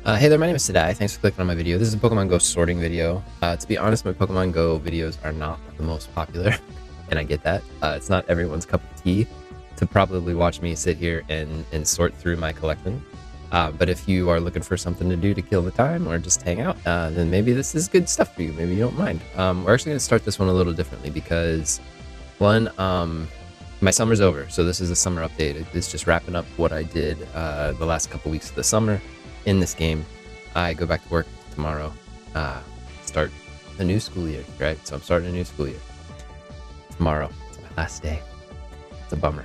Hey there, my name is Sadai. Thanks for clicking on my video. This is a Pokemon Go sorting video. To be honest, my Pokemon Go videos are not the most popular, and I get that. It's not everyone's cup of tea to probably watch me sit here and sort through my collection. But if you are looking for something to do to kill the time or just hang out, then maybe this is good stuff for you. Maybe you don't mind. We're actually going to start this one a little differently because, one, my summer's over. So this is a summer update. It's just wrapping up what I did the last couple weeks of the summer in this game. I go back to work tomorrow, start a new school year, right? So I'm starting a new school year tomorrow. It's my last day. It's a bummer.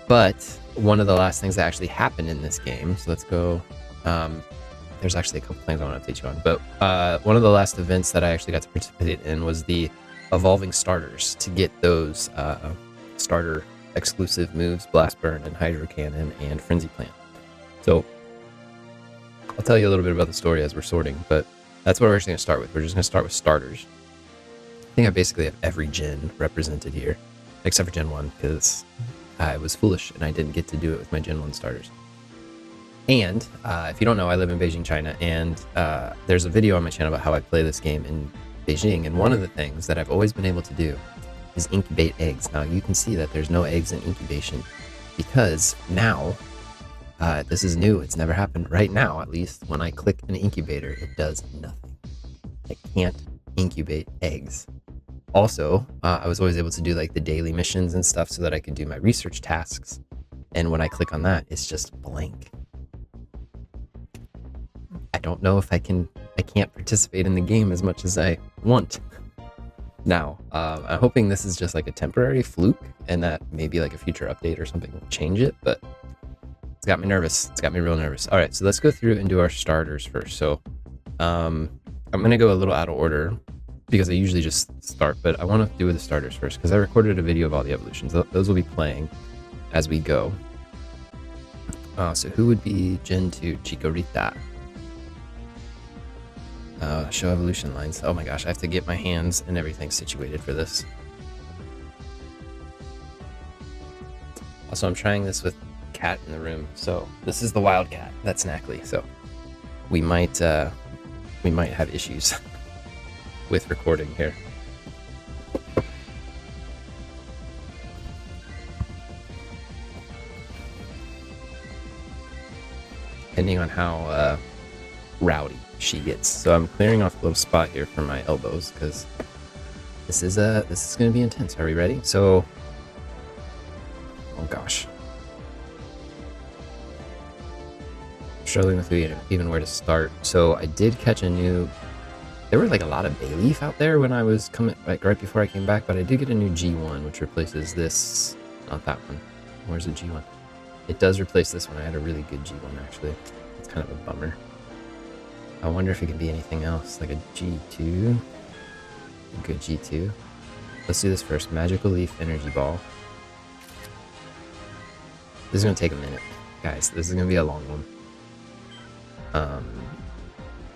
But one of the last things that actually happened in this game, so let's go, there's actually a couple things I want to update you on, but one of the last events that I actually got to participate in was the evolving starters to get those starter exclusive moves, Blast Burn and Hydro Cannon and Frenzy Plant. So I'll tell you a little bit about the story as we're sorting, but that's what we're actually going to start with. We're just going to start with starters. I think I basically have every gen represented here, except for Gen 1, because I was foolish and I didn't get to do it with my Gen 1 starters. And if you don't know, I live in Beijing, China, and there's a video on my channel about how I play this game in Beijing, and one of the things that I've always been able to do is incubate eggs. Now, you can see that there's no eggs in incubation because now, this is new. It's never happened. Right now, at least, when I click an incubator, it does nothing. I can't incubate eggs. Also, I was always able to do like the daily missions and stuff so that I could do my research tasks. And when I click on that, it's just blank. I don't know if I can't participate in the game as much as I want. Now, I'm hoping this is just like a temporary fluke and that maybe like a future update or something will change it, but it's got me nervous. It's got me real nervous. All right, so let's go through and do our starters first. So I'm going to go a little out of order because I usually just start, but I want to do the starters first because I recorded a video of all the evolutions. Those will be playing as we go. So who would be Gen 2? Chikorita. Show evolution lines. Oh my gosh, I have to get my hands and everything situated for this. Also, I'm trying this with cat in the room, so this is the wild cat. That's Snackly, so we might have issues with recording here. Depending on how rowdy she gets. So I'm clearing off a little spot here for my elbows because this is going to be intense. Are we ready? So, oh gosh, struggling with even where to start. So I did catch a new. There were like a lot of Bayleaf out there when I was coming, like right before I came back, but I did get a new G1, which replaces this. Not that one. Where's the G1? It does replace this one. I had a really good G1 actually. It's kind of a bummer. I wonder if it can be anything else, like a G2. A good G2. Let's do this first. Magical Leaf Energy Ball. This is gonna take a minute, guys. This is gonna be a long one.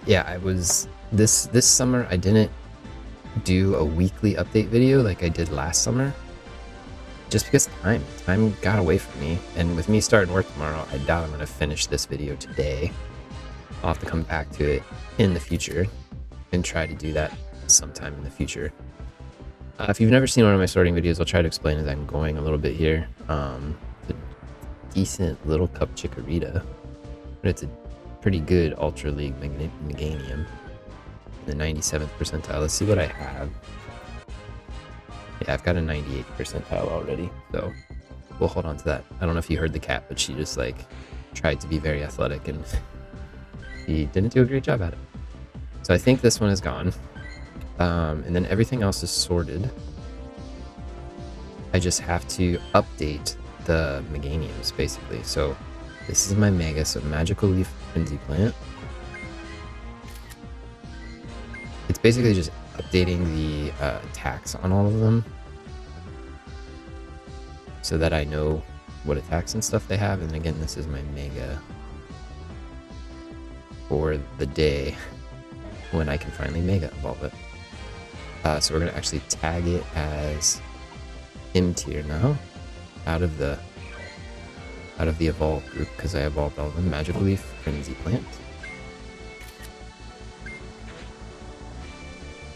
Yeah, I was this summer. I didn't do a weekly update video like I did last summer, just because time got away from me. And with me starting work tomorrow, I doubt I'm gonna finish this video today. I'll have to come back to it in the future and try to do that sometime in the future. If you've never seen one of my sorting videos, I'll try to explain as I'm going a little bit here. It's a decent little cup Chikorita, but it's a pretty good Ultra League Meganium. The 97th percentile. Let's see what I have. Yeah, I've got a 98th percentile already, so we'll hold on to that. I don't know if you heard the cat, but she just like tried to be very athletic and he didn't do a great job at it. So I think this one is gone. And then everything else is sorted. I just have to update the Meganiums, basically. So this is my Mega, so Magical Leaf Frenzy Plant. It's basically just updating the attacks on all of them so that I know what attacks and stuff they have. And again, this is my Mega for the day when I can finally Mega Evolve it. So we're going to actually tag it as M tier now, out of the out of the evolved group because I evolved all of them. Magical Leaf, Frenzy Plant.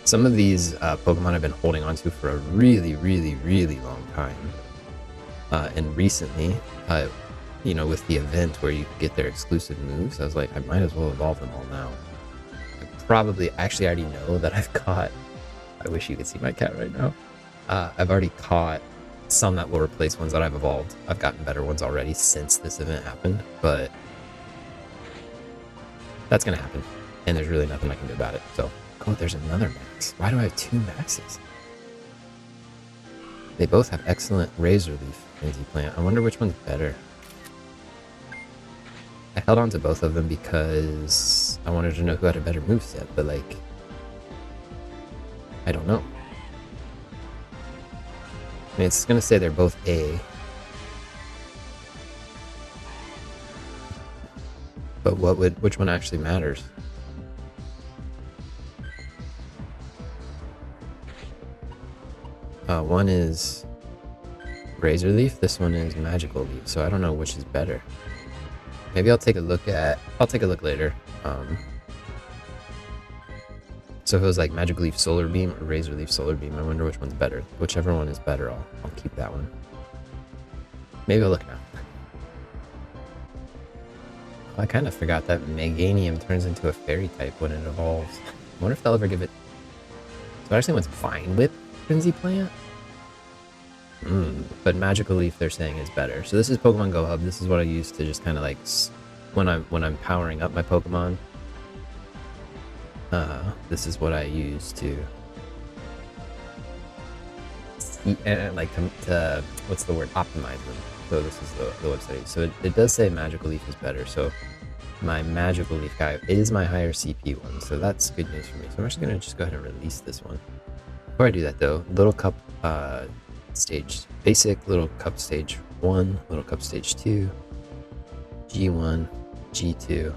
Some of these Pokemon I've been holding on to for a really, really, really long time. And recently, you know, with the event where you get their exclusive moves, I was like, I might as well evolve them all now. Actually, I already know that I've caught, I wish you could see my cat right now. I've already caught some that will replace ones that I've evolved. I've gotten better ones already since this event happened, but that's going to happen. And there's really nothing I can do about it. So, oh, there's another max. Why do I have 2 maxes? They both have excellent Razor Leaf Frenzy Plant. I wonder which one's better. I held on to both of them because I wanted to know who had a better moveset, but like, I don't know. I mean, it's going to say they're both A. But which one actually matters? One is Razor Leaf, this one is Magical Leaf, so I don't know which is better. Maybe I'll take a look later. So if it was like Magical Leaf Solar Beam or Razor Leaf Solar Beam, I wonder which one's better. Whichever one is better, I'll keep that one. Maybe I'll look now. I kind of forgot that Meganium turns into a fairy type when it evolves. I wonder if they'll ever give it... So actually what's fine with Frenzy Plant? But Magical Leaf they're saying is better. So this is Pokemon Go Hub. This is what I use to just kind of like... When I'm powering up my Pokemon. This is what I use to... like to what's the word? Optimize them. So this is the website. So it does say Magical Leaf is better. So my Magical Leaf guy is my higher CP one. So that's good news for me. So I'm actually going to go ahead and release this one. Before I do that though, Little Cup stage basic, Little Cup stage 1, Little Cup stage 2, G1, G2.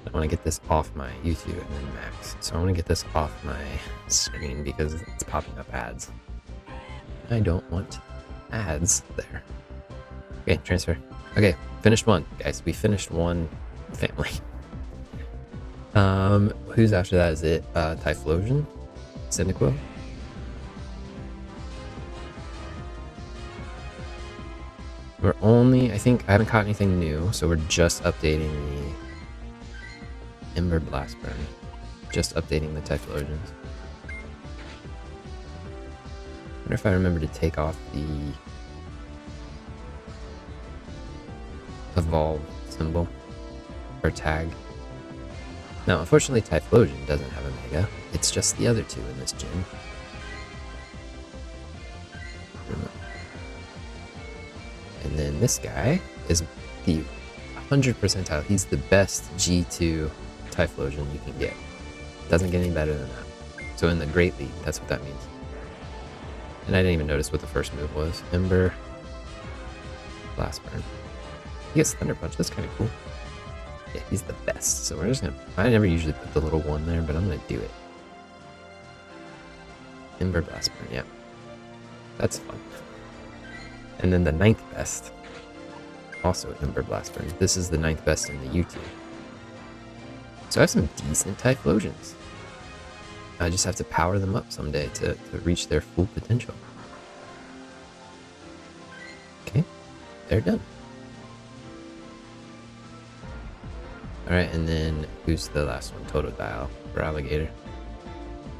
I want to get this off my YouTube and then max. So I want to get this off my screen because it's popping up ads. I don't want ads there. Okay, transfer. Okay, finished one, guys. We finished one family. Who's after that? Is it Typhlosion? Cyndaquil? We're only, I think, I haven't caught anything new, so we're just updating the Ember Blast Burn. Just updating the Typhlosions. I wonder if I remember to take off the Evolve symbol or tag. Now, unfortunately, Typhlosion doesn't have a Mega. It's just the other two in this gym. And then this guy is the 100 percentile. He's the best G2 Typhlosion you can get. Doesn't get any better than that. So in the Great League, that's what that means. And I didn't even notice what the first move was. Ember, Blast Burn. He gets Thunder Punch. That's kind of cool. Yeah, he's the best. So we're just gonna... I never usually put the little one there, but I'm gonna do it. Ember Blast Burn, yeah. That's fun. And then the 9th best. Also Ember Blast Burn. This is the 9th best in the U2. So I have some decent Typhlosions. I just have to power them up someday to reach their full potential. Okay, they're done. Alright, and then who's the last one? Totodile for Alligator.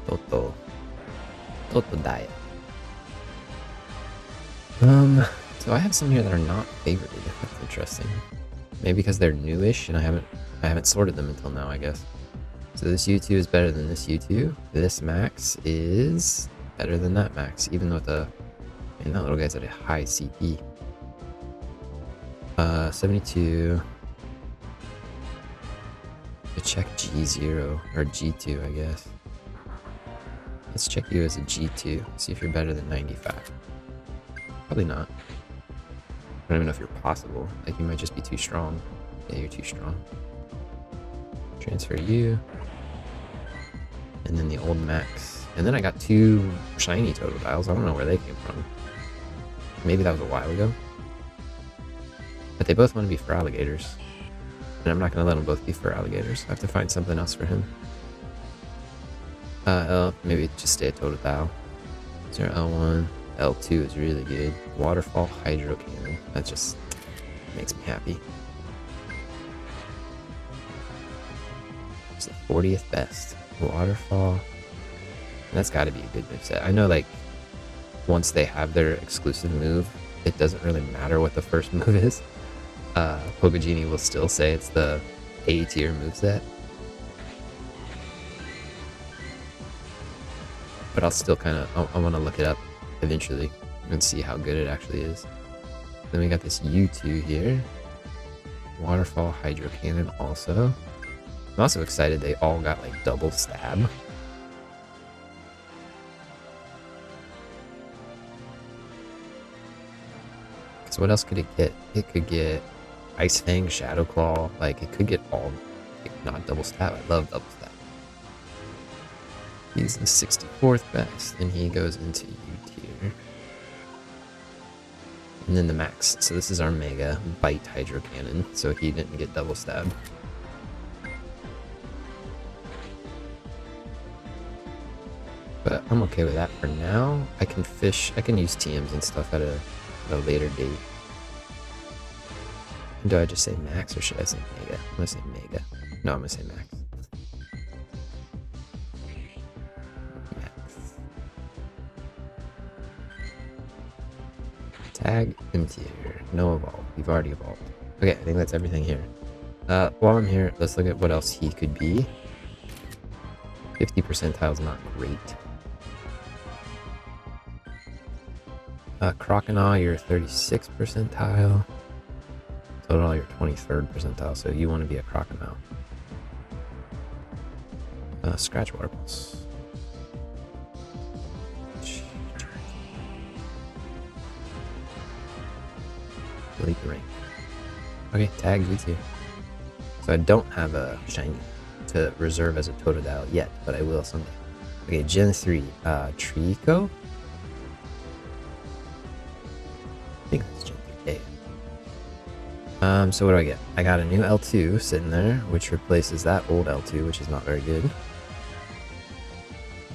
Totodile. So I have some here that are not favorited. That's interesting. Maybe because they're newish and I haven't sorted them until now, I guess. So this U2 is better than this U2. This max is better than that max, even though man, that little guy's at a high CP. 72. To check G0 or G2, I guess. Let's check you as a G2. See if you're better than 95. Probably not. I don't even know if you're possible. Like, you might just be too strong. Yeah, you're too strong. Transfer you. And then the old max. And then I got 2 shiny Totodiles. I don't know where they came from. Maybe that was a while ago. But they both want to be for alligators. And I'm not going to let them both be for alligators. I have to find something else for him. Maybe just stay a Totodile. Is there L1? L2 is really good. Waterfall Hydro Cannon. That just makes me happy. It's the 40th best. Waterfall. And that's got to be a good moveset. I know, like, once they have their exclusive move, it doesn't really matter what the first move is. Pokegenie will still say it's the A tier moveset. But I'll still kind of, I want to look it up eventually and see how good it actually is. Then we got this U2 here. Waterfall Hydro Cannon also. I'm also excited they all got like double stab. So what else could it get? It could get Ice Fang, Shadow Claw. Like, it could get all, like, not double stab. I love double stab. He's the 64th best, and he goes into U tier. And then the max. So this is our Mega Bite Hydro Cannon. So he didn't get double stab. But I'm okay with that for now. I can use TMs and stuff at a later date. Do I just say max or should I say mega? I'm gonna say mega. No, I'm gonna say max. Max. Tag M tier. No evolve. We've already evolved. Okay, I think that's everything here. While I'm here, let's look at what else he could be. 50 percentile is not great. Croconaw, you're 36th percentile. Total, you're 23rd percentile, so you want to be a Croconaw. Scratch Warbles. Elite rank. Okay, tag V tier. So I don't have a shiny to reserve as a Totodile yet, but I will someday. Okay, Gen 3, Trico. I think that's Gen 3A. So what do I get? I got a new L2 sitting there, which replaces that old L2, which is not very good.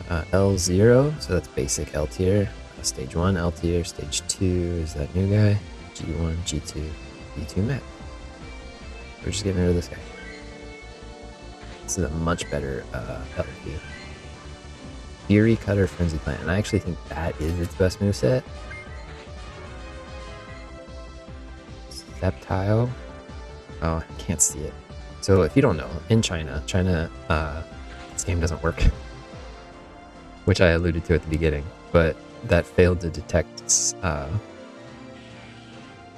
L0, so that's basic L tier. Stage 1 L tier. Stage 2 is that new guy. G1, G2, E2 Max. We're just getting rid of this guy. This is a much better L tier. Fury Cutter Frenzy Plant, and I actually think that is its best moveset. Sceptile. Oh, I can't see it. So if you don't know, in China, this game doesn't work. Which I alluded to at the beginning, but that failed to detect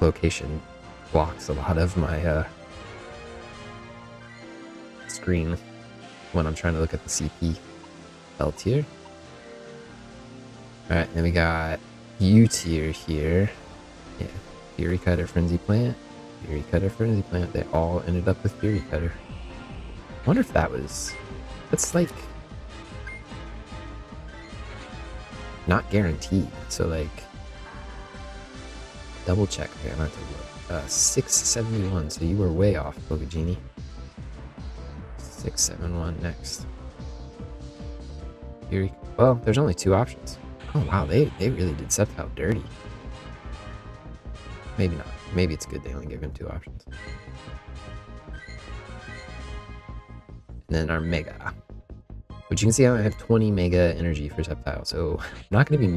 location blocks a lot of my screen when I'm trying to look at the CP L tier. Alright, then we got U tier here. Yeah. Fury Cutter, Frenzy Plant, Fury Cutter, Frenzy Plant. They all ended up with Fury Cutter. I wonder if that's like not guaranteed. So like, double check. Okay, I'm gonna have to look. 671. So you were way off, Pokegenie. 671 next. Fury. Well, there's only two options. Oh wow, they really did Sceptile dirty. Maybe not. Maybe it's good they only gave him two options. And then our Mega. Which you can see I have 20 Mega energy for Sceptile, so I'm not going to be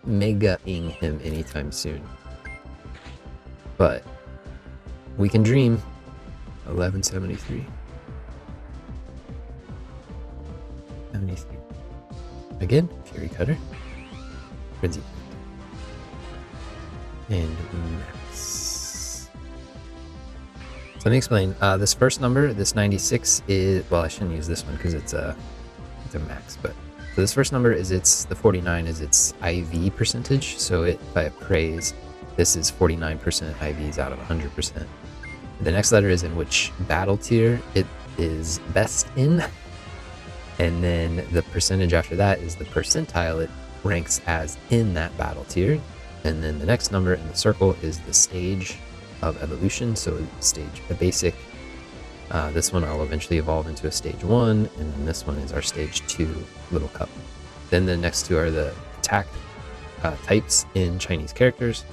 Mega-ing him anytime soon. But we can dream. 1173. 73. Again, Fury Cutter. Frenzy. And max. So let me explain. This first number, this 96 is, well, I shouldn't use this one because it's a max, but so this first number is the 49 is its IV percentage. So if I praise, this is 49% IVs out of 100%. The next letter is in which battle tier it is best in, and then the percentage after that is the percentile it ranks as in that battle tier. And then the next number in the circle is the stage of evolution. So stage a basic. This one I'll eventually evolve into a stage 1, and then this one is our stage 2 little cup. Then the next two are the attack types in Chinese characters,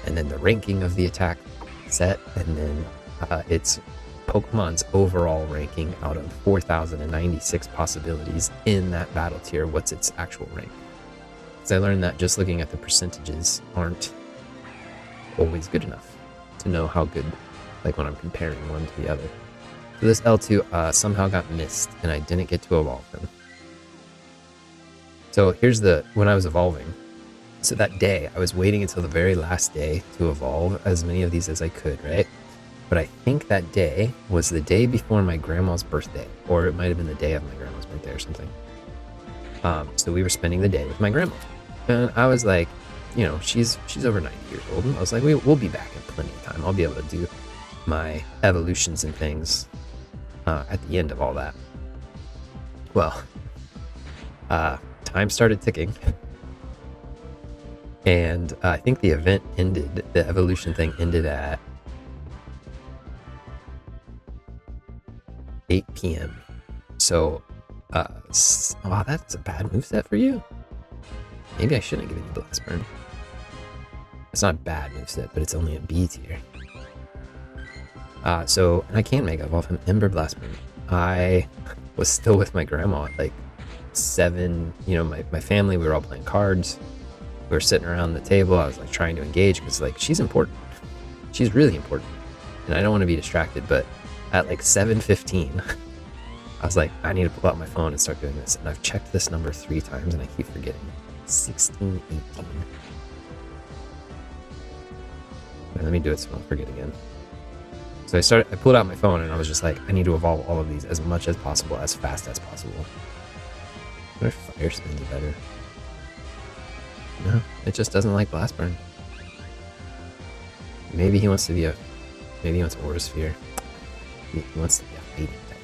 and then the ranking of the attack set, and then it's Pokemon's overall ranking out of 4,096 possibilities in that battle tier. What's its actual rank? Because I learned that just looking at the percentages aren't always good enough to know how good, like when I'm comparing one to the other. So this L2 somehow got missed, and I didn't get to evolve him. So here's when I was evolving. So that day, I was waiting until the very last day to evolve as many of these as I could, right? But I think that day was the day before my grandma's birthday, or it might have been the day of my grandma's birthday or something. So we were spending the day with my grandma, and I was like, you know, she's over 90 years old, and I was like, we'll be back in plenty of time. I'll be able to do my evolutions and things at the end of all that. Well, time started ticking, and I think the event ended, the evolution thing ended at 8 p.m. So, wow, that's a bad moveset for you. Maybe I shouldn't give you Blast Burn. It's not a bad moveset, but it's only a B tier. So, and I can Mega Evolve him Ember Blast Burn. I was still with my grandma at like 7, you know, my family, we were all playing cards. We were sitting around the table. I was like trying to engage because like she's important. She's really important. And I don't want to be distracted, but at like 7:15, I was like, I need to pull out my phone and start doing this. And I've checked this number 3 times and I keep forgetting. 16, 18. Right, let me do it so I don't forget again. So I pulled out my phone and I was just like, I need to evolve all of these as much as possible, as fast as possible. What if Fire Spin's better? No, it just doesn't like Blast Burn. Maybe he wants to be maybe he wants Aura Sphere. He wants to be a fighting type,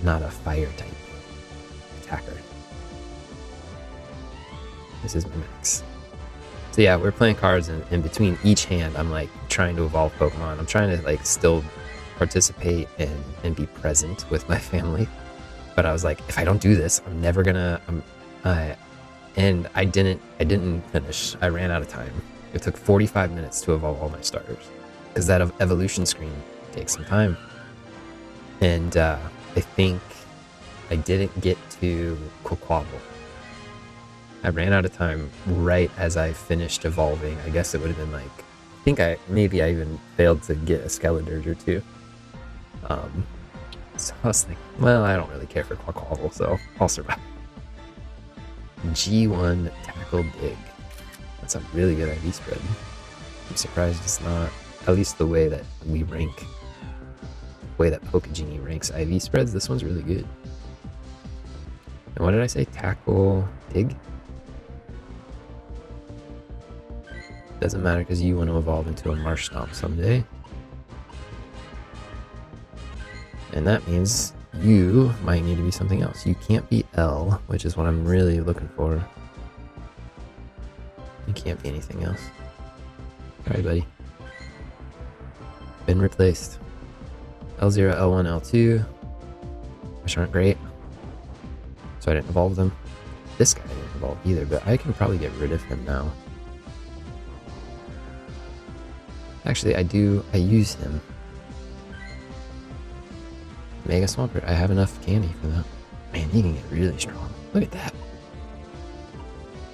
not a fire type attacker. This is my max. So yeah, we're playing cards, and in between each hand, I'm like trying to evolve Pokemon. I'm trying to like still participate and be present with my family. But I was like, if I don't do this, I'm never gonna. And I didn't finish. I ran out of time. It took 45 minutes to evolve all my starters, because that evolution screen takes some time. And I think I didn't get to Quaquaval. I ran out of time right as I finished evolving. I guess it would have been like, I think maybe I even failed to get a Skeledirge or 2. So I was thinking, well, I don't really care for Quaquaval, so I'll survive. G1 Tackle Dig. That's a really good IV spread. I'm surprised it's not, at least the way that we rank, the way that Pokegenie ranks IV spreads, this one's really good. And what did I say? Tackle Dig? Doesn't matter because you want to evolve into a Marsh Stomp someday. And that means you might need to be something else. You can't be L, which is what I'm really looking for. You can't be anything else. Sorry, buddy. Been replaced. L0, L1, L2, which aren't great. So I didn't evolve them. This guy didn't evolve either, but I can probably get rid of him now. Actually, I use him. Mega Swampert, I have enough candy for that. Man, he can get really strong. Look at that.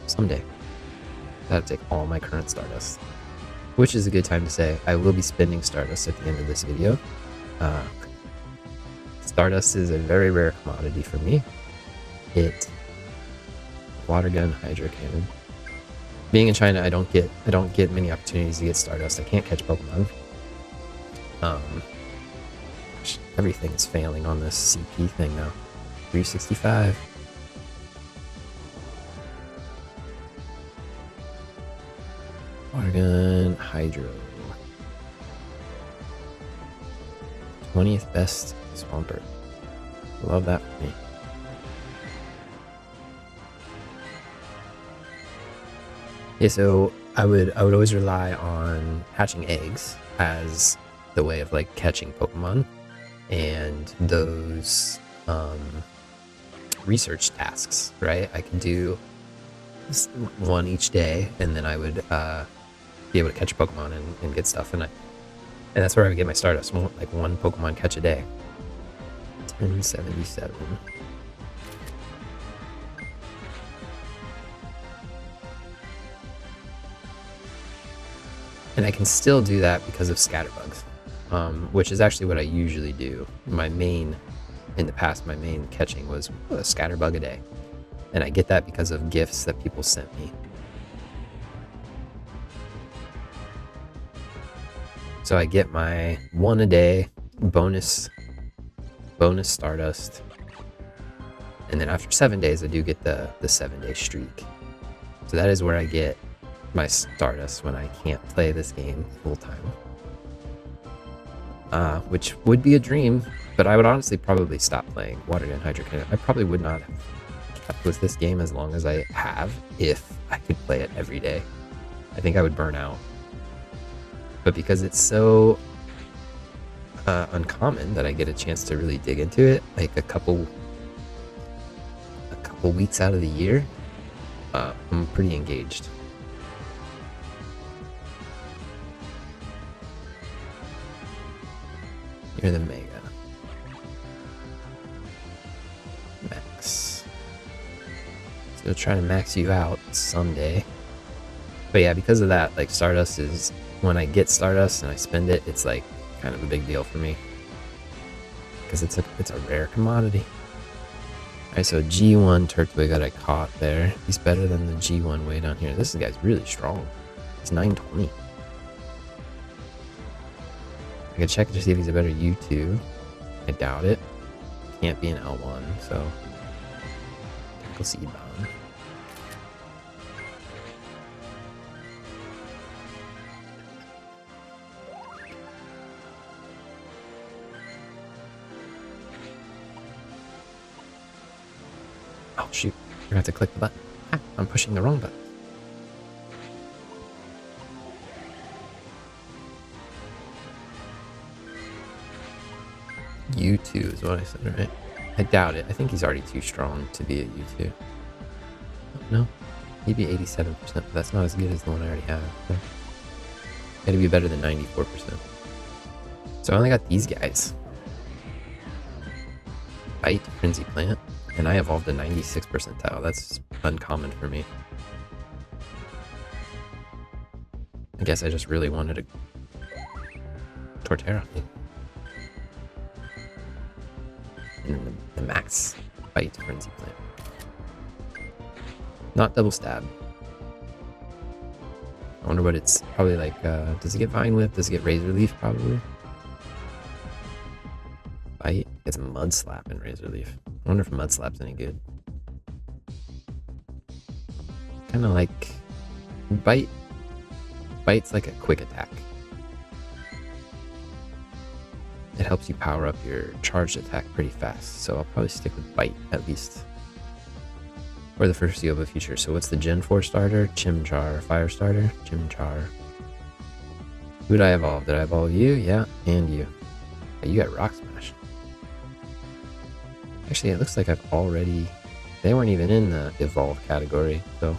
Someday. That'll take all my current Stardust. Which is a good time to say, I will be spending Stardust at the end of this video. Stardust is a very rare commodity for me. Water Gun, Hydro Cannon. Being in China, I don't get many opportunities to get Stardust. I can't catch Pokemon. Everything is failing on this CP thing now. 365. Water Gun, Hydro. 20th best Swampert. Love that for me. Yeah, so I would always rely on hatching eggs as the way of like catching Pokemon, and those research tasks, right? I could do one each day, and then I would be able to catch a Pokemon and get stuff, and that's where I would get my Stardust, like one Pokemon catch a day. 1077. And I can still do that because of scatterbugs, which is actually what I usually do. In the past, my main catching was a scatterbug a day. And I get that because of gifts that people sent me. So I get my one a day bonus Stardust. And then after 7 days, I do get the 7-day streak. So that is where I get my Stardust when I can't play this game full time. Which would be a dream, but I would honestly probably stop playing Water Gun Hydro Cannon. I probably would not have kept with this game as long as I have if I could play it every day. I think I would burn out. But because it's so uncommon that I get a chance to really dig into it, like a couple weeks out of the year, I'm pretty engaged. You're the Mega. Max. Still trying to max you out someday. But yeah, because of that, like Stardust is, when I get Stardust and I spend it, it's like kind of a big deal for me. Because it's a rare commodity. Alright, so G1 Turtwig that I caught there. He's better than the G1 way down here. This guy's really strong. He's 920. I could check to see if he's a better U2. I doubt it. Can't be an L1, so Tackle Seed Bomb. Oh shoot, you're gonna have to click the button. Ah, I'm pushing the wrong button. U2 is what I said, right? I doubt it. I think he's already too strong to be a U2. No, he'd be 87%, but that's not as good as the one I already have. So gotta be better than 94%. So I only got these guys. Bite, Frenzy Plant, and I evolved a 96 percentile. That's uncommon for me. I guess I just really wanted a Torterra. And then the max Bite, Frenzy Plant. Not double stab. I wonder what it's probably like. Does it get Vine Whip? Does it get Razor Leaf? Probably. Bite gets Mud Slap and Razor Leaf. I wonder if Mud Slap's any good. Kind of like Bite. Bite's like a quick attack. It helps you power up your charged attack pretty fast, so I'll probably stick with Bite at least for the foreseeable future. So what's the Gen 4 starter? Chimchar. Fire starter? Chimchar. Who did I evolve? Did I evolve you? Yeah, and you. Oh, you got Rock Smash. Actually, it looks like I've already... They weren't even in the evolve category, so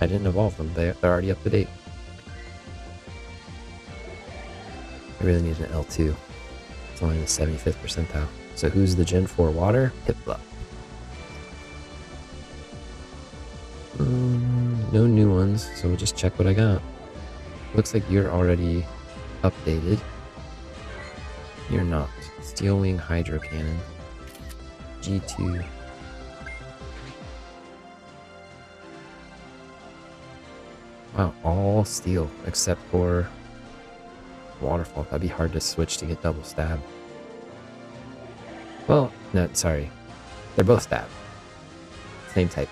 I didn't evolve them. They're already up to date. I really need an L2. It's only in the 75th percentile. So who's the Gen 4 water? Piplup. No new ones, so we'll just check what I got. Looks like you're already updated. You're not. Steel Wing Hydro Cannon. G2. Wow, all steel except for Waterfall. That'd be hard to switch to get double stab. Well, no, sorry. They're both stab. Same type.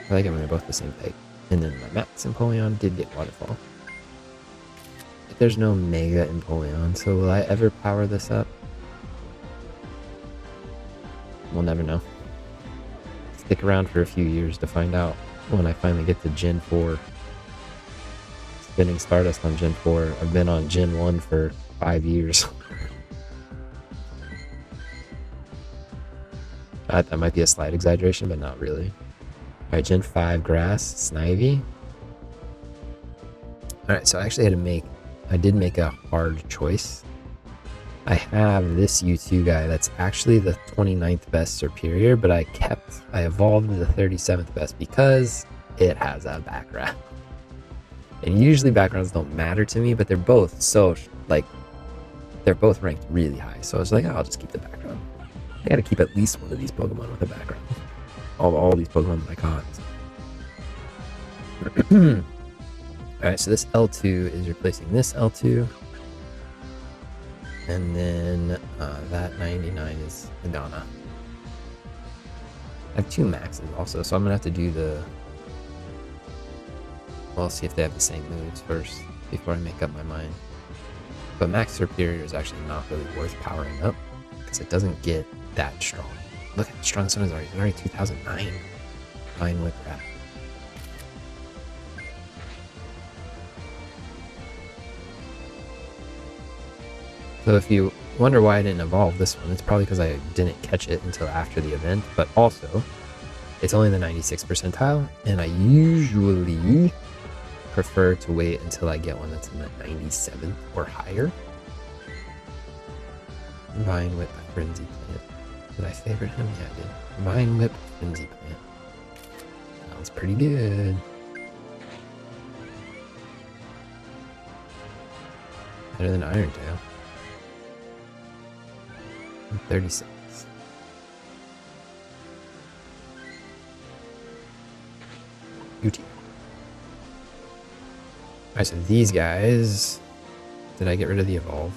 I like it when they're both the same type. And then my Max Empoleon did get Waterfall. But there's no Mega Empoleon, so will I ever power this up? We'll never know. Stick around for a few years to find out. when I finally get to Gen 4. Spinning Stardust on Gen 4. I've been on Gen 1 for 5 years. That might be a slight exaggeration, but not really. Alright, Gen 5 Grass, Snivy. Alright, so I actually I did make a hard choice. I have this U2 guy that's actually the 29th best Superior, but I evolved the 37th best because it has a background. And usually backgrounds don't matter to me, but they're both they're both ranked really high. So I was like, oh, I'll just keep the background. I gotta keep at least one of these Pokemon with a background. All these Pokemon that I caught. Alright, so this L2 is replacing this L2. And then that 99 is Madonna. I have 2 maxes also, so I'm gonna have to do the... Well, I'll see if they have the same moves first before I make up my mind. But Max Superior is actually not really worth powering up because it doesn't get that strong. Look how strong this one is already. It's already 2009. Vine Whip Wrap. So if you wonder why I didn't evolve this one, it's probably because I didn't catch it until after the event, but also it's only the 96th percentile, and I usually prefer to wait until I get one that's in the 97th or higher. Vine Whip Frenzy Plant. Did I favorite him? Yeah, I did. Vine Whip Frenzy Plant. Sounds pretty good. Better than Iron Tail. 36. UT. Alright, so these guys. Did I get rid of the evolve?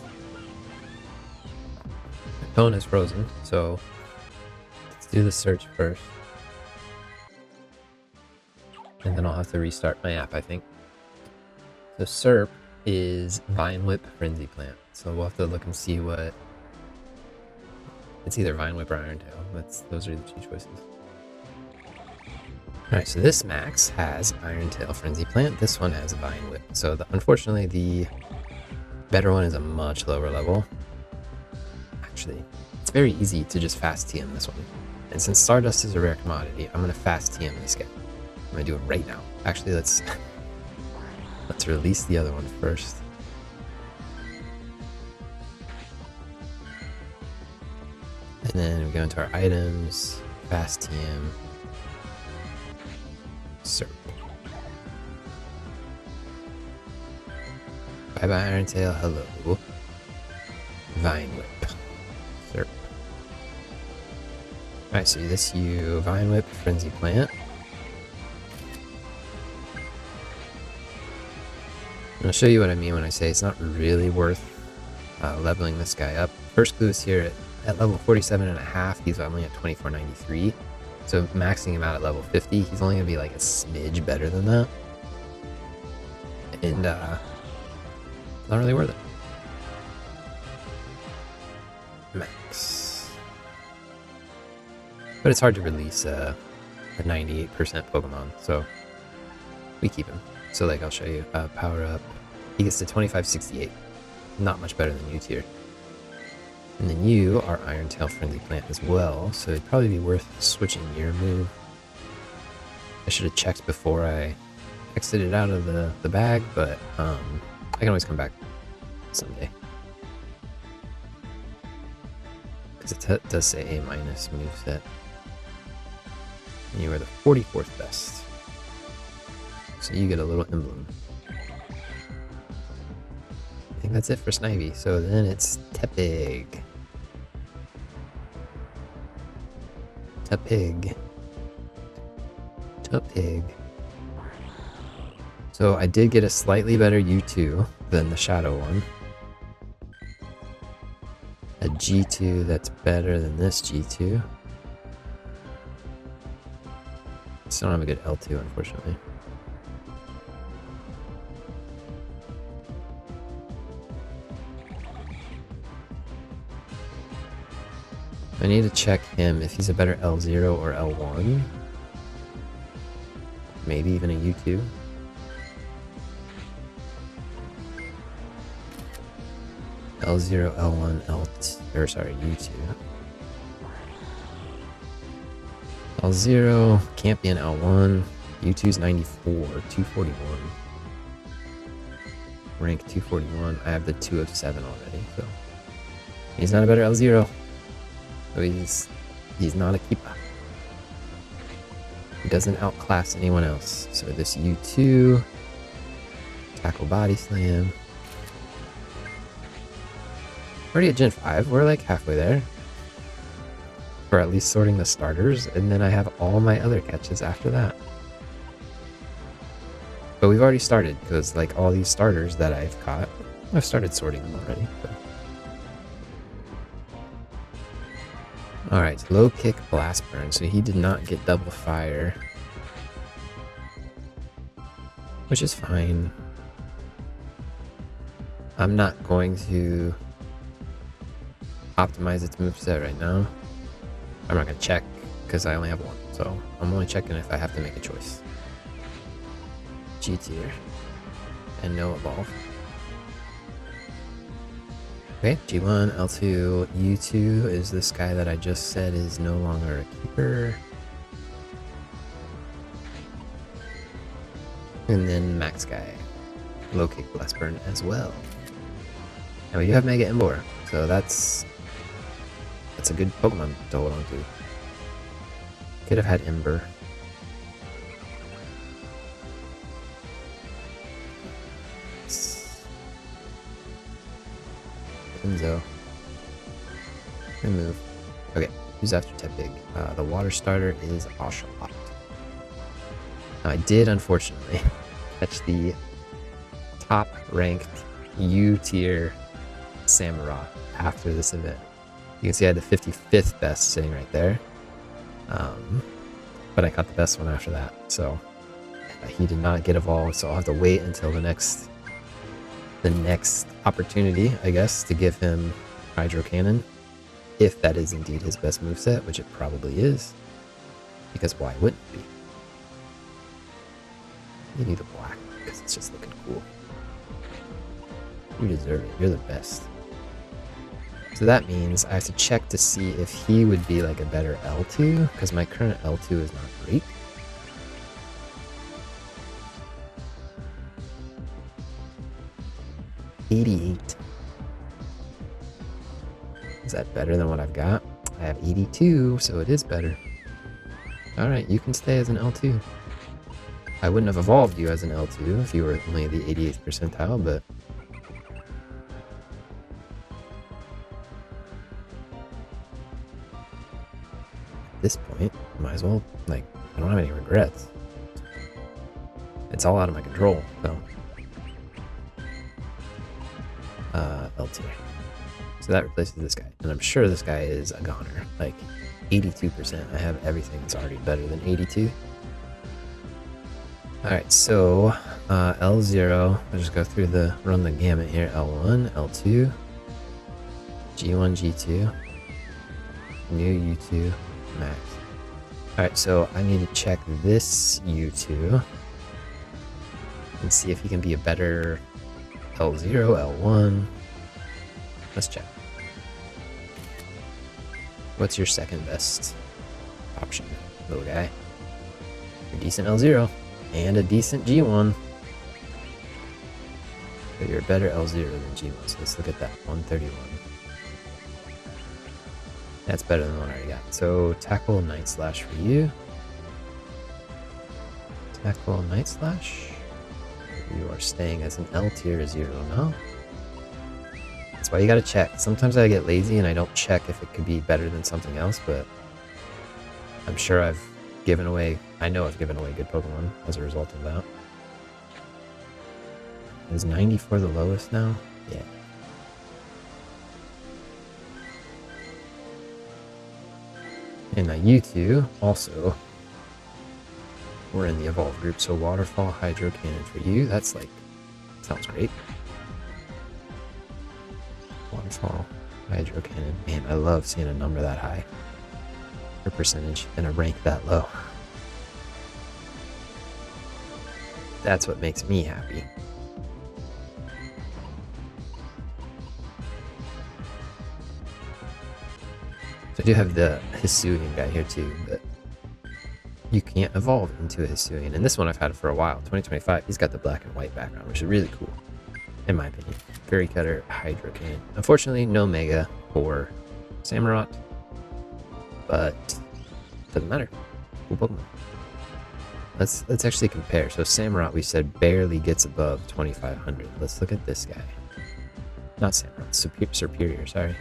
My phone is frozen, so let's do the search first. And then I'll have to restart my app, I think. So Serp is Vine Whip Frenzy Plant. So we'll have to look and see what... It's either Vine Whip or Iron Tail. Those are the 2 choices. Alright, so this max has Iron Tail Frenzy Plant. This one has Vine Whip. So unfortunately, the better one is a much lower level. Actually, it's very easy to just fast TM this one. And since Stardust is a rare commodity, I'm going to fast TM this guy. I'm going to do it right now. Actually, let's release the other one first. And then we go into our items, fast TM, Serp. Bye bye Iron Tail, hello. Vine Whip, Serp. Alright, so this you Vine Whip, Frenzy Plant. I'll show you what I mean when I say it's not really worth leveling this guy up. First clue is here at level 47.5, he's only at 2493. So maxing him out at level 50, he's only going to be like a smidge better than that. And not really worth it. Max. But it's hard to release a 98% Pokemon, so we keep him. So like I'll show you, power up. He gets to 2568. Not much better than you tier. And then you are Iron Tail Friendly Plant as well, so it'd probably be worth switching your move. I should have checked before I exited out of the bag, but I can always come back someday. Because it does say A- moveset. And you are the 44th best. So you get a little emblem. I think that's it for Snivy. So then it's Tepig. Tepig. So I did get a slightly better U2 than the Shadow one. A G2 that's better than this G2. Still don't have a good L2, unfortunately. I need to check him if he's a better L0 or L1. maybe even a U2. L0, L1, L2, or sorry, U2. L0 can't be an L1. U2's 94, 241. Rank 241. I have the 2 of 7 already, so he's not a better L0. So he's not a keeper. He doesn't outclass anyone else. So this U2, tackle body slam. Already at Gen 5, we're like halfway there. For at least sorting the starters, and then I have all my other catches after that. But we've already started, because like all these starters that I've caught, I've started sorting them already. So. Alright, low kick, blast burn. So he did not get double fire. Which is fine. I'm not going to optimize its moveset right now. I'm not going to check because I only have one. So I'm only checking if I have to make a choice. G tier. And no evolve. Okay, G1, L2, U2 is this guy that I just said is no longer a keeper. And then Max guy. Low kick, blast burn as well. And we do have Mega Embor, so that's a good Pokemon to hold on to. Could have had Ember. Enzo. Remove. Okay, who's after Tepig? The water starter is Oshawott. Now, I did, unfortunately, catch the top ranked U tier Samurott after this event. You can see I had the 55th best sitting right there. But I caught the best one after that. So he did not get evolved, so I'll have to wait until the next opportunity, I guess, to give him Hydro Cannon. If that is indeed his best moveset, which it probably is. Because why wouldn't it be? You need the black, because it's just looking cool. You deserve it. You're the best. So that means I have to check to see if he would be like a better L2, because my current L2 is not great. $88. Is that better than what I've got? I have 82, so it is better. Alright, you can stay as an L2. I wouldn't have evolved you as an L2 if you were only the 88th percentile, but at this point, might as well, like, I don't have any regrets. It's all out of my control, so. L tier. So that replaces this guy. And I'm sure this guy is a goner. Like, 82%. I have everything that's already better than 82. Alright, so, L0. I'll just go through run the gamut here. L1, L2, G1, G2, new U2, max. Alright, so I need to check this U2 and see if he can be a better L0, L1. Let's check. What's your second best option, little guy? A decent L0 and a decent G1. But you're a better L0 than G1, so let's look at that. 131. That's better than the one I already got. So tackle Night Slash for you. Tackle Night Slash. You are staying as an L tier 0 now. That's why you gotta check. Sometimes I get lazy and I don't check if it could be better than something else, but I'm sure I've given away, I know I've given away good Pokemon as a result of that. Is 94 the lowest now? Yeah. And now you two also we're in the evolve group, so Waterfall, Hydro Cannon for you. That's like, sounds great. Waterfall, Hydro Cannon. Man, I love seeing a number that high for percentage and a rank that low. That's what makes me happy. So I do have the Hisuian guy here too, but you can't evolve into a Hisuian. And this one I've had for a while, 2025. He's got the black and white background, which is really cool, in my opinion. Fairy Cutter, Hydrocane. Unfortunately, no Mega for Samurott, but doesn't matter. Cool Pokemon. Let's actually compare. So Samurott, we said, barely gets above 2,500. Let's look at this guy. Not Samurott, Superior, sorry.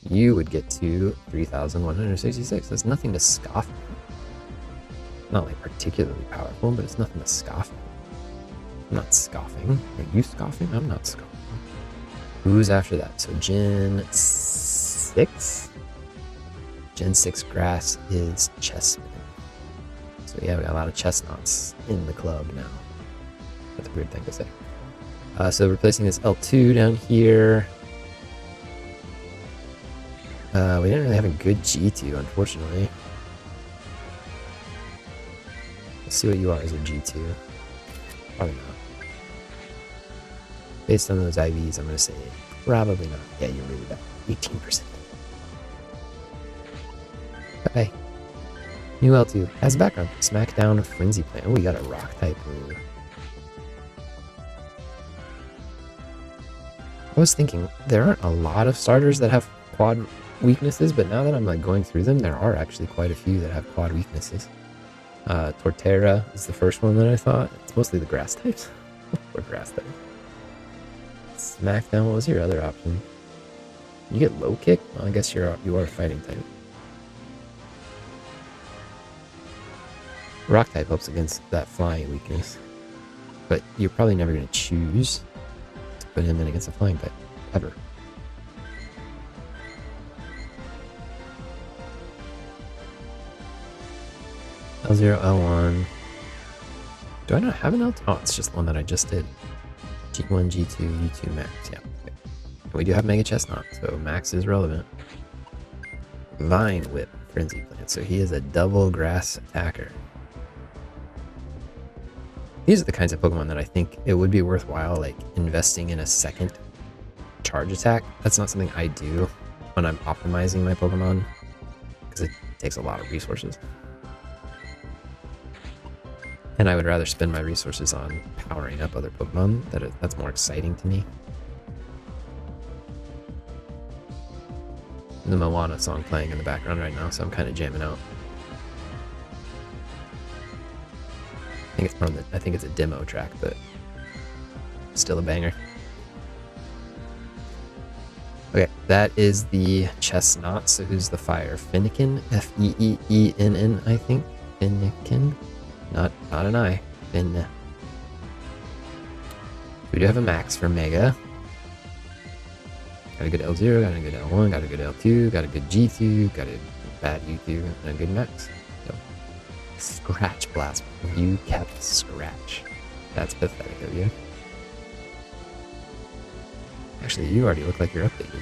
You would get to 3,166. That's nothing to scoff at. Not like particularly powerful, but it's nothing to scoff at. I'm not scoffing. Are you scoffing? I'm not scoffing. Who's after that? So Gen 6? Gen 6 grass is Chespin. So yeah, we got a lot of chestnuts in the club now. That's a weird thing to say. So replacing this L2 down here. We didn't really have a good G2, unfortunately. Let's see what you are as a G2. Probably not. Based on those IVs, I'm going to say probably not. Yeah, you're really bad. 18%. Bye. New L2 has background. Smackdown Frenzy Plant. Oh, we got a rock type move. I was thinking there aren't a lot of starters that have quad weaknesses, but now that I'm like going through them, there are actually quite a few that have quad weaknesses. Torterra is the first one that I thought. It's mostly the grass types. Or grass types. Smackdown, what was your other option? You get low kick? Well, I guess you are a fighting type. Rock type helps against that flying weakness, but you're probably never going to choose to put him in against a flying type, ever. L0, L1. Do I not have an L2? Oh, it's just one that I just did. G1, G2, U2, Max. Yeah. Okay. And we do have Mega Chestnut, so Max is relevant. Vine Whip, Frenzy Plant. So he is a double grass attacker. These are the kinds of Pokemon that I think it would be worthwhile, like, investing in a second charge attack. That's not something I do when I'm optimizing my Pokemon, because it takes a lot of resources. And I would rather spend my resources on powering up other Pokemon. That's more exciting to me. The Moana song playing in the background right now, so I'm kind of jamming out. I think it's a demo track, but still a banger. Okay, that is the Chestnut. So who's the fire? Fennekin? F-E-E-E-N-N, I think. Fennekin? Not an I. Finn. We do have a max for Mega. Got a good L0, got a good L1, got a good L2, got a good G2, got a bad U2, and a good max. So, Scratch Blast. You kept Scratch. That's pathetic of you. Actually, you already look like you're updated.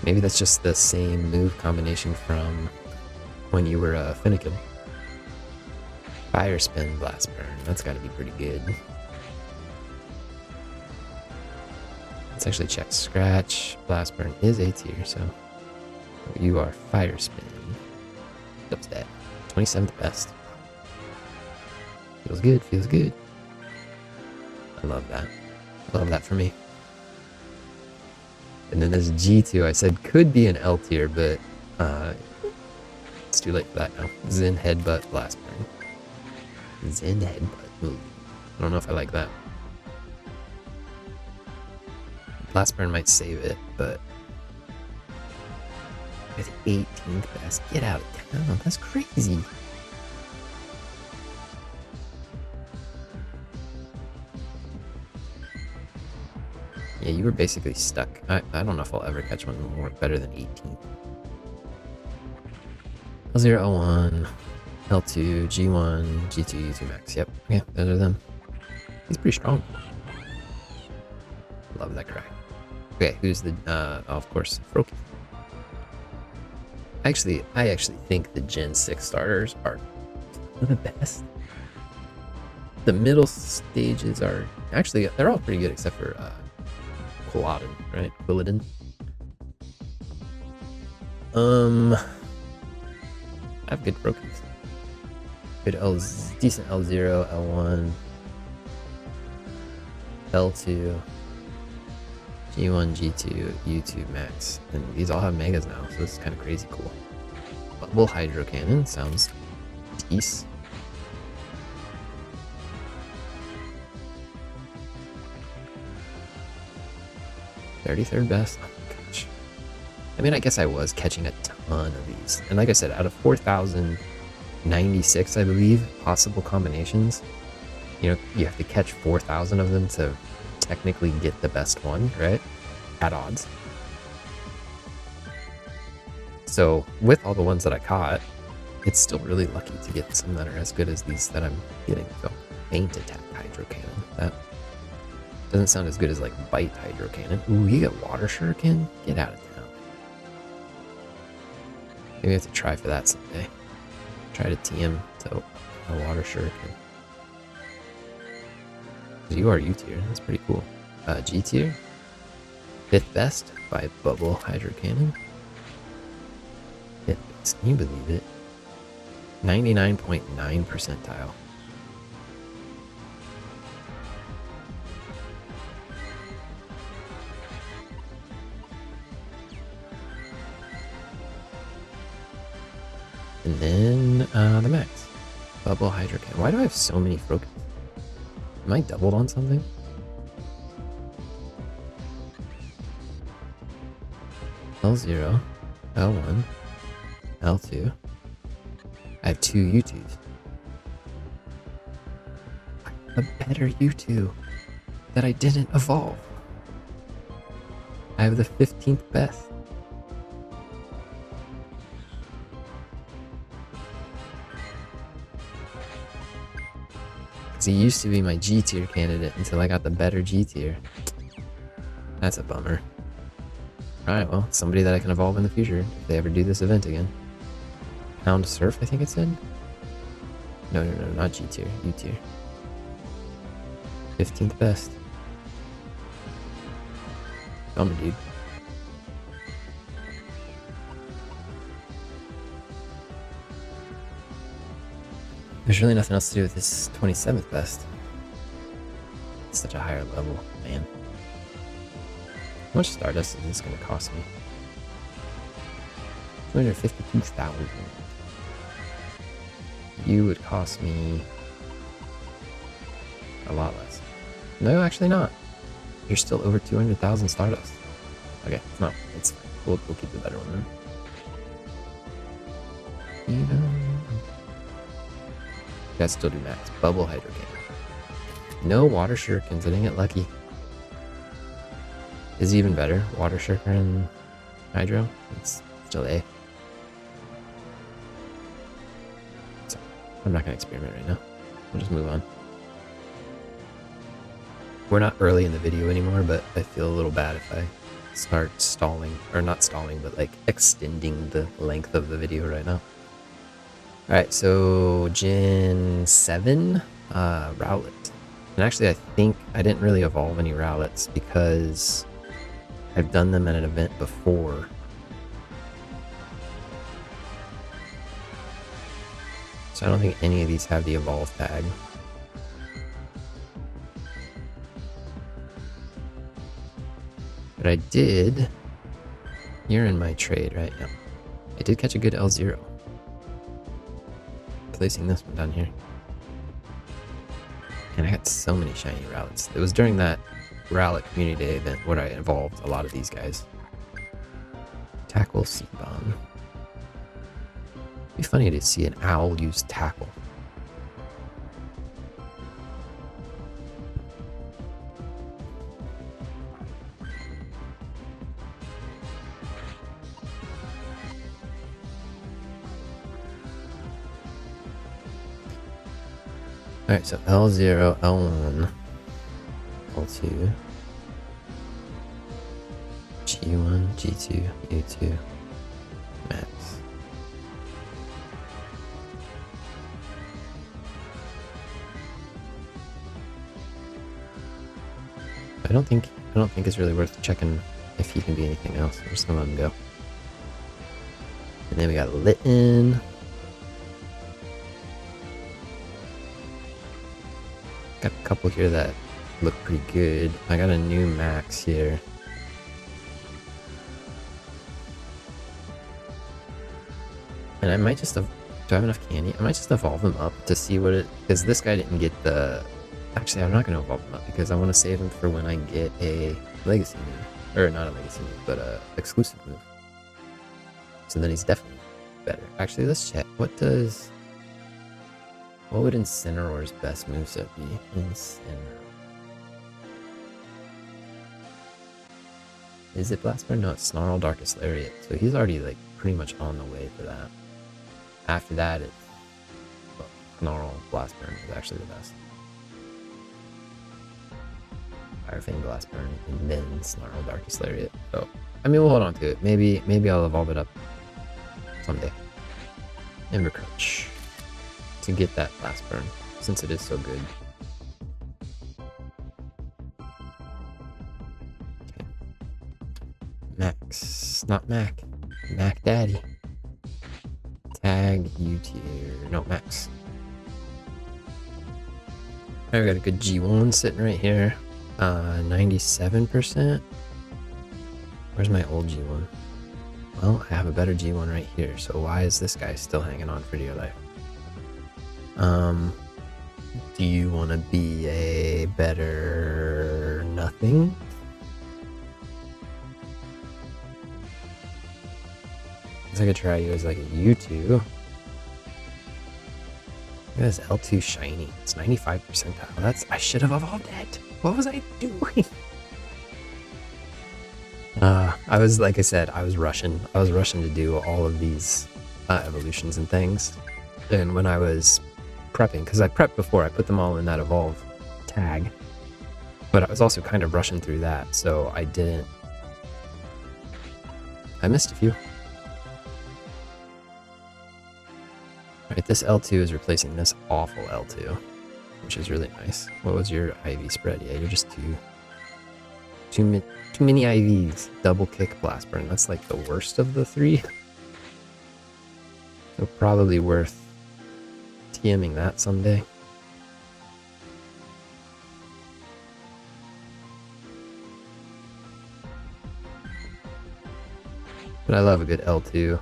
Maybe that's just the same move combination from when you were Fennekin. Fire Spin, Blast Burn. That's got to be pretty good. Let's actually check. Scratch, Blast Burn is A tier, so you are Fire Spin. What's that? 27th best. Feels good, feels good. I love that. Love that for me. And then there's G2, I said could be an L tier, but it's too late for that now. Zen Headbutt, Blast Burn. Zen Headbutt. Ooh. I don't know if I like that. Blast Burn might save it, but with 18th best, get out of town. That's crazy. Yeah, you were basically stuck. I don't know if I'll ever catch one more better than 18th. L0, L1, L2, G1, G2, U2 Max. Yep, yeah, those are them. He's pretty strong. Love that crack. Okay, who's the, oh, of course, Froakie. I actually think the Gen 6 starters are the best. The middle stages are actually, they're all pretty good except for Quilladin, right? Quilladin. I have good Brokens. Good decent L0, L1, L2, G1, G2, U2 max. And these all have megas now, so this is kind of crazy cool. Bubble Hydro Cannon sounds decent. 33rd best. Oh my gosh. I mean, I guess I was catching a ton of these. And like I said, out of 4,096, I believe, possible combinations, you know, you have to catch 4,000 of them to technically get the best one, right? At odds. So with all the ones that I caught, it's still really lucky to get some that are as good as these that I'm getting. So Faint Attack Hydro Cannon. That doesn't sound as good as like Bite Hydro Cannon. Ooh, you get Water Shuriken? Get out of town. Maybe I have to try for that someday. Try to TM to a Water Shuriken. You are U tier. That's pretty cool. G tier. 5th best by Bubble Hydro Cannon. 5th best. Can you believe it? 99.9 percentile. And then the max. Bubble Hydro Cannon. Why do I have so many Froakens? Am I doubled on something? L0, L1, L2. I have 2 U2s. A better U2 that I didn't evolve. I have the 15th best. He used to be my G tier candidate until I got the better G tier. That's a bummer. Alright, well, somebody that I can evolve in the future if they ever do this event again. Pound Surf, I think it said? No, not G tier, U tier. 15th best. Bummer, dude. There's really nothing else to do with this 27th best. It's such a higher level, man. How much Stardust is this going to cost me? 252,000. You would cost me a lot less. No, actually not. You're still over 200,000 Stardust. Okay, no, it's fine. We'll keep the better one then. You guys still do max. Bubble Hydro Cannon. No Water Shurikens. I didn't get lucky. Is it even better? Water Shuriken Hydro? It's still A. So, I'm not going to experiment right now. We'll just move on. We're not early in the video anymore, but I feel a little bad if I start stalling. Or not stalling, but like extending the length of the video right now. Alright, so Gen 7, Rowlet. And actually I think I didn't really evolve any Rowlets because I've done them at an event before. So I don't think any of these have the evolve tag. But I did, you're in my trade, right? Yeah. I did catch a good L0. Placing this one down here. And I got so many shiny Rowlets. It was during that Rowlet Community Day event where I evolved a lot of these guys. Tackle Seed Bomb. It'd be funny to see an owl use Tackle. Alright, so L0, L1, L2, G1, G2, U2, max. I don't think it's really worth checking if he can be anything else. I'm just gonna let him go. And then we got Litten. Got a couple here that look pretty good. I got a new Max here. And I might just do I have enough candy? I might just evolve him up to see what it, because this guy didn't get the, actually I'm not going to evolve him up because I want to save him for when I get a legacy move, or not a legacy move, but a exclusive move. So then he's definitely better. Actually, let's check. What would Incineroar's best moveset be? Incineroar. Is it Blast Burn? No, it's Snarl, Darkest Lariat. So he's already like pretty much on the way for that. After that, it's Snarl, Blast Burn is actually the best. Fire Fang, Blast Burn, and then Snarl, Darkest Lariat. So, I mean, we'll hold on to it. Maybe I'll evolve it up someday. Ember Crunch to get that Blast Burn, since it is so good. Okay. Max, not Mac. Mac Daddy. Tag U tier. No, Max. Alright, we got a good G1 sitting right here. 97%. Where's my old G1? Well, I have a better G1 right here, so why is this guy still hanging on for dear life? Do you want to be a better nothing? I could try you as like a U2. Look at this L2 shiny. It's 95 percentile. I should have evolved it. What was I doing? I was, like I said, I was rushing. I was rushing to do all of these evolutions and things. And when I was prepping, because I prepped before, I put them all in that evolve tag. But I was also kind of rushing through that, so I missed a few. Alright, this L2 is replacing this awful L2, which is really nice. What was your IV spread? Yeah, you're just too many IVs. Double kick, Blast Burn. That's like the worst of the three. So probably worth TMing that someday. But I love a good L2.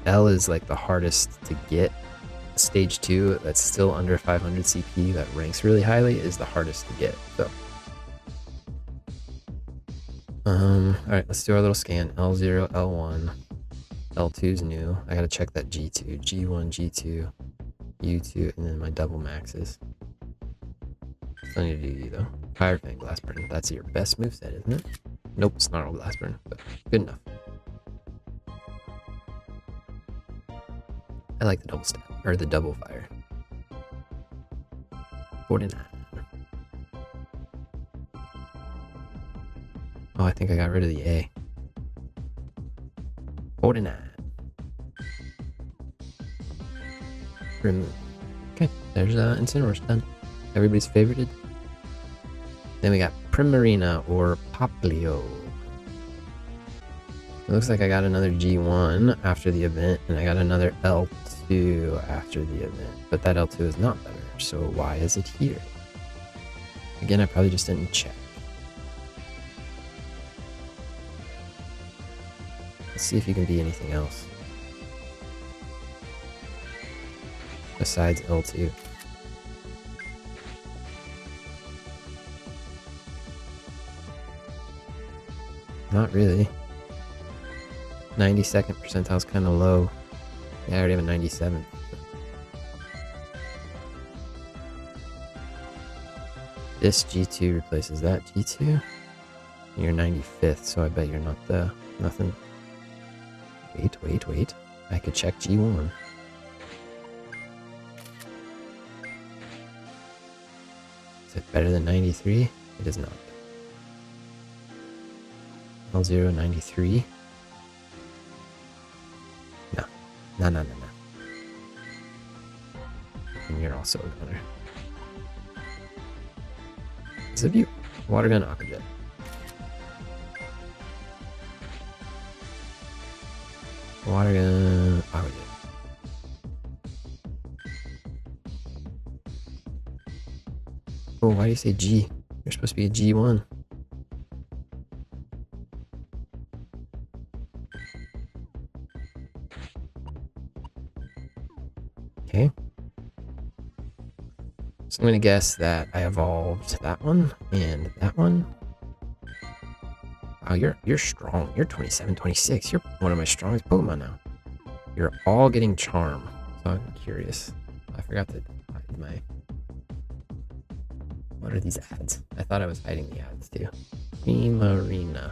L is like the hardest to get. Stage 2, that's still under 500 CP, that ranks really highly, is the hardest to get. So, alright, let's do our little scan. L0, L1, L2's new. I gotta check that G2, G1, G2, U2, and then my double maxes. Still need to do you though. Fire Fang, Blast Burn. That's your best moveset, isn't it? Nope, Snarl, Blast Burn, but good enough. I like the double stab, or the double fire. 49. Oh, I think I got rid of the A. 49. Remove. Okay, there's Incineroar's done. Everybody's favorited. Then we got Primarina or Poplio. It looks like I got another G1 after the event, and I got another L2 after the event. But that L2 is not better, so why is it here? Again, I probably just didn't check. Let's see if you can be anything else besides L2. Not really. 92nd percentile is kind of low. Yeah, I already have a 97. This G2 replaces that G2. You're 95th, so I bet you're not the nothing. Wait. I could check G1. Is it better than 93? It is not. L0, 93. No. And you're also a gunner. It's a view. Water gun, Aqua Jet. Water gun, Aqua Jet. Oh, why do you say G? You're supposed to be a G1. Okay. So I'm gonna guess that I evolved that one and that one. Wow, you're strong. You're 27, 26. You're one of my strongest Pokemon now. You're all getting Charm. So I'm curious. I forgot to hide my... What are these ads? I thought I was hiding the ads too. Primarina.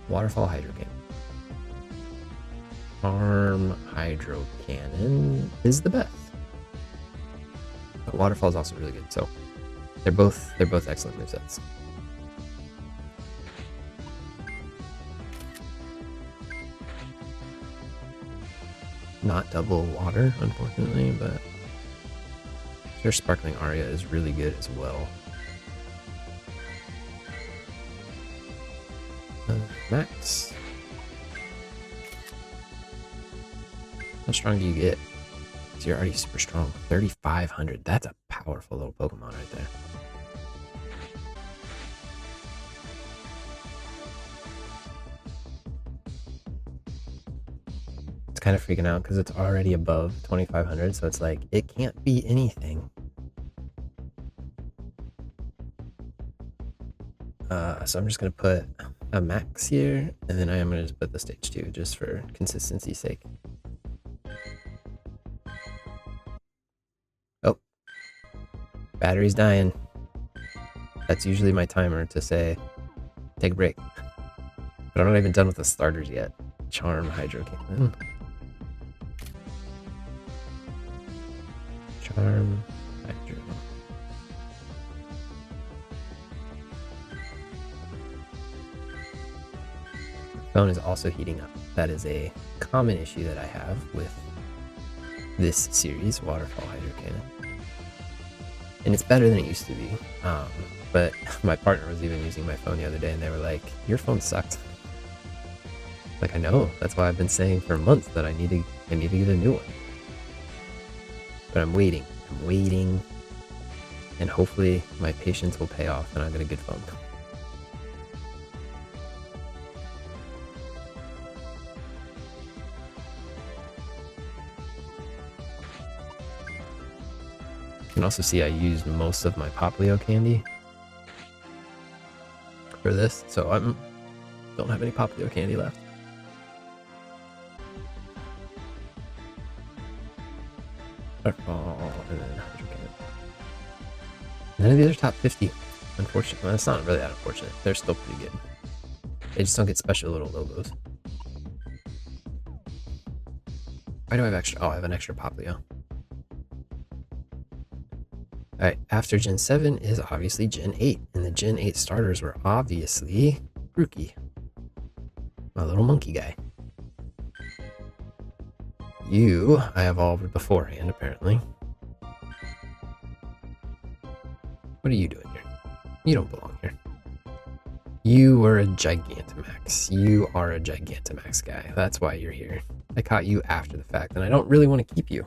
Waterfall Hydro Cannon. Charm Hydro Cannon is the best. But Waterfall is also really good, so they're both excellent movesets. Not double water, unfortunately, but their Sparkling Aria is really good as well. Max. How strong do you get? So you're already super strong. 3,500. That's a powerful little Pokemon right there. It's kind of freaking out because it's already above 2,500, so it's like, it can't be anything. So I'm just going to put a max here, and then I am going to just put the stage 2 just for consistency's sake. Oh, battery's dying. That's usually my timer to say, take a break. But I'm not even done with the starters yet. Charm Hydro Cannon. Charm Hydro. Phone is also heating up. That is a common issue that I have with this series, Waterfall Hydro Cannon. And it's better than it used to be. But my partner was even using my phone the other day and they were like, your phone sucks. Like, I know, that's why I've been saying for months that I need to get a new one. But I'm waiting, and hopefully my patience will pay off and I'll get a good phone. You can also see I used most of my Poplio candy for this, so I don't have any Poplio candy left. Waterfall, and then Hydro Cannon. None of these are top 50, unfortunately. Well, it's not really that unfortunate. They're still pretty good. They just don't get special little logos. Why do I have extra? Oh, I have an extra Poplio. Alright, after Gen 7 is obviously Gen 8, and the Gen 8 starters were obviously Grookey, my little monkey guy. You, I evolved beforehand, apparently. What are you doing here? You don't belong here. You were a Gigantamax. You are a Gigantamax guy. That's why you're here. I caught you after the fact, and I don't really want to keep you.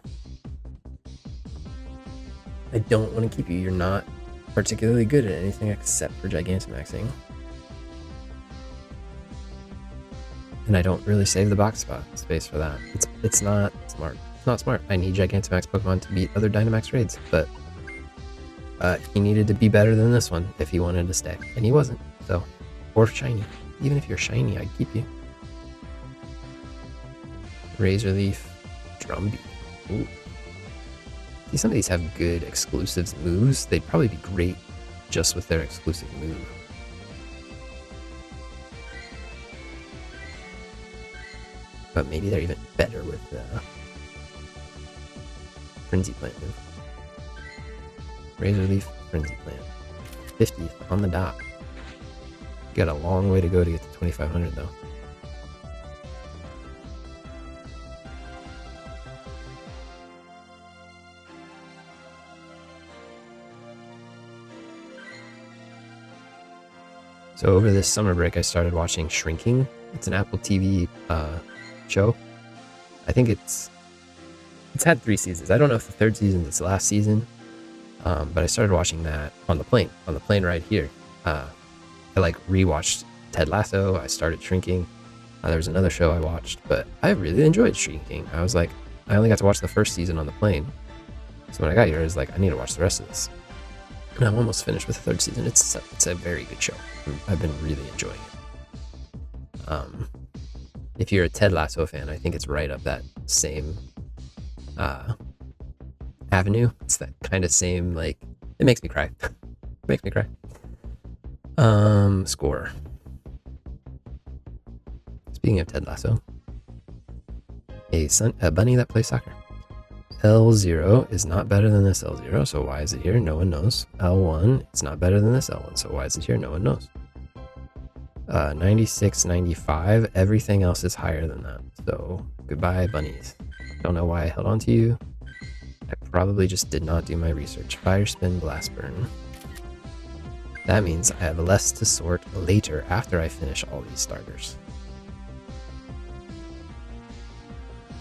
I don't want to keep you. You're not particularly good at anything except for Gigantamaxing. And I don't really save the box space for that. It's not smart. It's not smart. I need Gigantamax Pokemon to beat other Dynamax raids, but he needed to be better than this one if he wanted to stay. And he wasn't, so. Or shiny. Even if you're shiny, I'd keep you. Razor Leaf, Drumbeat. Ooh. See, some of these have good exclusives moves. They'd probably be great just with their exclusive move. But maybe they're even better with the Frenzy Plant move. Razor Leaf, Frenzy Plant. 50th on the dot. You got a long way to go to get to 2,500 though. So over this summer break, I started watching Shrinking. It's an Apple TV show. I think it's had 3 seasons. I don't know if the 3rd season is its last season, but I started watching that on the plane ride here. I like rewatched Ted Lasso. I started Shrinking. There was another show I watched, but I really enjoyed Shrinking. I was like, I only got to watch the 1st season on the plane. So when I got here, I was like, I need to watch the rest of this. And I'm almost finished with the 3rd season. It's a very good show. I've been really enjoying it. If you're a Ted Lasso fan, I think it's right up that same avenue. It's that kind of same, like, it makes me cry. It makes me cry. Score. Speaking of Ted Lasso, a bunny that plays soccer. L0 is not better than this L0, so why is it here? No one knows. L1, it's not better than this L1, so why is it here? No one knows. 96, 95, everything else is higher than that. So goodbye, bunnies. Don't know why I held on to you. I probably just did not do my research. Fire spin, blast burn. That means I have less to sort later after I finish all these starters.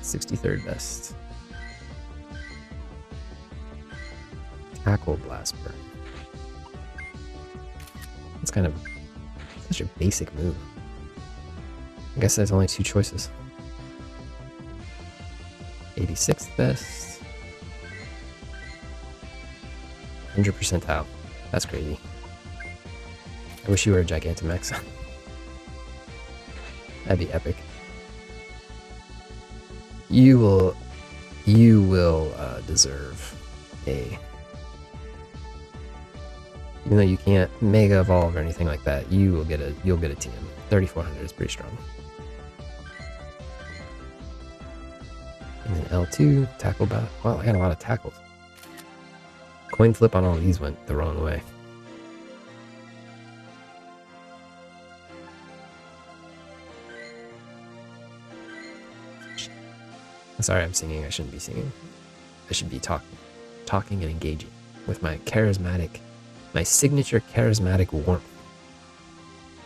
63rd best. Tackle, blast burn. It's kind of such a basic move. I guess there's only 2 choices. 86th best. 100 percentile. That's crazy. I wish you were a Gigantamax. That'd be epic. You will deserve a. Even though you can't Mega Evolve or anything like that, you'll get a TM. 3400 is pretty strong. And then L2, tackle battle. Wow, I got a lot of tackles. Coin flip on all these went the wrong way. Sorry, I'm singing. I shouldn't be singing. I should be talking and engaging with my signature charismatic warmth.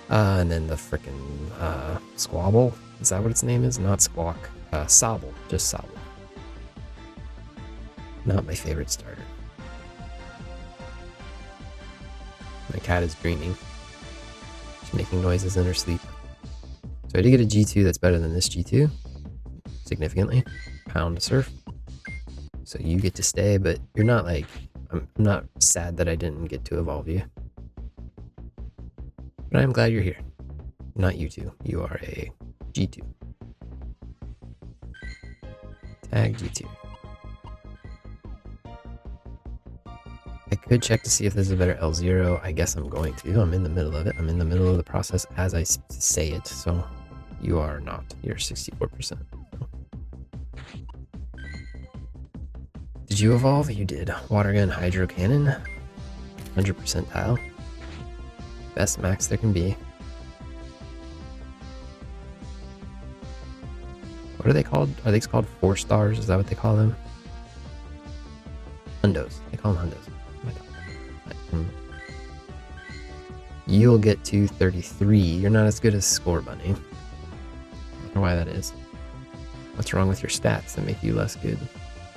And then the frickin' Squabble. Is that what its name is? Not Squawk. Sobble. Just Sobble. Not my favorite starter. My cat is dreaming. She's making noises in her sleep. So I did get a G2 that's better than this G2. Significantly. Pound Surf. So you get to stay, but you're not like... I'm not sad that I didn't get to evolve you. But I'm glad you're here. Not you two. You are a G2. Tag G2. I could check to see if this is a better L0. I guess I'm going to. I'm in the middle of it. I'm in the middle of the process as I say it. So you are not. You're 64%. Did you evolve? You did. Water gun, hydro cannon. 100 percentile. Best max there can be. What are they called? Are they called 4 stars? Is that what they call them? Hundos. They call them hundos. You'll get to 33. You're not as good as Score Bunny. I don't know why that is. What's wrong with your stats that make you less good?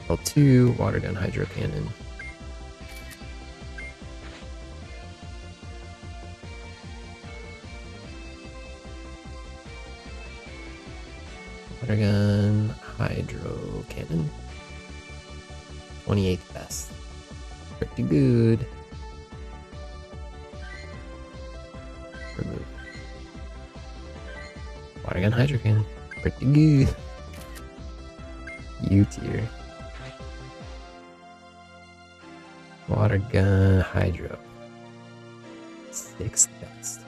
L2, water gun, hydro cannon. Water gun, hydro cannon. 28th best. Pretty good. Remove. Water gun, hydro cannon. Pretty good. U tier. Water gun, hydro. 6th best.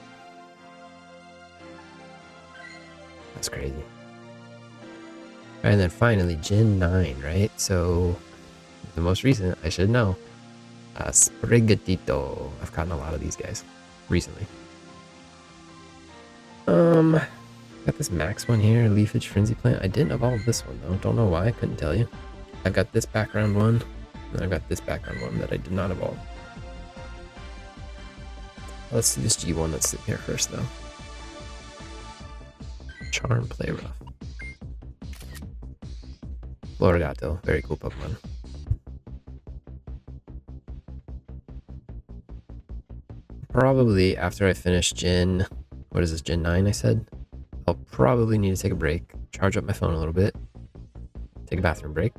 That's crazy. And then finally, Gen 9, right? So, the most recent, I should know. Sprigatito. I've gotten a lot of these guys recently. Got this max one here, Leafage Frenzy Plant. I didn't evolve this one though. Don't know why, I couldn't tell you. I've got this background one, and I've got this background one that I did not evolve. Let's see this G1 that's sitting here first, though. Charm, Play Rough. Florigato, very cool Pokemon. Probably after I finish Gen... What is this, Gen 9 I said? I'll probably need to take a break, charge up my phone a little bit, take a bathroom break.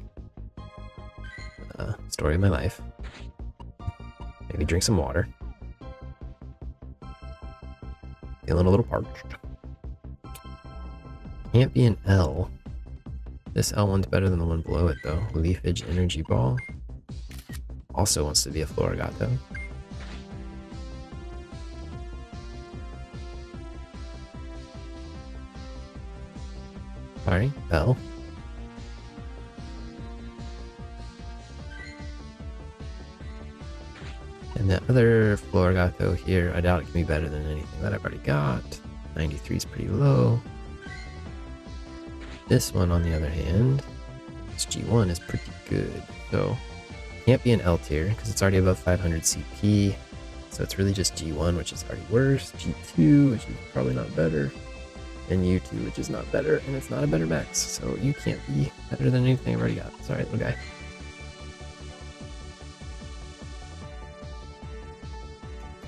Story of my life. Maybe drink some water. Feeling a little parched. Can't be an L. This L one's better than the one below it, though. Leafage Energy Ball. Also wants to be a Florigato. Sorry, L. And the other Florigato here, I doubt it can be better than anything that I've already got. 93 is pretty low. This one, on the other hand, this G1 is pretty good. So, can't be an L tier because it's already above 500 CP. So it's really just G1, which is already worse. G2, which is probably not better. And U2, which is not better. And it's not a better max. So you can't be better than anything I've already got. Sorry, little guy.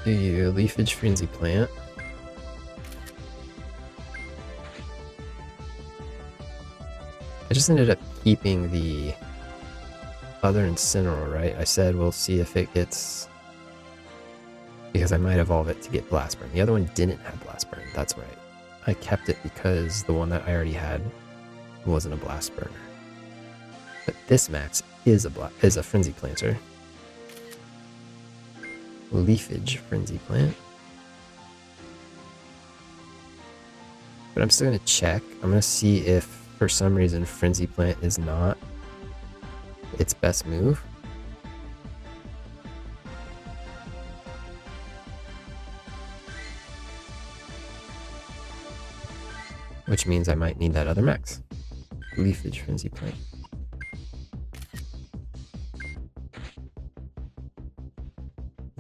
Do you Leafage Frenzy Plant? I just ended up keeping the other Incineroar, right? I said we'll see if it gets... Because I might evolve it to get Blast Burn. The other one didn't have Blast Burn, that's right. I kept it because the one that I already had wasn't a Blast Burner. But this max is a Frenzy Planter. Leafage Frenzy Plant. But I'm still going to check. I'm going to see if for some reason Frenzy Plant is not its best move. Which means I might need that other max. Leafage Frenzy Plant.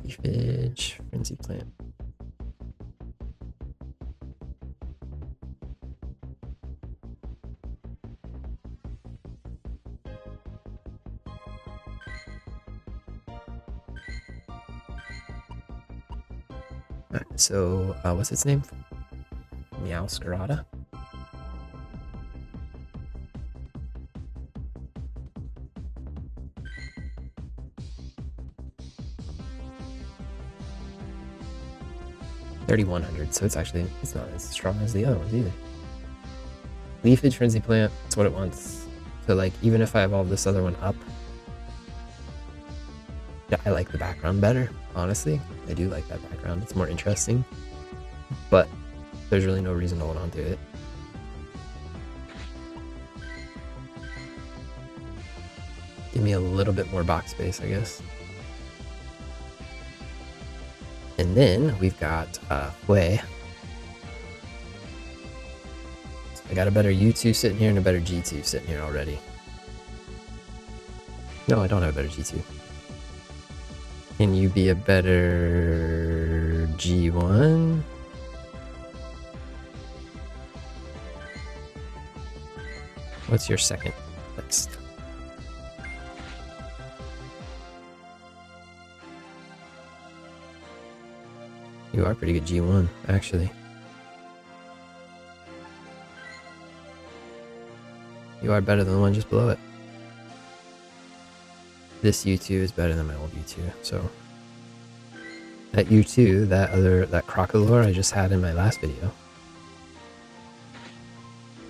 Leafage Frenzy Plant. So, what's its name? Meowscarada? $3,100, so it's not as strong as the other ones either. Leafage Frenzy Plant, that's what it wants. So like, even if I evolve this other one up, yeah, I like the background better, honestly. I do like that background, it's more interesting. But there's really no reason to hold on to it. Give me a little bit more box space, I guess. And then we've got Hue. I got a better U2 sitting here and a better G2 sitting here already. No, I don't have a better G2. Can you be a better G1? What's your second next? You are pretty good G1, actually. You are better than the one just below it. This U2 is better than my old U2, so... That U2, that Crocodile I just had in my last video.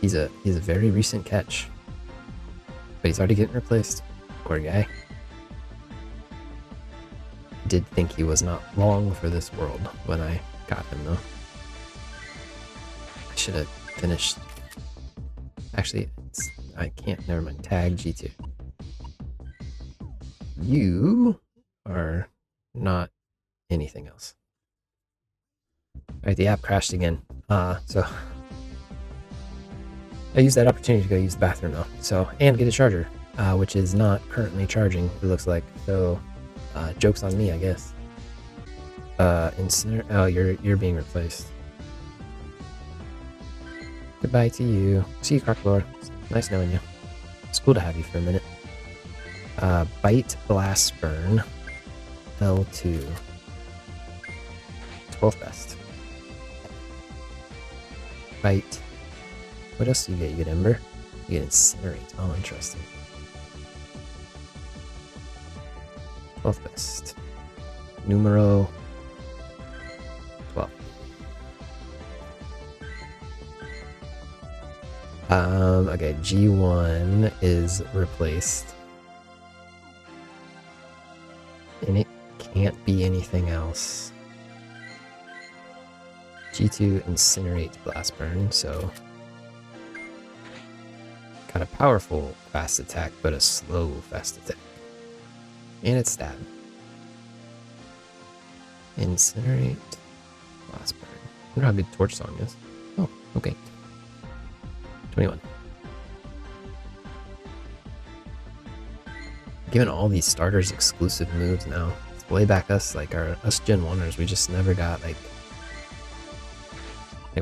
He's a very recent catch. But he's already getting replaced. Poor guy. Did think he was not long for this world when I got him, though. I should have finished. Actually, I can't. Never mind. Tag G2. You are not anything else. Alright, the app crashed again. So I used that opportunity to go use the bathroom though. So, and get a charger, which is not currently charging, it looks like. So, joke's on me, I guess. Oh, you're being replaced. Goodbye to you. See you, Carclor. Nice knowing you. It's cool to have you for a minute. Bite, Blast Burn, L2. 12th best. Bite. What else do you get? You get Ember? You get Incinerate. Oh, interesting. 12th best. Numero 12. Okay, G1 is replaced. And it can't be anything else. G2 Incinerate Blast Burn, so kind of powerful fast attack, but a slow fast attack. And it's stab. Incinerate Blast Burn. I wonder how good Torch Song is. Oh, okay. 21. Given all these starters exclusive moves now, it's way back us Gen 1ers, we just never got like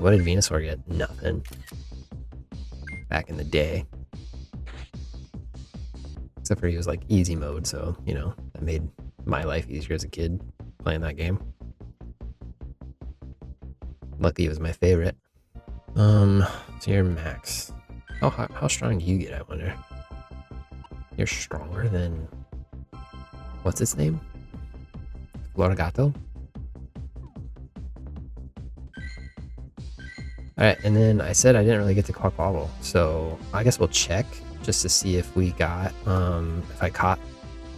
what did Venusaur get? Nothing. Back in the day. Except for he was like easy mode, so you know, that made my life easier as a kid playing that game. Lucky it was my favorite. So you're max. Oh, how strong do you get, I wonder? You're stronger than... What's its name? Florigato? Alright, and then I said I didn't really get to Quaquaval, so I guess we'll check just to see if we got, if I caught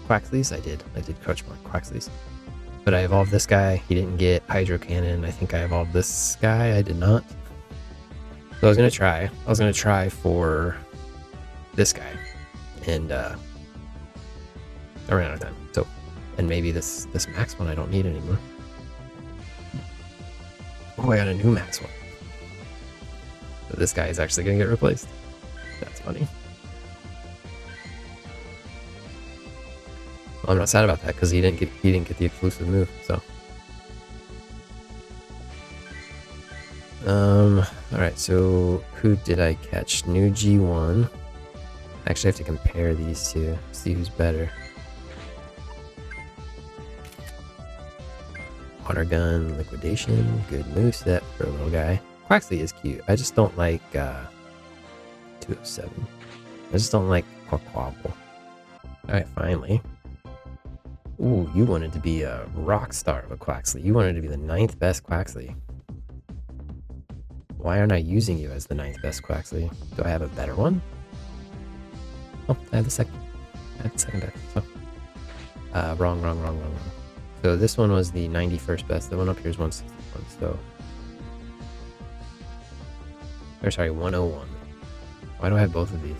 Quaxly's. I did catch more Quaxly's. But I evolved this guy, he didn't get Hydro Cannon. I think I evolved this guy, I did not. So I was gonna try for this guy. And I ran out of time. So, and maybe this max one I don't need anymore. Oh, I got a new max one. So this guy is actually gonna get replaced. That's funny. Well, I'm not sad about that because he didn't get the exclusive move. So, all right. So who did I catch? New G1. I actually have to compare these two, see who's better. Water Gun, Liquidation, good moveset for a little guy. Quaxly is cute. I just don't like 207. I just don't like Quaquaval. Alright, finally. Ooh, you wanted to be a rock star of a Quaxly. You wanted to be the 9th best Quaxly. Why aren't I using you as the 9th best Quaxly? Do I have a better one? Oh, I have the second. Back. So, wrong. So this one was the 91st best. The one up here is 161. So, or sorry, 101. Why do I have both of these?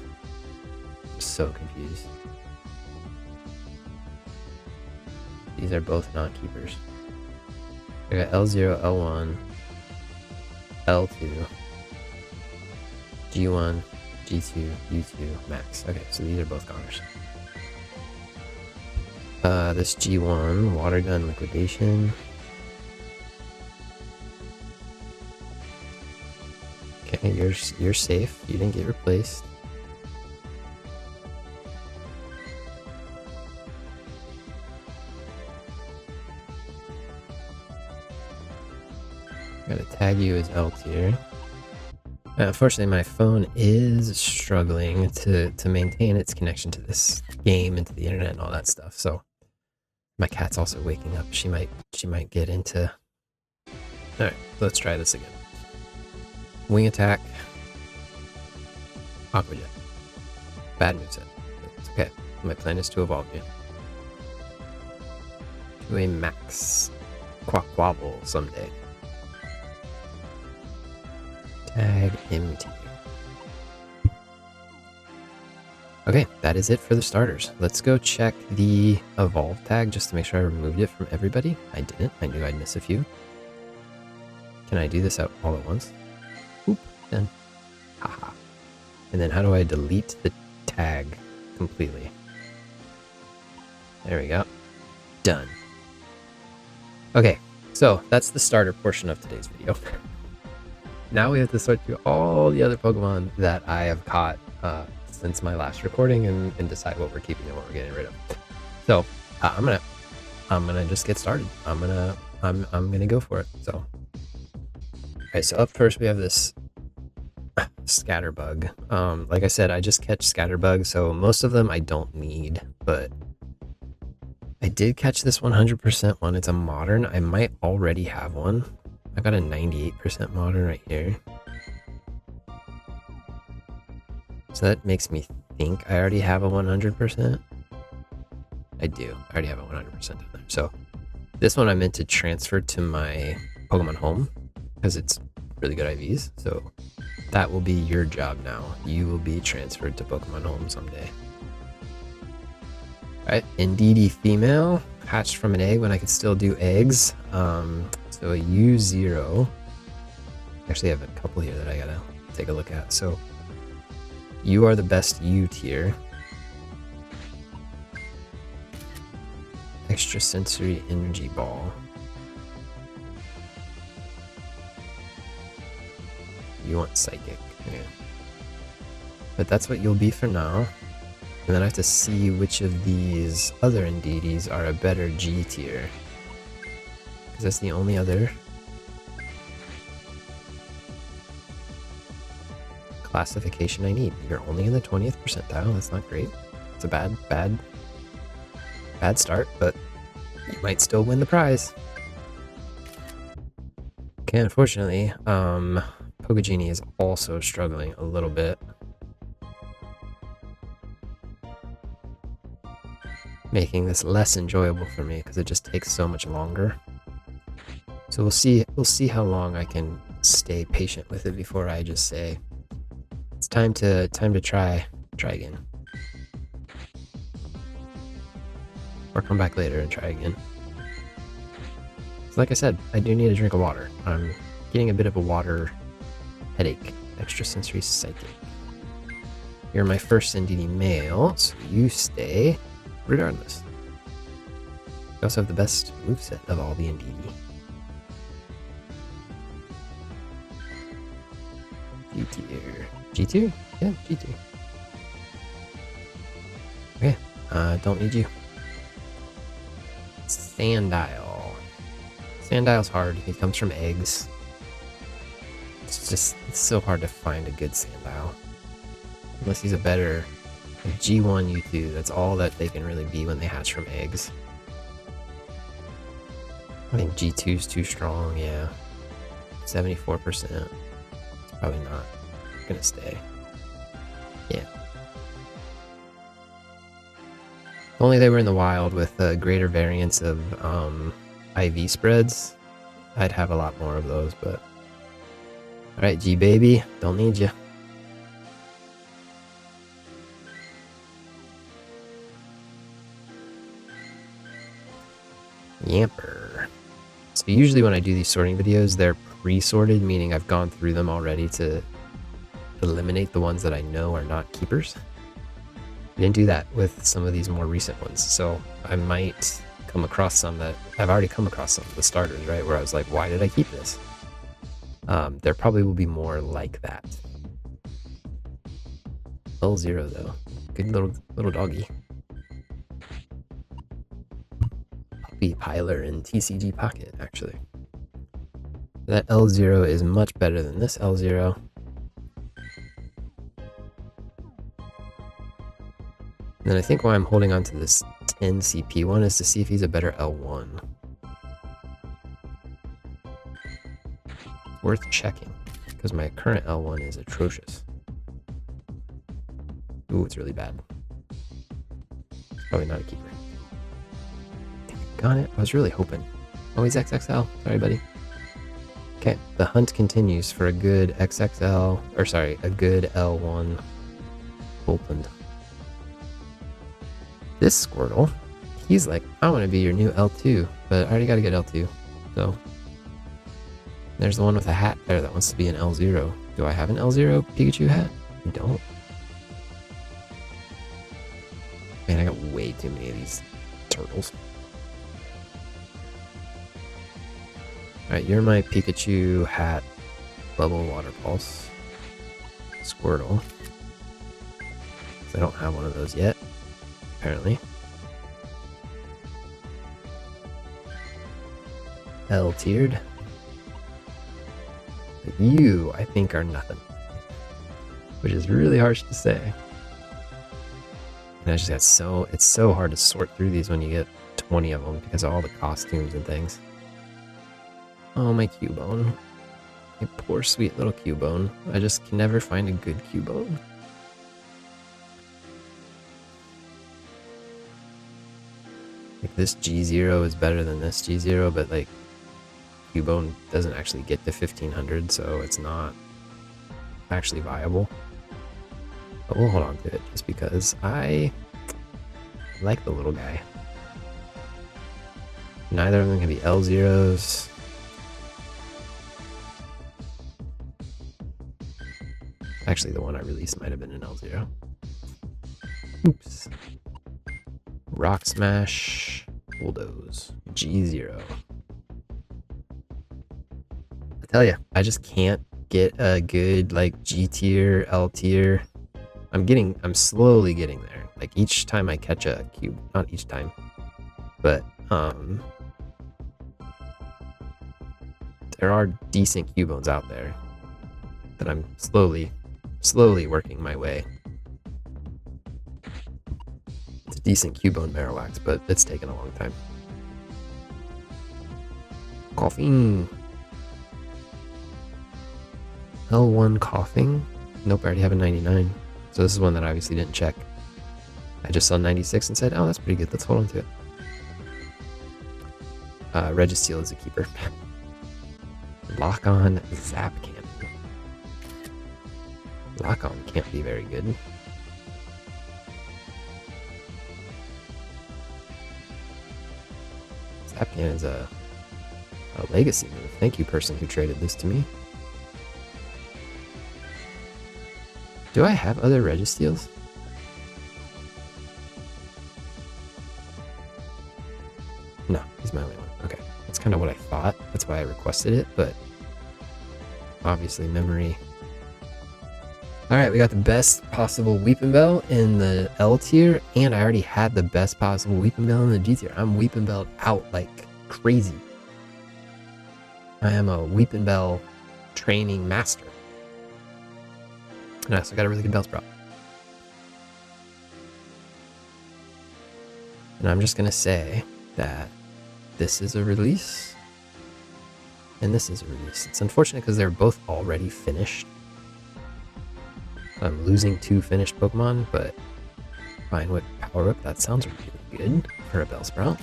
I'm so confused. These are both not keepers. I got L0, L1, L2, G1, G2, U2, max. Okay, so these are both goners. This G1, Water Gun, Liquidation. Okay, you're safe. You didn't get replaced. Gotta tag you as L tier. Unfortunately, my phone is struggling to maintain its connection to this game and to the internet and all that stuff. So my cat's also waking up. She might get into. All right, let's try this again. Wing attack. Aqua Jet. Bad moveset. It's okay. My plan is to evolve you to a max Quaquaval someday. Tag MT. Okay, that is it for the starters. Let's go check the evolve tag just to make sure I removed it from everybody. I didn't. I knew I'd miss a few. Can I do this out all at once? Oop, done. Haha. And then how do I delete the tag completely? There we go. Done. Okay, So that's the starter portion of today's video. Now we have to sort through all the other Pokemon that I have caught since my last recording and decide what we're keeping and what we're getting rid of. So I'm gonna just get started. I'm gonna go for it. So, okay, so up first we have this Scatterbug. Like I said, I just catch Scatterbug, so most of them I don't need, but I did catch this 100% one. It's a modern. I might already have one. I got a 98% modern right here. So that makes me think I already have a 100%. I do. I already have a 100% down there. So this one I meant to transfer to my Pokemon home because it's really good IVs. So that will be your job now. You will be transferred to Pokemon home someday. Alright, Indeedee female, hatched from an egg when I could still do eggs. So a U0. Actually, I have a couple here that I gotta take a look at. So you are the best U tier. Extrasensory energy ball. You want psychic. Yeah. But that's what you'll be for now. And then I have to see which of these other Indeedees are a better G tier. Because that's the only other classification I need. You're only in the 20th percentile. That's not great. It's a bad start, but you might still win the prize. Okay, unfortunately, Pokegenie is also struggling a little bit. Making this less enjoyable for me because it just takes so much longer. So we'll see how long I can stay patient with it before I just say it's time to try again. Or come back later and try again. So like I said, I do need a drink of water. I'm getting a bit of a water headache. Extrasensory psychic. You're my first Indeedee male, so you stay regardless. You also have the best moveset of all the Indeedee. G tier. G tier? Yeah, G tier. Okay, don't need you. Sandile. Sandile's hard. He comes from eggs. It's so hard to find a good Sandile. Unless he's a better G1, U2. That's all that they can really be when they hatch from eggs. I think G2's too strong, yeah. 74%. It's probably not gonna stay. Yeah. If only they were in the wild with a greater variance of IV spreads, I'd have a lot more of those, but... Alright, G-Baby, don't need you. Yamper. So usually when I do these sorting videos, they're pre-sorted, meaning I've gone through them already to eliminate the ones that I know are not keepers. I didn't do that with some of these more recent ones, so I might come across some that I've already come across some of the starters, right? Where I was like, why did I keep this? There probably will be more like that. L0 though, good little doggy. Puppy Piler in TCG Pocket, actually. That L0 is much better than this L0. And then I think why I'm holding on to this 10 CP one is to see if he's a better L1. Worth checking, because my current L1 is atrocious. Ooh, it's really bad. Probably not a keeper. Got it. I was really hoping. Oh, he's XXL. Sorry, buddy. Okay, the hunt continues for a good XXL, or sorry, a good L1 Opened. This Squirtle, he's like, I want to be your new L2, but I already got a good L2, so. There's the one with a hat there that wants to be an L0. Do I have an L0 Pikachu hat? I don't. Man, I got way too many of these turtles. Alright, you're my Pikachu hat bubble water pulse. Squirtle. I don't have one of those yet, apparently. L-tiered. But you, I think, are nothing. Which is really harsh to say. And I just got it's so hard to sort through these when you get 20 of them because of all the costumes and things. Oh, my Cubone. My poor sweet little Cubone. I just can never find a good Cubone. Like, this G0 is better than this G0, but like Cubone doesn't actually get to 1500, so it's not actually viable. But we'll hold on to it just because I like the little guy. Neither of them can be L0s. Actually, the one I released might have been an L0. Oops. Rock Smash, Bulldoze, G0. I tell ya, I just can't get a good like G tier, L tier. I'm slowly getting there. Like each time I catch a cube, not each time, but there are decent Cubones out there that I'm slowly working my way. It's a decent Cubone Marowak, but it's taken a long time. Coughing. L1 coughing. Nope, I already have a 99. So this is one that I obviously didn't check. I just saw 96 and said, oh, that's pretty good. Let's hold on to it. Registeel is a keeper. Lock-on Zap Cannon. Lock-on can't be very good. Zap Cannon is a legacy move. Thank you, person who traded this to me. Do I have other Registeels? No, he's my only one. Okay, that's kind of what I thought. That's why I requested it, but obviously memory. Alright, we got the best possible Weepinbell in the L tier, and I already had the best possible Weepinbell in the G tier. I'm Weepinbell out like crazy. I am a Weepinbell training master. And I also got a really good Bellsprout. And I'm just going to say that this is a release, and this is a release. It's unfortunate because they're both already finished. I'm losing 2 finished Pokemon, but fine with Power Up. That sounds really good for a Bellsprout.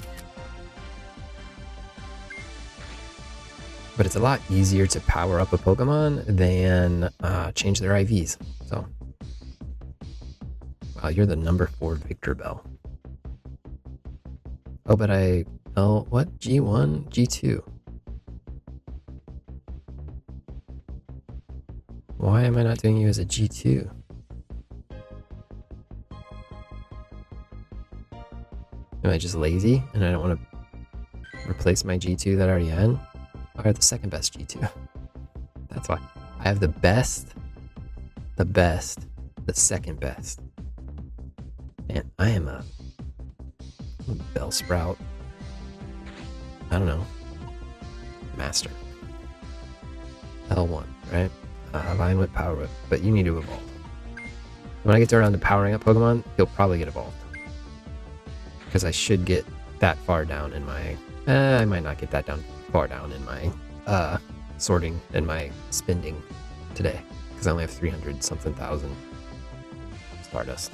But it's a lot easier to power up a Pokemon than change their IVs. So, wow, you're the number 4 Victor Bell. Oh, but what? G1? G2. Why am I not doing you as a G2? Am I just lazy and I don't want to replace my G2 that I already had? Or the second best G2. That's why. I have the best, the second best. And I am a Bellsprout. I don't know. Master. L1, right? Vine Whip, Power Whip, but you need to evolve. When I get around to powering up Pokemon, he'll probably get evolved. Because I should get that far down in my... I might not get that far down in my sorting and my spending today. Because I only have 300-something thousand Stardust.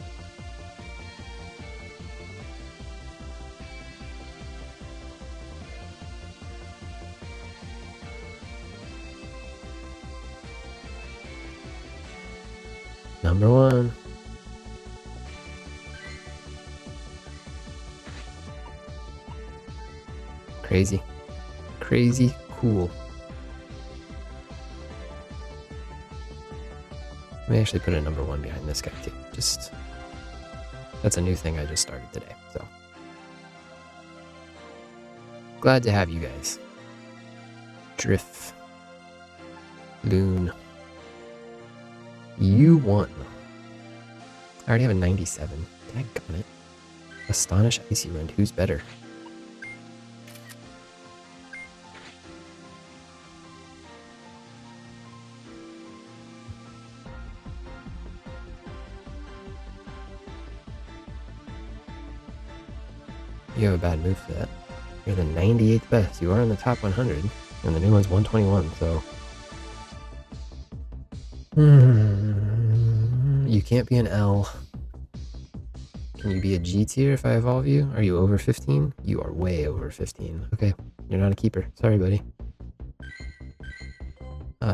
Number 1. Crazy. Crazy cool. Let me actually put a number 1 behind this guy too. That's a new thing I just started today, so. Glad to have you guys Drift. Loon. You won. I already have a 97. Daggone it. Astonish, Icy Wind. Who's better? You have a bad move for that. You're the 98th best. You are in the top 100, and the new one's 121, so... You can't be an L. Can you be a G tier if I evolve you? Are you over 15? You are way over 15. Okay, you're not a keeper. Sorry, buddy.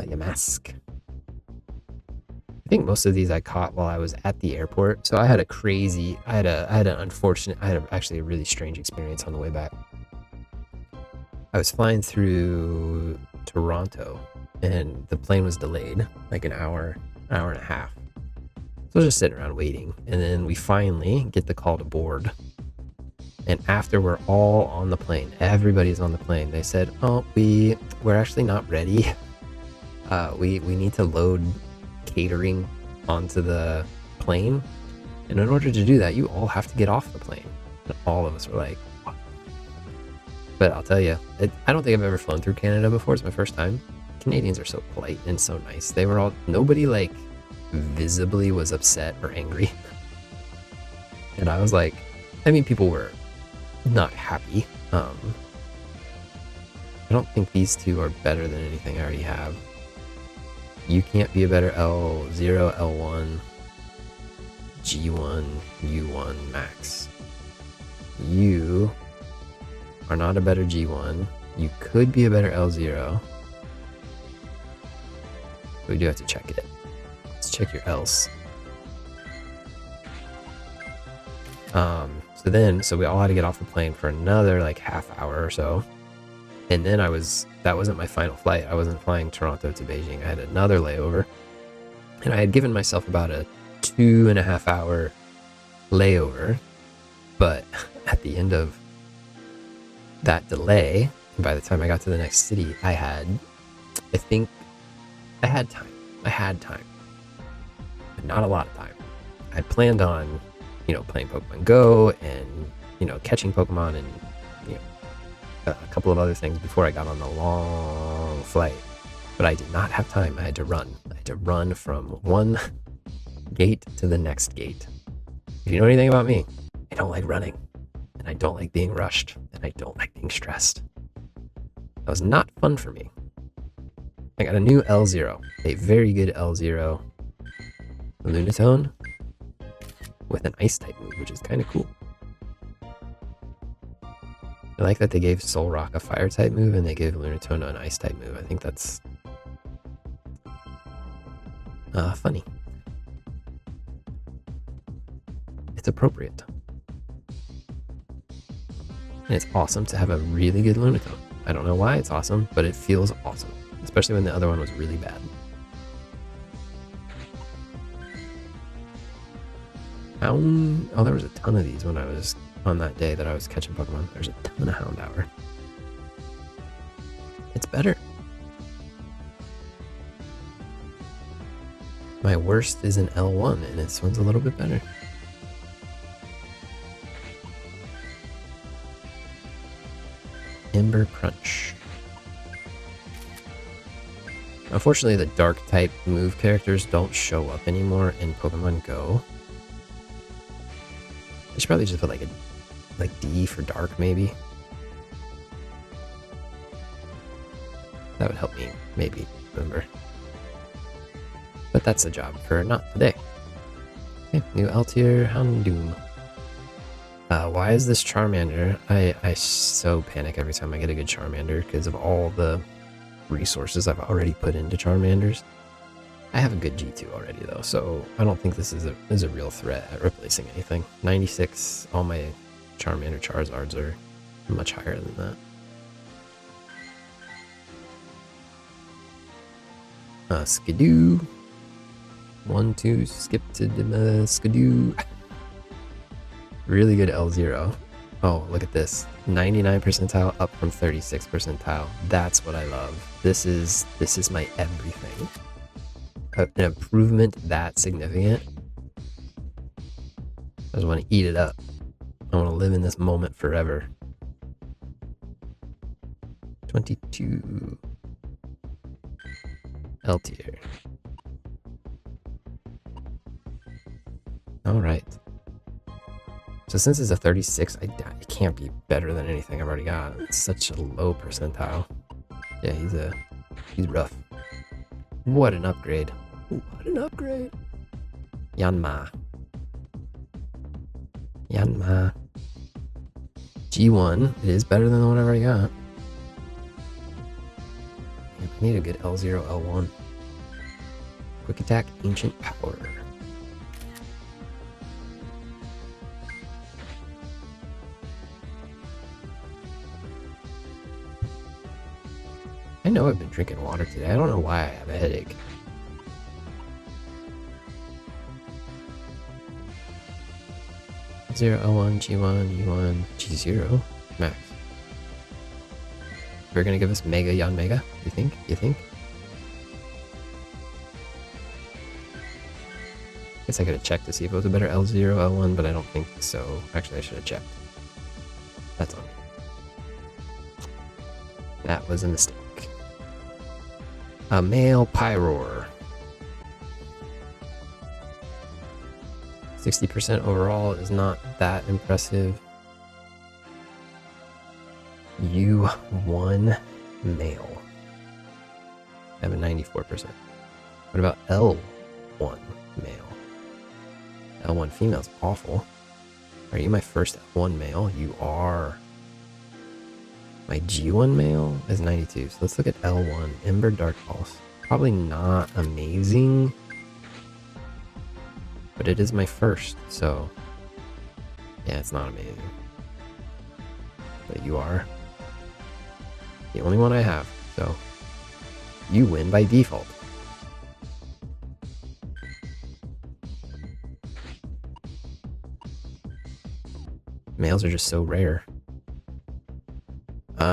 Your mask. I think most of these I caught while I was at the airport. So I had actually a really strange experience on the way back. I was flying through Toronto and the plane was delayed like an hour and a half. So I was just sitting around waiting. And then we finally get the call to board. And after we're all on the plane, everybody's on the plane, they said, oh, we're actually not ready. We need to load catering onto the plane, and in order to do that you all have to get off the plane. And all of us were like, what? But I'll tell you, I don't think I've ever flown through Canada before. It's my first time. Canadians are so polite and so nice. They were all, nobody like visibly was upset or angry. And I was like, I mean, people were not happy. I don't think these two are better than anything I already have. You can't be a better L0, L1, G1, U1 max. You are not a better G1. You could be a better L0. But we do have to check it. Let's check your Ls. So we all had to get off the plane for another like half hour or so. And then that wasn't my final flight. I wasn't flying Toronto to Beijing. I had another layover. And I had given myself about a 2.5 hour layover. But at the end of that delay, by the time I got to the next city, I had time. I had time. But not a lot of time. I planned on, playing Pokemon Go and, catching Pokemon and, a couple of other things before I got on the long flight. But I did not have time. I had to run. I had to run from one gate to the next gate. If you know anything about me, I don't like running. And I don't like being rushed. And I don't like being stressed. That was not fun for me. I got a new L0. A very good L0 Lunatone with an ice type move, which is kind of cool. I like that they gave Solrock a fire type move and they gave Lunatone an ice type move. I think that's funny. It's appropriate. And it's awesome to have a really good Lunatone. I don't know why it's awesome, but it feels awesome. Especially when the other one was really bad. Oh, there was a ton of these when I was on that day that I was catching Pokemon. There's a ton of Houndour. It's better. My worst is an L1 and this one's a little bit better. Ember Crunch. Unfortunately, the dark type move characters don't show up anymore in Pokemon Go. I should probably just put like D for dark, maybe. That would help me, maybe, remember. But that's a job for not today. Okay, new L tier Houndoom. Why is this Charmander? I so panic every time I get a good Charmander because of all the resources I've already put into Charmanders. I have a good G2 already though, so I don't think this is a real threat at replacing anything. 96, all my Charmander Charizards are much higher than that. Skidoo. 1-2, skip to Skidoo. Really good L0. Oh, look at this. 99 percentile up from 36 percentile. That's what I love. This is my everything. An improvement that significant. I just want to eat it up. I want to live in this moment forever. 22 L tier. All right. So since it's a 36, it can't be better than anything I've already got. It's such a low percentile. Yeah, he's rough. What an upgrade. What an upgrade. Yanma. Yanma. G1. It is better than the one I've already got. I need a good L0, L1. Quick attack, ancient power. I know I've been drinking water today. I don't know why I have a headache. L0, L1, G1, U1, G0, max. We're gonna give us Mega Yan Mega? You think? You think? Guess I could have checked to see if it was a better L0, L1, but I don't think so. Actually, I should have checked. That's on me. That was a mistake. A male Pyroar. 60% overall is not that impressive. U1 male. I have a 94%. What about L1 male? L1 female is awful. Are you my first L1 male? You are. My G1 male is 92. So let's look at L1. Ember Dark Pulse. Probably not amazing. But it is my first, so yeah, it's not amazing. But you are the only one I have, so you win by default. Males are just so rare.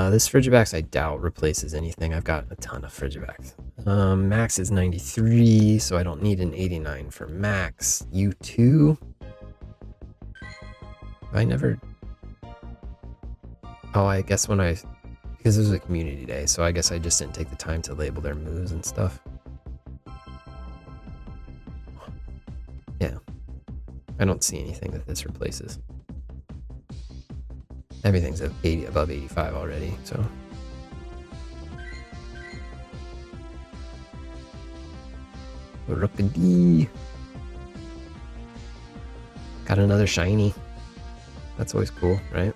This Frigibax I doubt replaces anything. I've got a ton of Frigibax. Max is 93, so I don't need an 89 for max. U2? I never... Oh, I guess when I... Because this was a community day, so I guess I just didn't take the time to label their moves and stuff. Yeah. I don't see anything that this replaces. Everything's at 80, above 85 already, so... Rookadee. Got another shiny. That's always cool, right?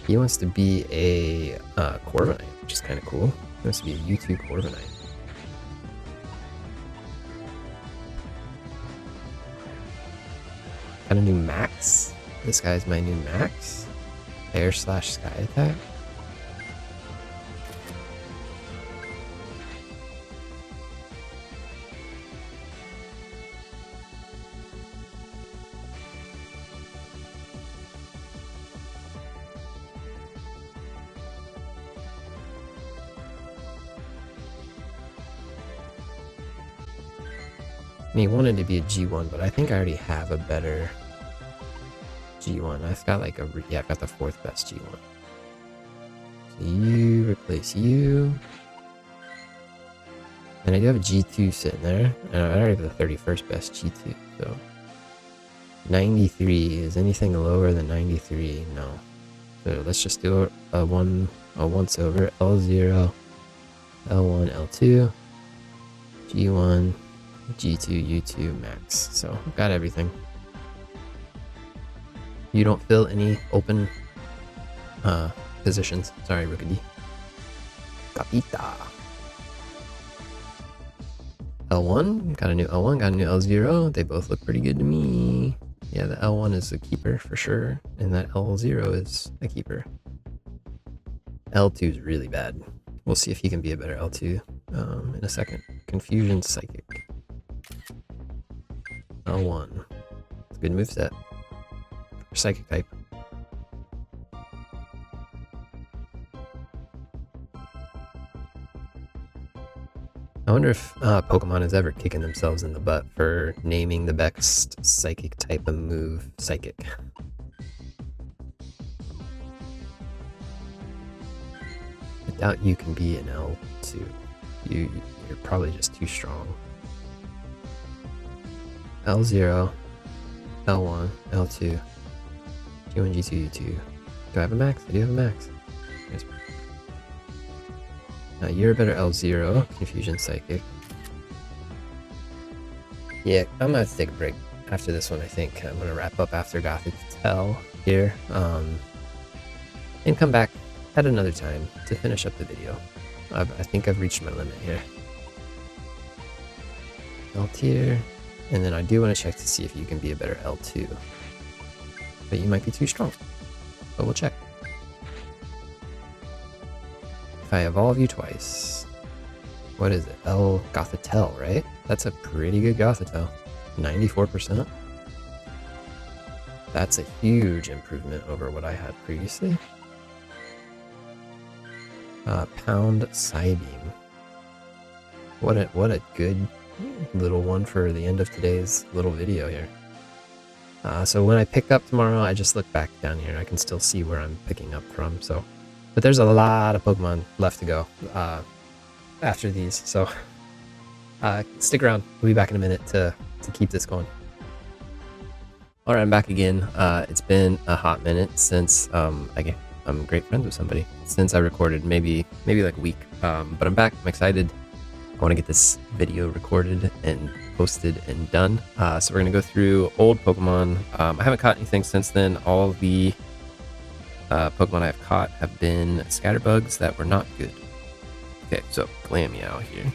He wants to be a Corviknight, which is kind of cool. He wants to be a U2 Corviknight. Got a new max. This guy's my new max. Air / sky attack. And he wanted to be a G1, but I think I already have a better G1. I've got like a, yeah, I've got the 4th best G1. So you replace you. And I do have a G2 sitting there. And I already have the 31st best G2, so 93. Is anything lower than 93? No. So let's just do a once over. L0, L1, L2, G1, G2, U2, max. So I've got everything. You don't fill any open positions. Sorry, Rookadee. Capita. L1, got a new L1, got a new L0. They both look pretty good to me. Yeah, the L1 is a keeper for sure, and that L0 is a keeper. L2 is really bad. We'll see if he can be a better L2 in a second. Confusion Psychic. L1. It's a good moveset for Psychic type. I wonder if Pokemon is ever kicking themselves in the butt for naming the best psychic type of move Psychic. I doubt you can be an L2. You're probably just too strong. L0, L1, L2, G1, G2, U2. Do I have a max? I do have a max. Yes. You're a better L0, Confusion Psychic. Yeah, I'm gonna have to take a break after this one. I think I'm gonna wrap up after Gothitelle here, and come back at another time to finish up the video. I think I've reached my limit here. L tier, and then I do want to check to see if you can be a better L2, but you might be too strong. But we'll check. If I evolve you twice, what is it? L Gothitelle, right? That's a pretty good Gothitelle. 94%. That's a huge improvement over what I had previously. Pound Psybeam. What a good little one for the end of today's little video here. So when I pick up tomorrow, I just look back down here. I can still see where I'm picking up from. So, but there's a lot of Pokemon left to go after these. So stick around. We'll be back in a minute to keep this going. All right, I'm back again. It's been a hot minute since I'm great friends with somebody since I recorded, maybe like a week. But I'm back. I'm excited. I want to get this video recorded and posted and done. So we're gonna go through old Pokemon. I haven't caught anything since then. All of the Pokemon I've caught have been Scatterbugs that were not good. Okay, so Glameow here.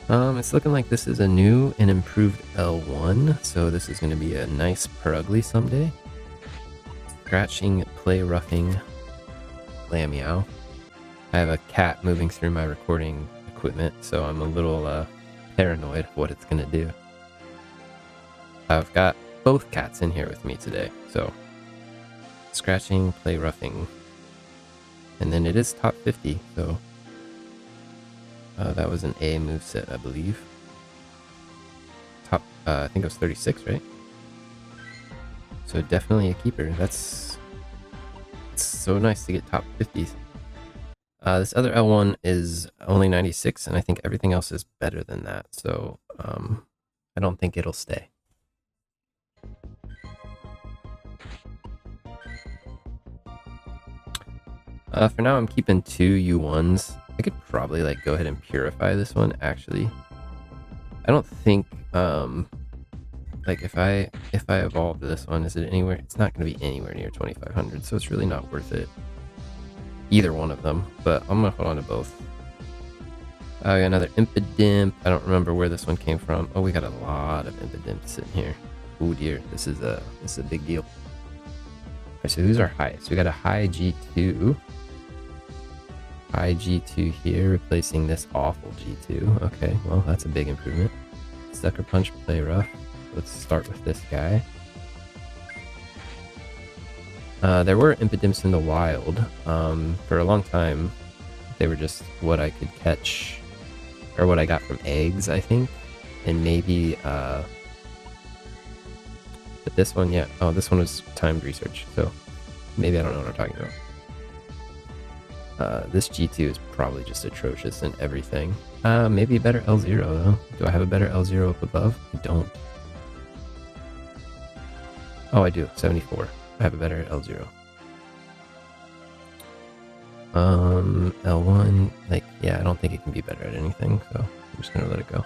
It's looking like this is a new and improved L1, so this is going to be a nice Purugly someday. Scratching, play roughing, Glameow. I have a cat moving through my recording equipment, so I'm a little paranoid of what it's going to do. I've got both cats in here with me today, so scratching, play roughing, and then it is top 50, so that was an A moveset, I believe. Top, I think it was 36, right? So definitely a keeper. It's so nice to get top 50s. This other L1 is only 96, and I think everything else is better than that, so I don't think it'll stay. For now, I'm keeping 2 U1s. I could probably like go ahead and purify this one, actually. I don't think like if I evolve this one, is it anywhere? It's not going to be anywhere near 2500, so it's really not worth it. Either one of them, but I'm gonna hold on to both. I got another Impidimp. I don't remember where this one came from. Oh, we got a lot of Impidimps sitting here. Oh dear, this is a big deal. Alright, so who's our highest? We got a high G2. High G2 here, replacing this awful G2. Okay, well, that's a big improvement. Sucker Punch, play rough. Let's start with this guy. There were Impidimps in the wild. For a long time, they were just what I could catch, or what I got from eggs, I think. And maybe, but this one, yeah. Oh, this one was timed research, so maybe I don't know what I'm talking about. This G2 is probably just atrocious in everything. Maybe a better L0 though. Do I have a better L0 up above? I don't. Oh, I do. 74. I have a better L0. L1, like, yeah, I don't think it can be better at anything, so I'm just gonna let it go.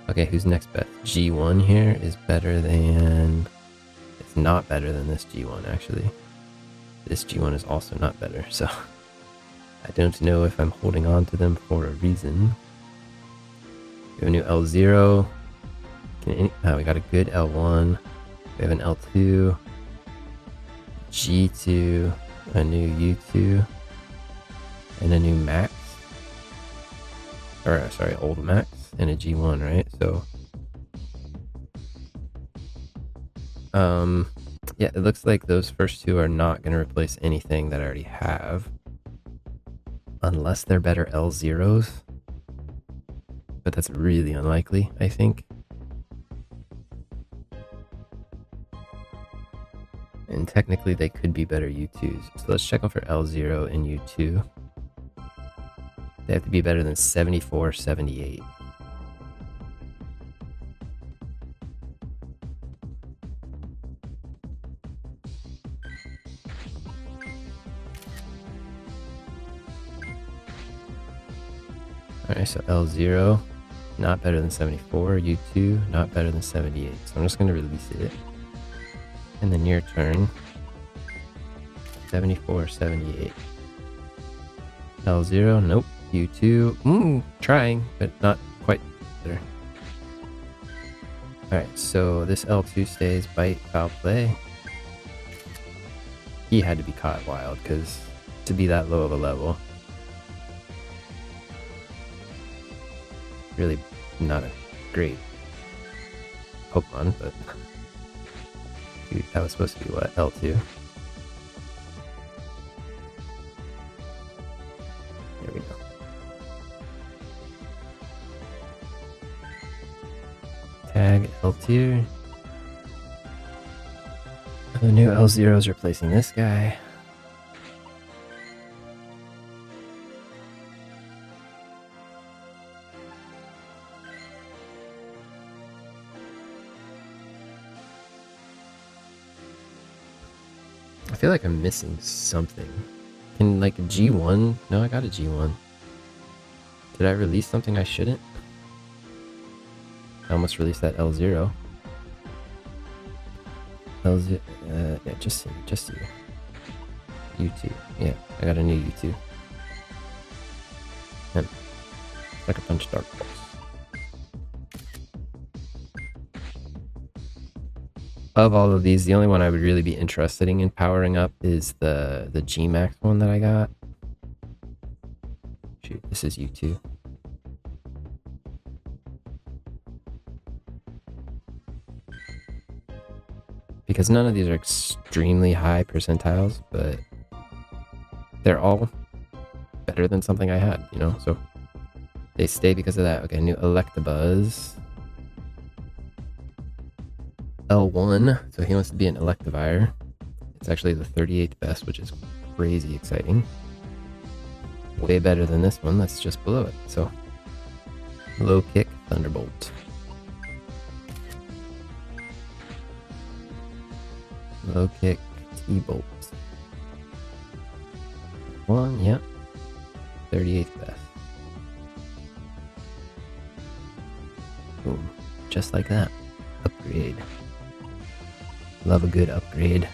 Okay, who's next best? G1 here is better than... It's not better than this G1, actually. This G1 is also not better, so I don't know if I'm holding on to them for a reason. We have a new L0. We got a good L1. We have an L2. G2. A new U2. And a new Max. Or, sorry, old Max. And a G1, right? So, yeah, it looks like those first two are not going to replace anything that I already have. unless they're better L0s. But that's really unlikely, I think. And technically they could be better U2s. So let's check them for L0 and U2. They have to be better than 74, 78. Alright, so L0, not better than 74. U2, not better than 78. So I'm just going to release it. And then your turn. 74, 78. L0, nope. U2, trying, but not quite better. Alright, so this L2 stays, bite, foul play. He had to be caught wild, because to be that low of a level, really not a great Pokemon, but dude, that was supposed to be what, L2? There we go. Tag L2. The new L0 is replacing this guy. I feel like I'm missing something. Can like a G1? No, I got a G1. Did I release something I shouldn't? I almost released that L0. L0, yeah, just you. U2, yeah, I got a new U2. And like a punch dark pulse. Of all of these, the only one I would really be interested in powering up is the G-Max one that I got. Shoot, this is U2. Because none of these are extremely high percentiles, but they're all better than something I had, you know? So they stay because of that. Okay, new Electabuzz. L1, so he wants to be an Electivire. It's actually the 38th best, which is crazy exciting. Way better than this one that's just below it. So low kick, Thunderbolt. Low kick, T-Bolt. One, yep. 38th best. Boom. Just like that. Upgrade. Love a good upgrade.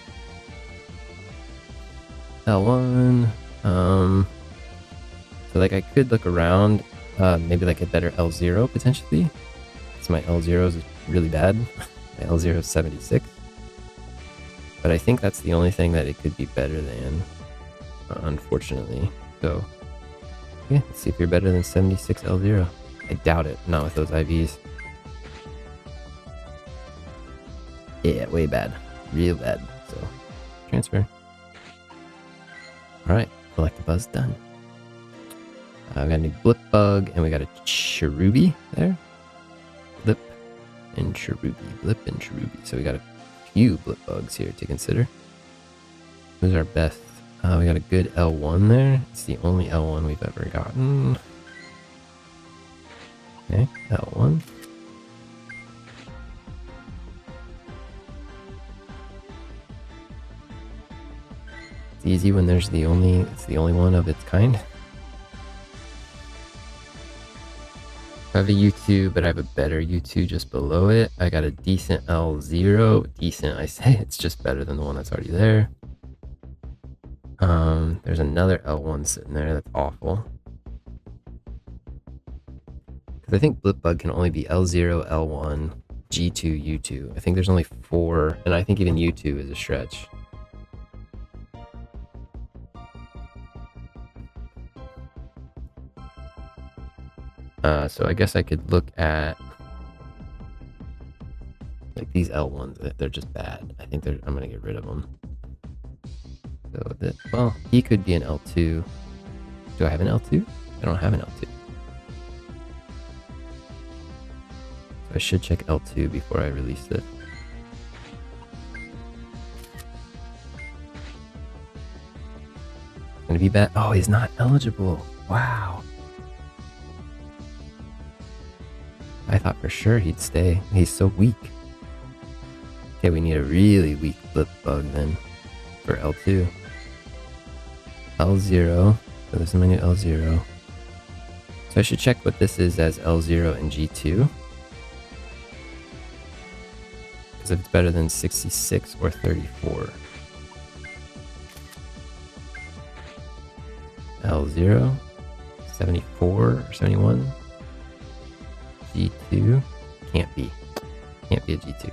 L1. So like I could look around, maybe like a better L0 potentially. Because my L0 is really bad. My L0 is 76. But I think that's the only thing that it could be better than, unfortunately. So, yeah, let's see if you're better than 76 L0. I doubt it, not with those IVs. Yeah, way bad. Real bad. So, transfer. Alright, Electabuzz done. We got a new Blipbug, and we got a Cherubi there. Blip and Cherubi. Blip and Cherubi. So we got a few Blipbugs here to consider. Who's our best? We got a good L1 there. It's the only L1 we've ever gotten. Okay, L1. It's easy when it's the only one of its kind. I have a U2, but I have a better U2 just below it. I got a decent L0. Decent, I say. It's just better than the one that's already there. There's another L1 sitting there that's awful. Because I think Blipbug can only be L0, L1, G2, U2. I think there's only 4, and I think even U2 is a stretch. So I guess I could look at like these L1s. They're just bad. I think I'm gonna get rid of them. So well, he could be an L2. Do I have an L2? I don't have an L2. So I should check L2 before I release it. Gonna be bad. Oh, he's not eligible. Wow. I thought for sure he'd stay. He's so weak. Okay, we need a really weak flip bug then for L2. L0. So this is my new L0. So I should check what this is as L0 and G2. Because if it's better than 66 or 34. L0, 74 or 71. G2, can't be a G2.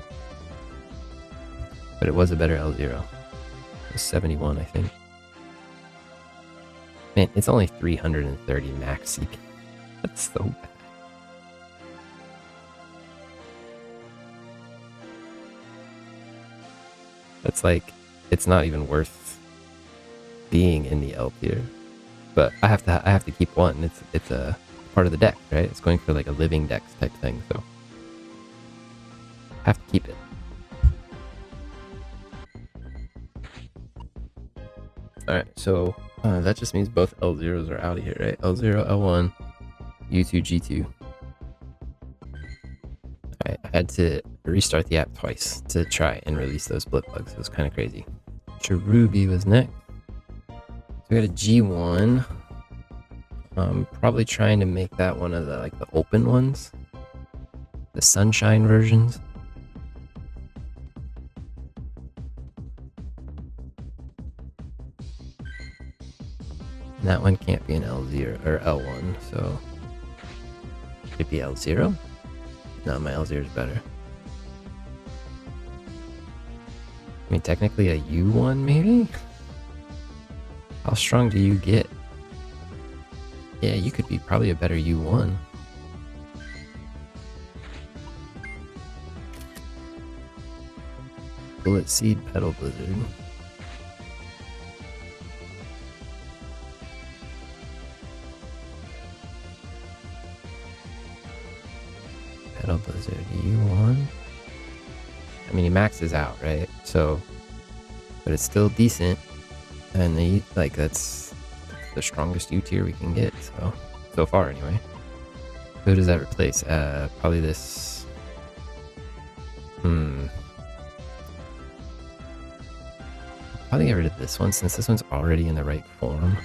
But it was a better L0. It was 71, I think. Man, it's only 330 max CP. That's so bad. That's like, it's not even worth being in the L tier. But I have to keep one. It's a part of the deck, right? It's going for like a living dex type thing, so have to keep it. Alright, so that just means both L0s are out of here, right? L0, L1, U2, G2. Alright, I had to restart the app twice to try and release those blip bugs. It was kind of crazy. Cherubi was next. So we got a G1. Probably trying to make that one of the like the open ones, the sunshine versions. And that one can't be an L0 or L1, so could it be L0? No, my L0 is better. I mean, technically a U1 maybe? How strong do you get? Yeah, you could be probably a better U1. Bullet Seed, Petal Blizzard. Petal Blizzard, U1. I mean, he maxes out, right? So, but it's still decent. And they, like, that's the strongest U tier we can get, so far anyway. Who does that replace? Probably this. Probably get rid of this one since this one's already in the right form.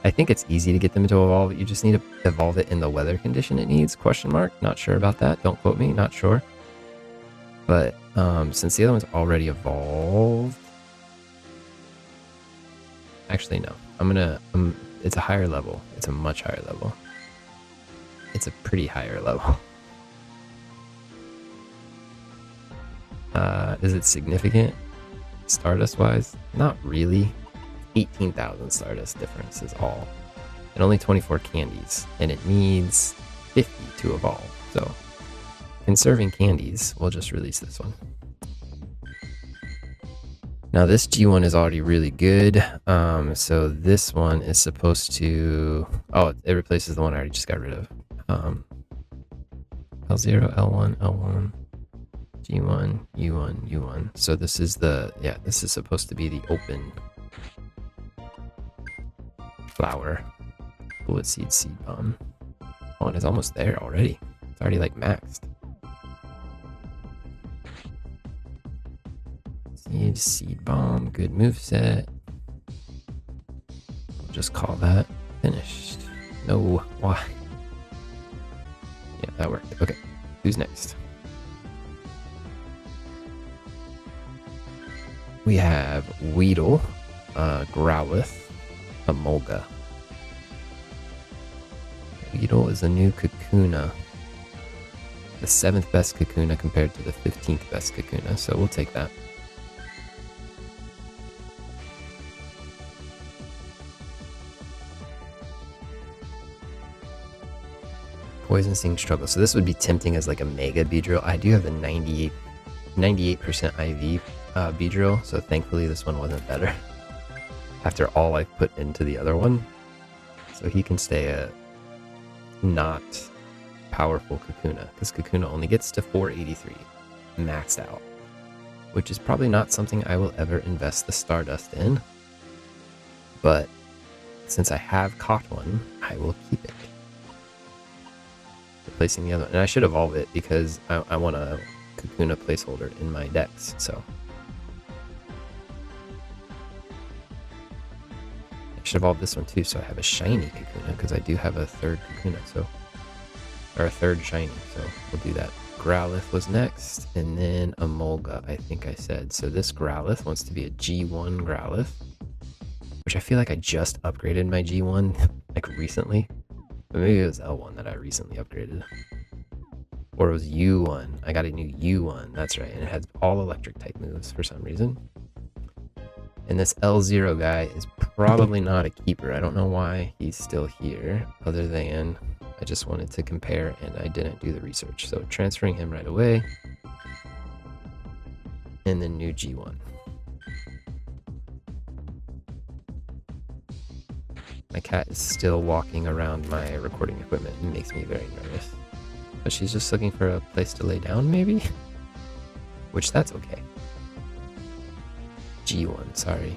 I think it's easy to get them to evolve. You just need to evolve it in the weather condition it needs, question mark. Not sure about that. Don't quote me, not sure. But since the other one's already evolved, actually no. It's a higher level. It's a much higher level. It's a pretty higher level. Is it significant? Stardust wise? Not really. 18,000 Stardust difference is all. And only 24 candies. And it needs 50 to evolve. So, conserving candies, we'll just release this one. Now this G1 is already really good. So this one is supposed to... Oh, it replaces the one I already just got rid of. L0, L1, L1, G1, U1, U1. So this is the... Yeah, this is supposed to be the open flower. Bullet Seed, Seed Bomb. Oh, and it's almost there already. It's already like maxed. Seed Bomb, good moveset. We'll just call that finished. No, why? Yeah, that worked. Okay, who's next? We have Weedle, Growlithe, Emolga. Weedle is a new Kakuna. The 7th best Kakuna compared to the 15th best Kakuna, so we'll take that. Poison Sting Struggle. So this would be tempting as like a Mega Beedrill. I do have the 98% IV Beedrill, so thankfully this one wasn't better. After all I put into the other one. so he can stay a not powerful Kakuna, because Kakuna only gets to 483 maxed out, which is probably not something I will ever invest the Stardust in, but since I have caught one, I will keep it. Replacing the other one, and I should evolve it because I want a Kakuna placeholder in my decks, so I should evolve this one too, so I have a shiny Kakuna, because I do have a third Kakuna, or a third shiny, so we'll do that. Growlithe was next, and then a Molga, I think I said. So this Growlithe wants to be a G1 Growlithe, which I feel like I just upgraded my G1 like recently, but maybe it was L1 that I recently upgraded, or it was U1. I got a new U1, that's right, and it has all electric type moves for some reason. And this L0 guy is probably not a keeper. I don't know why he's still here, other than I just wanted to compare and I didn't do the research. So transferring him right away, and then new G1. My cat is still walking around my recording equipment and makes me very nervous. But she's just looking for a place to lay down, maybe? Which, that's okay. G1, sorry.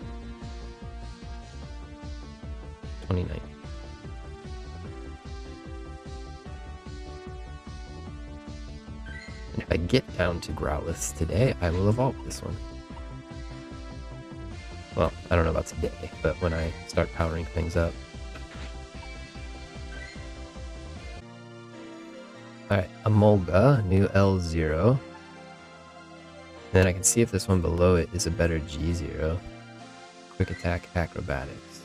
29. And if I get down to Growlithe today, I will evolve this one. Well, I don't know about today, but when I start powering things up. Alright, a Molga, new L0. Then I can see if this one below it is a better G0. Quick attack, acrobatics.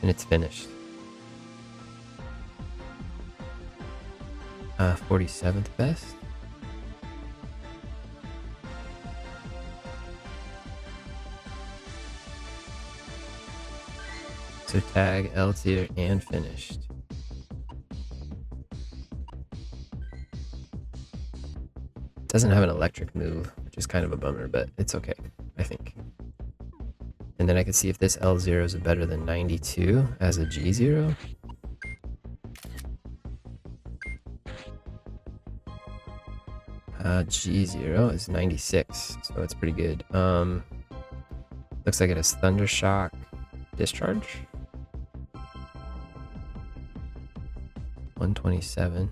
And it's finished. 47th best. So tag, L tier, and finished. Doesn't have an electric move, which is kind of a bummer, but it's okay, I think. And then I can see if this L0 is better than 92 as a G0. G0 is 96, so it's pretty good. Looks like it has Thunder Shock, Discharge. 127.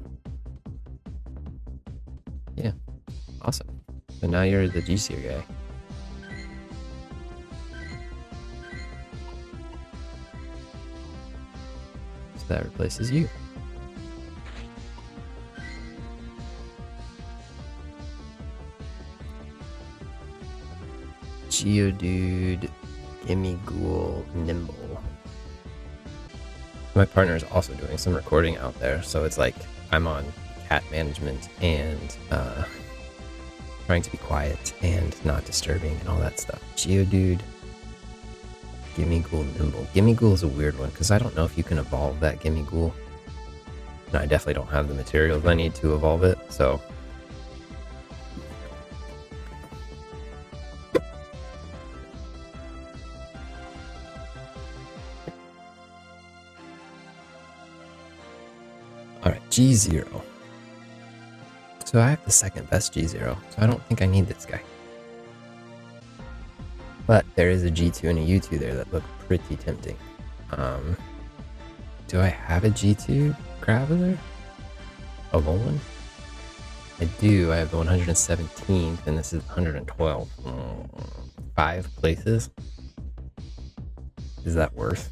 Yeah, awesome. So now you're the G-Seer guy. So that replaces you. Geodude, Gimmighoul, Nimble. My partner is also doing some recording out there, so it's like I'm on cat management and trying to be quiet and not disturbing and all that stuff. Geodude, Gimmighoul, Nimble. Gimmighoul is a weird one because I don't know if you can evolve that Gimmighoul. No, I definitely don't have the materials I need to evolve it, so. Alright, G0. So I have the second best G0, so I don't think I need this guy. But there is a G2 and a U2 there that look pretty tempting. Do I have a G2 Graveler? A Alolan? I do. I have the 117th, and this is 112. 5 places. Is that worth?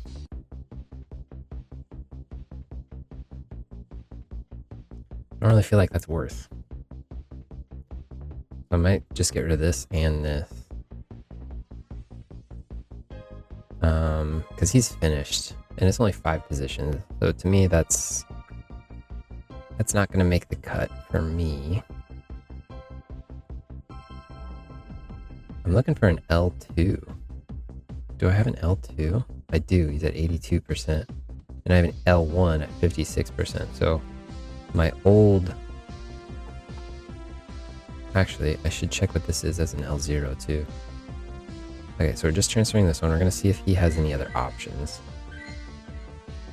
I don't really feel like that's worth. I might just get rid of this and this. Because he's finished, and it's only 5 positions. So to me, that's not going to make the cut for me. I'm looking for an L2. Do I have an L2? I do. He's at 82%. And I have an L1 at 56%. So my old Actually, I should check what this is as an L0 too. Okay, so we're just transferring this one. We're going to see if he has any other options.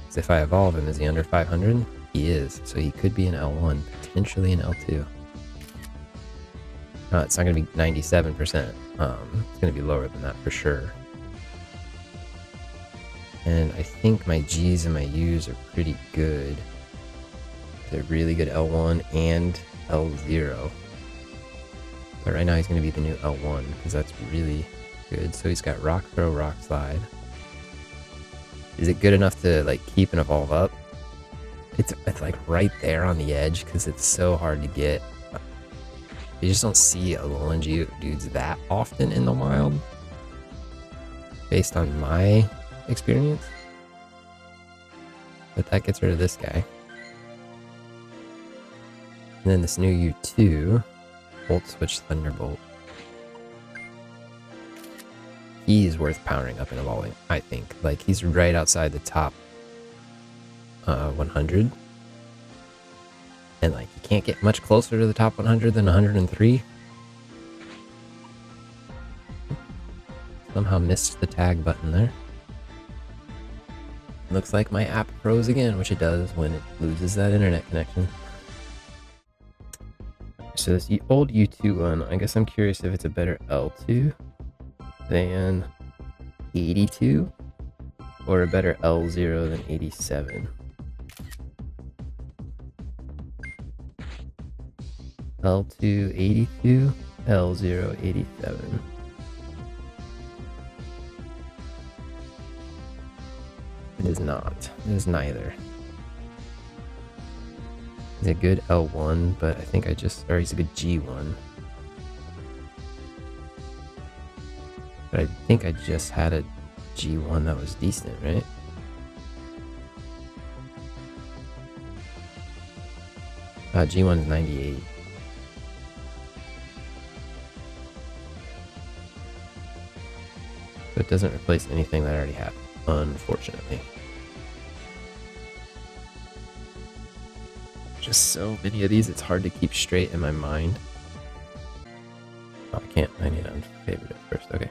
Because if I evolve him, is he under 500? He is, so he could be an L1, potentially an L2. It's not going to be 97%. It's going to be lower than that for sure. And I think my G's and my U's are pretty good. They're really good L1 and L0. But right now he's going to be the new L1 because that's really good. So he's got Rock Throw, Rock Slide. Is it good enough to like keep and evolve up? It's like right there on the edge because it's so hard to get. You just don't see Alolan Geodudes that often in the wild, based on my experience. But that gets rid of this guy. And then this new U2, Volt Switch Thunderbolt. He's worth powering up and evolving, I think. Like, he's right outside the top 100. And, like, you can't get much closer to the top 100 than 103. Somehow missed the tag button there. Looks like my app froze again, which it does when it loses that internet connection. So this old U2 one, I guess I'm curious if it's a better L2 than 82 or a better L0 than 87. L2 82, L0 87. It is not. It is neither. He's a good L1, but I think or he's a good G1. But I think I just had a G1 that was decent, right? G1 is 98. So it doesn't replace anything that I already have, unfortunately. Just so many of these, it's hard to keep straight in my mind. Oh, I can't. I need to unfavorite it first. Okay.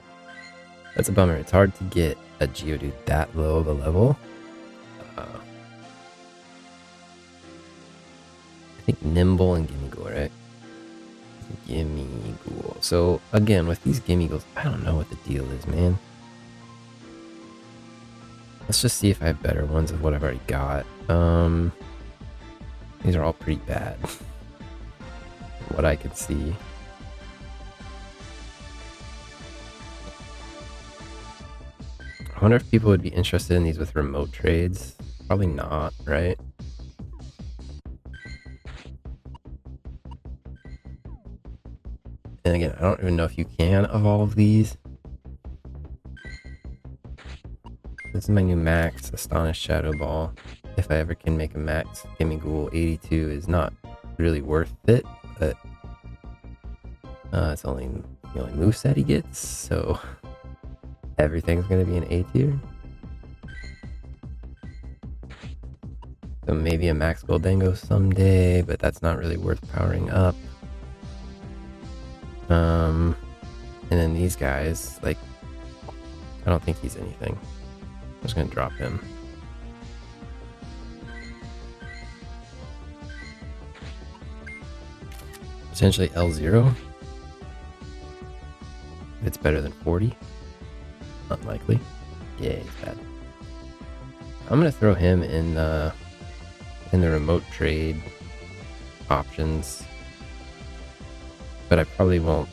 That's a bummer. It's hard to get a Geodude that low of a level. I think Nimble and Gimmighoul, right? Gimmighoul. So, again, with these Gimmighouls, I don't know what the deal is, man. Let's just see if I have better ones of what I've already got. These are all pretty bad. From what I could see. I wonder if people would be interested in these with remote trades. Probably not, right? And again, I don't even know if you can evolve these. This is my new max, Astonished Shadow Ball. If I ever can make a max, Gimmighoul 82 is not really worth it, but it's only the only moveset he gets, so everything's going to be an A tier. So maybe a Max Goldengo someday, but that's not really worth powering up. And then these guys, like, I don't think he's anything. I'm just going to drop him. Potentially L0. If it's better than 40. Unlikely. Yeah, he's bad. I'm going to throw him in the remote trade options. But I probably won't.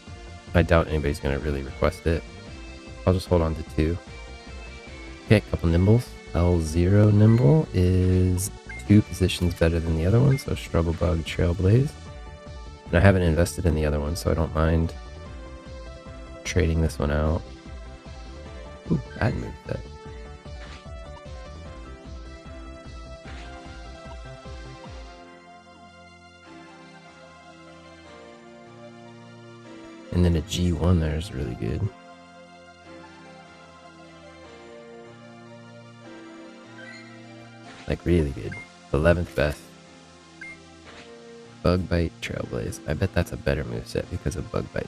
I doubt anybody's going to really request it. I'll just hold on to 2. Okay, a couple Nimbles. L0 Nimble is 2 positions better than the other one, so Struggle Bug, Trailblaze. And I haven't invested in the other one, so I don't mind trading this one out. Ooh, bad move set. And then a G1 there is really good. Like really good. 11th best. Bug Bite, Trailblaze. I bet that's a better moveset because of Bug Bite.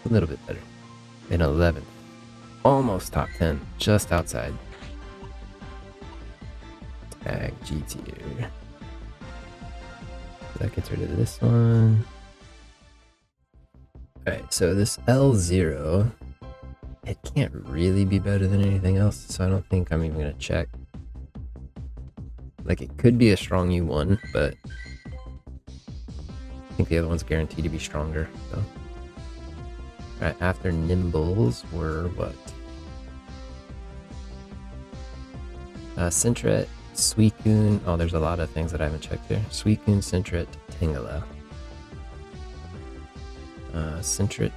A little bit better. In 11th. Almost top 10. Just outside. Tag G tier. That gets rid of this one. Alright, so this L0, it can't really be better than anything else, so I don't think I'm even going to check. Like, it could be a strong U1, but I think the other one's guaranteed to be stronger. So. Alright, after Nimbles were what? Sentret, Suicune. Oh, there's a lot of things that I haven't checked here. Suicune, Sentret, Tangela. Sentret.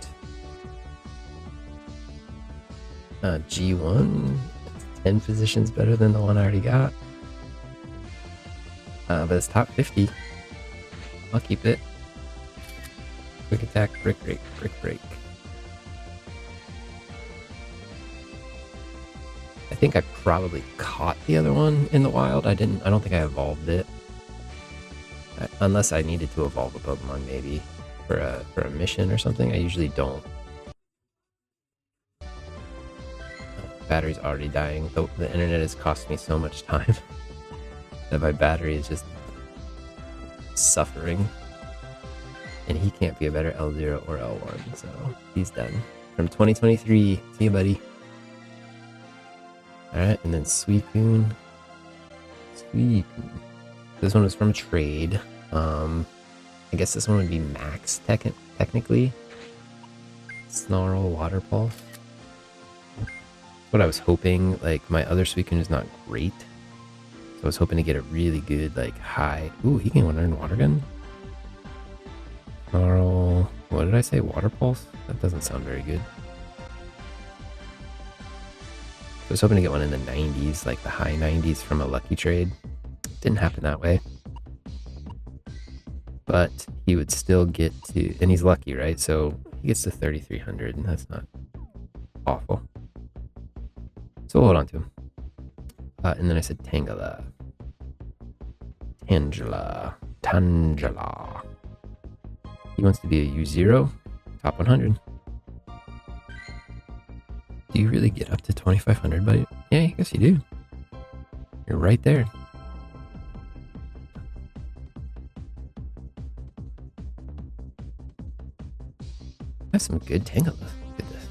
G1. 10 positions better than the one I already got. But it's top 50. I'll keep it. Quick attack, brick break, brick break. I think I probably caught the other one in the wild. I don't think I evolved it. Unless I needed to evolve a Pokemon maybe for a mission or something. I usually don't. Battery's already dying. The internet has cost me so much time that my battery is just suffering. And he can't be a better L0 or L1, so he's done. From 2023, see you, buddy. Alright, and then Suicune. This one was from trade. I guess this one would be max technically. Snarl, Water Pulse. What I was hoping, like my other Suicune is not great. So I was hoping to get a really good, like high. Ooh, he can learn Water Gun. Snarl, what did I say? Water Pulse? That doesn't sound very good. I was hoping to get one in the 90s, like the high 90s from a lucky trade. Didn't happen that way. But he would still get to, and he's lucky, right? So he gets to 3,300, and that's not awful. So we'll hold on to him. And then I said Tangela. Tangela. He wants to be a U0, top 100. Do you really get up to 2,500, buddy? Yeah, I guess you do. You're right there. I have some good Tangalas. Look at this.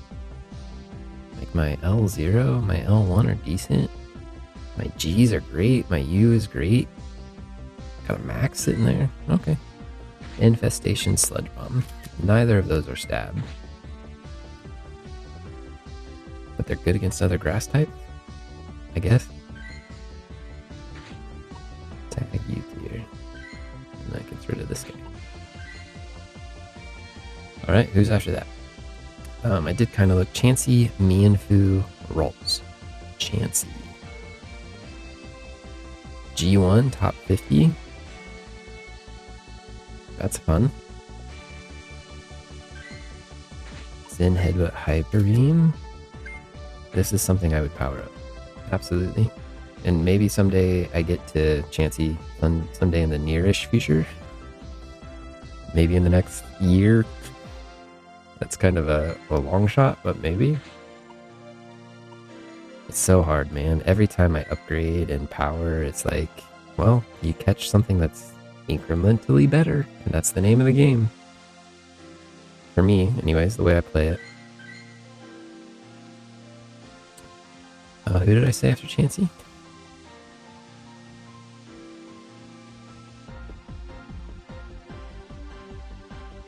Like my L0, my L1 are decent. My G's are great. My U is great. Got a max sitting there. Okay. Infestation, Sludge Bomb. Neither of those are stab. But they're good against other grass types, I guess. Tag you here. And that gets rid of this guy. Alright, who's after that? I did kind of look. Chansey, Mienfoo, Rolls. Chansey. G1, top 50. That's fun. Zen Headbutt, Hyper Beam. This is something I would power up. Absolutely. And maybe someday I get to Chansey someday in the nearish future. Maybe in the next year. That's kind of a long shot, but maybe. It's so hard, man. Every time I upgrade and power, it's like, well, you catch something that's incrementally better, and that's the name of the game. For me, anyways, the way I play it. Who did I say after Chansey?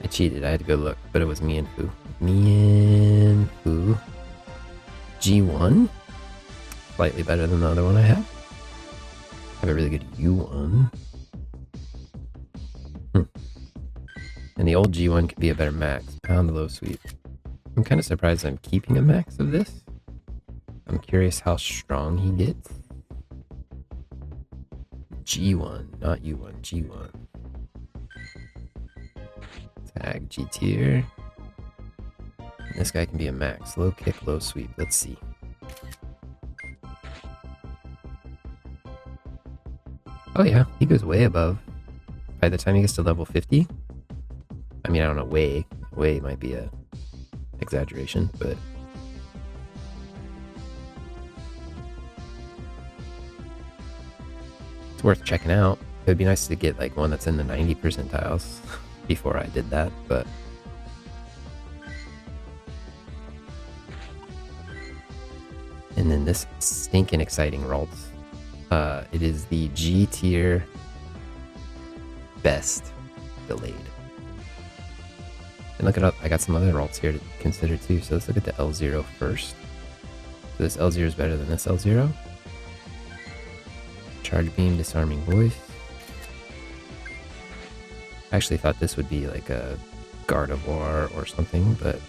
I cheated, I had to go look, but it was Mienfoo. Mienfoo. G1? Slightly better than the other one I have. I have a really good U1. And the old G1 could be a better max. Pound low sweep. I'm kind of surprised I'm keeping a max of this. I'm curious how strong he gets. G1, not U1, G1. Tag G tier. This guy can be a max. Low kick, low sweep. Let's see. Oh yeah, he goes way above. By the time he gets to level 50, I mean, I don't know, way might be a exaggeration, but it's worth checking out. It would be nice to get like one that's in the 90 percentiles before I did that, but and then this stinking exciting Ralts. It is the G tier best delayed. And look at, I got some other Ralts here to consider too. So let's look at the L0 first. So this L0 is better than this L0. Charge Beam, Disarming Voice. I actually thought this would be like a Gardevoir or something, but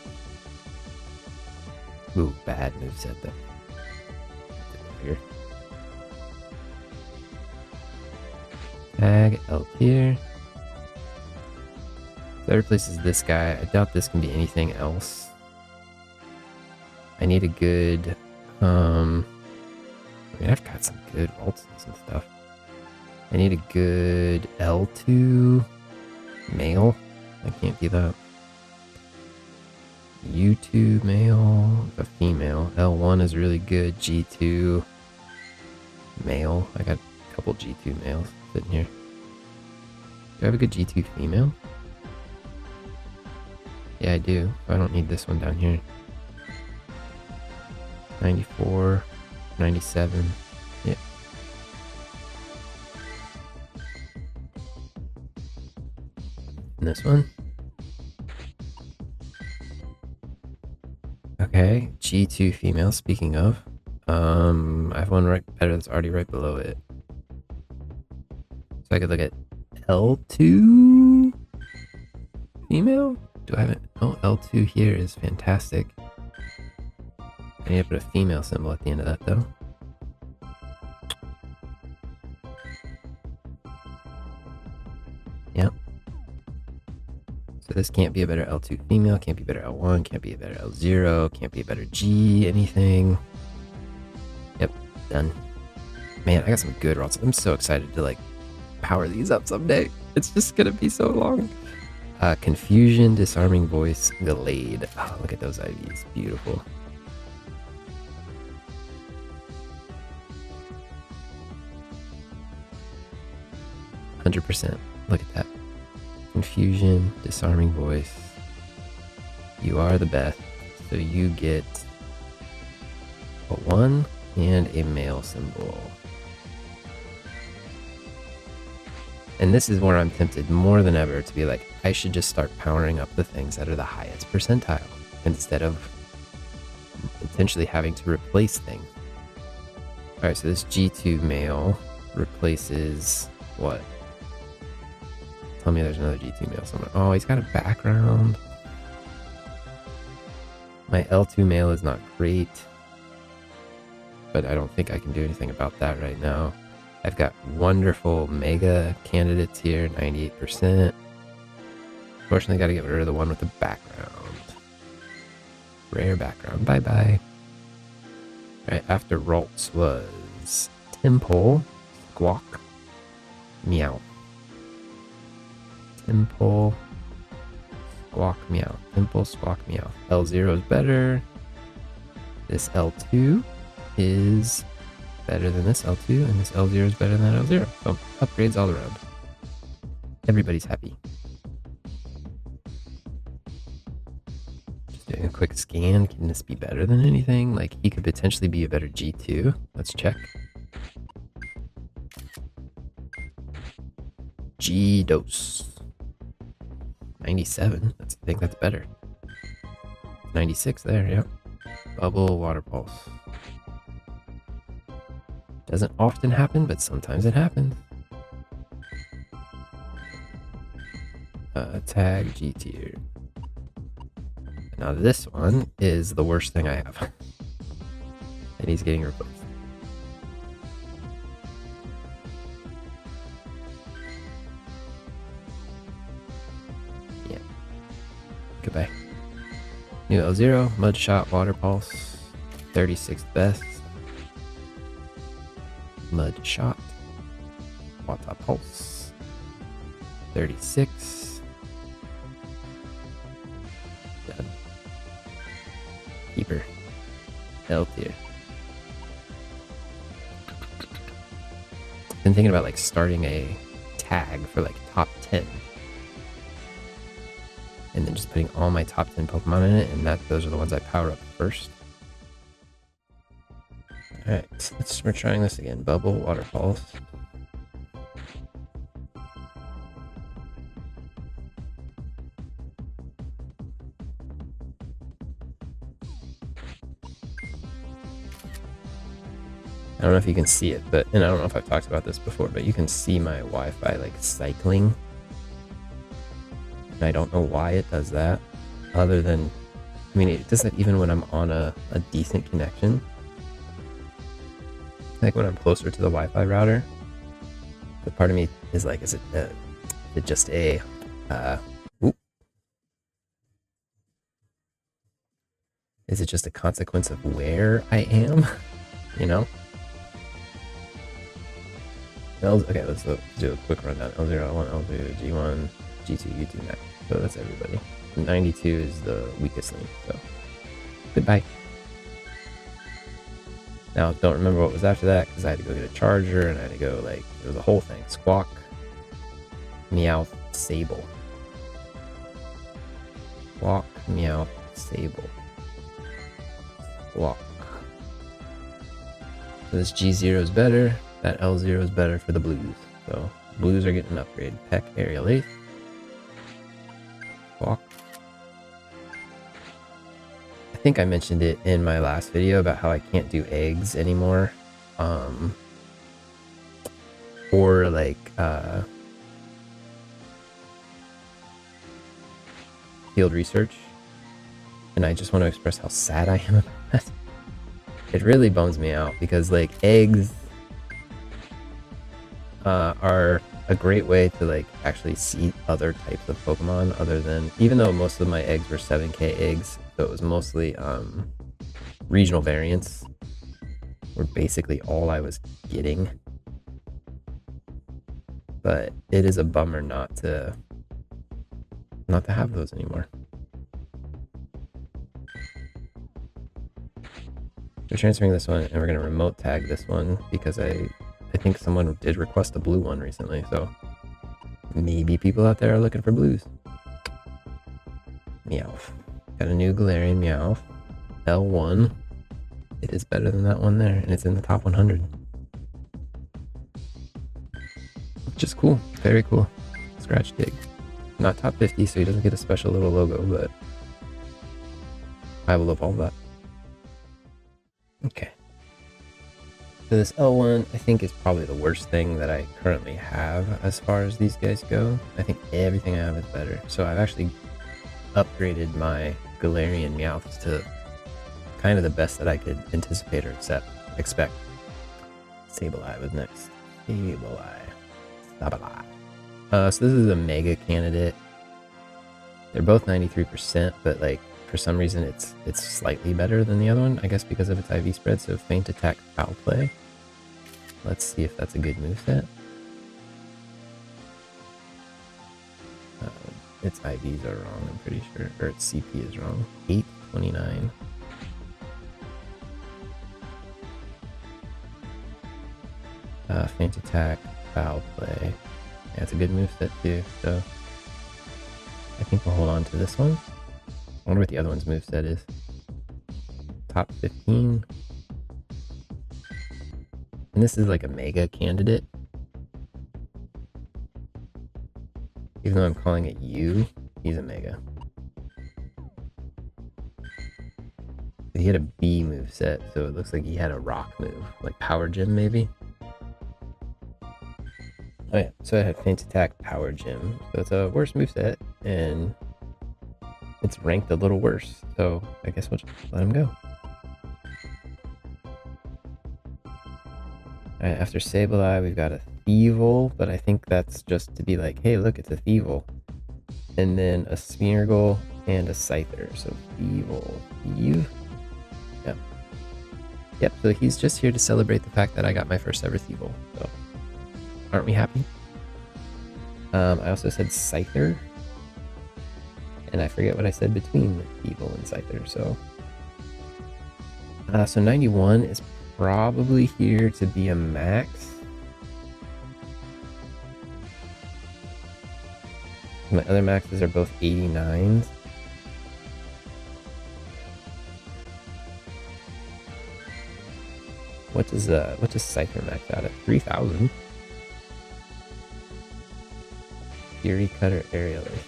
ooh, bad moveset though. Here. Tag, L tier. Third place is this guy. I doubt this can be anything else. I need a good, I mean, I've got some good Ralts and stuff. I need a good L2 male. I can't be that. U2 male, a female. L1 is really good. G2 male. I got a couple G2 males sitting here. Do I have a good G2 female? Yeah, I do. I don't need this one down here. 94, 97. Yeah. And this one. Okay, G2 female, speaking of. I have one right better that's already right below it. So I could look at L2 female? Do I have it? Oh, L2 here is fantastic. I need to put a female symbol at the end of that though. Yep. So this can't be a better L2 female, can't be better L1, can't be a better L0, can't be a better G anything. Yep, done. Man, I got some good Ralts. I'm so excited to like power these up someday. It's just gonna be so long. Confusion, Disarming Voice, Delayed. Oh, look at those IVs. Beautiful. %. Look at that. Confusion, Disarming Voice. You are the best. So you get a 1 and a male symbol. And this is where I'm tempted more than ever to be like, I should just start powering up the things that are the highest percentile instead of potentially having to replace things. Alright, so this G2 male replaces what? Tell me there's another G2 male somewhere. Oh, he's got a background. My L2 male is not great, but I don't think I can do anything about that right now. I've got wonderful mega candidates here, 98%. Unfortunately, got to get rid of the one with the background. Rare background. Bye-bye. Alright, after Ralts was Temple, Squawk, Meow. Temple, Squawk, Meow. Temple, Squawk, Meow. L0 is better. This L2 is better than this L2, and this L0 is better than that L0. So, upgrades all around. Everybody's happy. Just doing a quick scan. Can this be better than anything? Like, he could potentially be a better G2. Let's check. G-Dose. 97. I think that's better. 96 there, yeah. Bubble, Water Pulse. Doesn't often happen, but sometimes it happens. Tag G tier. Now this one is the worst thing I have. And he's getting replaced. Yeah. Goodbye. New L0, Mud Shot, Water Pulse. 36th best. Mud Shot. Water Top Pulse. 36. Done. Keeper. L tier. Been thinking about like starting a tag for like top 10. And then just putting all my top 10 Pokemon in it, and those are the ones I power up first. Alright, we're trying this again. Bubble, Waterfalls. I don't know if you can see it, and I don't know if I've talked about this before, but you can see my Wi-Fi like cycling. And I don't know why it does that, other than, I mean, it does that even when I'm on a decent connection. Like when I'm closer to the Wi-Fi router, the part of me is like, is it just a, is it just a consequence of where I am? You know? Okay, let's do a quick rundown. L0, L1, L2, G1, G2, U2, Max. So that's everybody. 92 is the weakest link, so goodbye. Now, don't remember what was after that, because I had to go get a charger, and I had to go, like, it was a whole thing. Squawk, Meowth, Sable. Squawk, Meowth, Sable. Squawk. So this G0 is better. That L0 is better for the blues. So blues are getting an upgrade. Peck, Aerial Ace. Squawk. I think I mentioned it in my last video about how I can't do eggs anymore. Or like field research. And I just want to express how sad I am about that. It really bums me out because like eggs are a great way to like actually see other types of Pokemon other than, even though most of my eggs were 7K eggs, so it was mostly regional variants were basically all I was getting. But it is a bummer not to have those anymore. We're transferring this one, and we're going to remote tag this one because I think someone did request a blue one recently, so maybe people out there are looking for blues. Meowth. Got a new Galarian Meowth. L1. It is better than that one there, and it's in the top 100. Which is cool. Very cool. Scratch Dig. Not top 50, so he doesn't get a special little logo, but I will evolve that. Okay. So this L1, I think, is probably the worst thing that I currently have as far as these guys go. I think everything I have is better. So I've actually upgraded my Galarian Meowths to kind of the best that I could anticipate or expect. Sableye was next. Sableye. So this is a mega candidate. They're both 93%, but like for some reason it's slightly better than the other one, I guess because of its IV spread. So Feint Attack, Foul Play. Let's see if that's a good moveset. Its IVs are wrong, I'm pretty sure, or its CP is wrong. 829. Feint Attack, Foul Play. Yeah, it's a good moveset too, so I think we'll hold on to this one. I wonder what the other one's moveset is. Top 15. And this is like a mega candidate. Even though I'm calling it U, he's a mega. He had a B moveset, so it looks like he had a rock move, like Power Gym maybe. Oh yeah, so I had Feint Attack, Power Gym. So it's a worse moveset, and it's ranked a little worse. So I guess we'll just let him go. Alright, after Sableye, we've got a Thievul, but I think that's just to be like, hey, look, it's a Thievul. And then a Smeargle and a Scyther. So Thievul, Thieve. Yep. Yep, so he's just here to celebrate the fact that I got my first ever Thievul. So Aren't we happy? I also said Scyther. And I forget what I said between Evil and Scyther, so... so 91 is probably here to be a max. My other maxes are both 89s. What does Scyther max out at? 3,000. Fury Cutter Aerialist.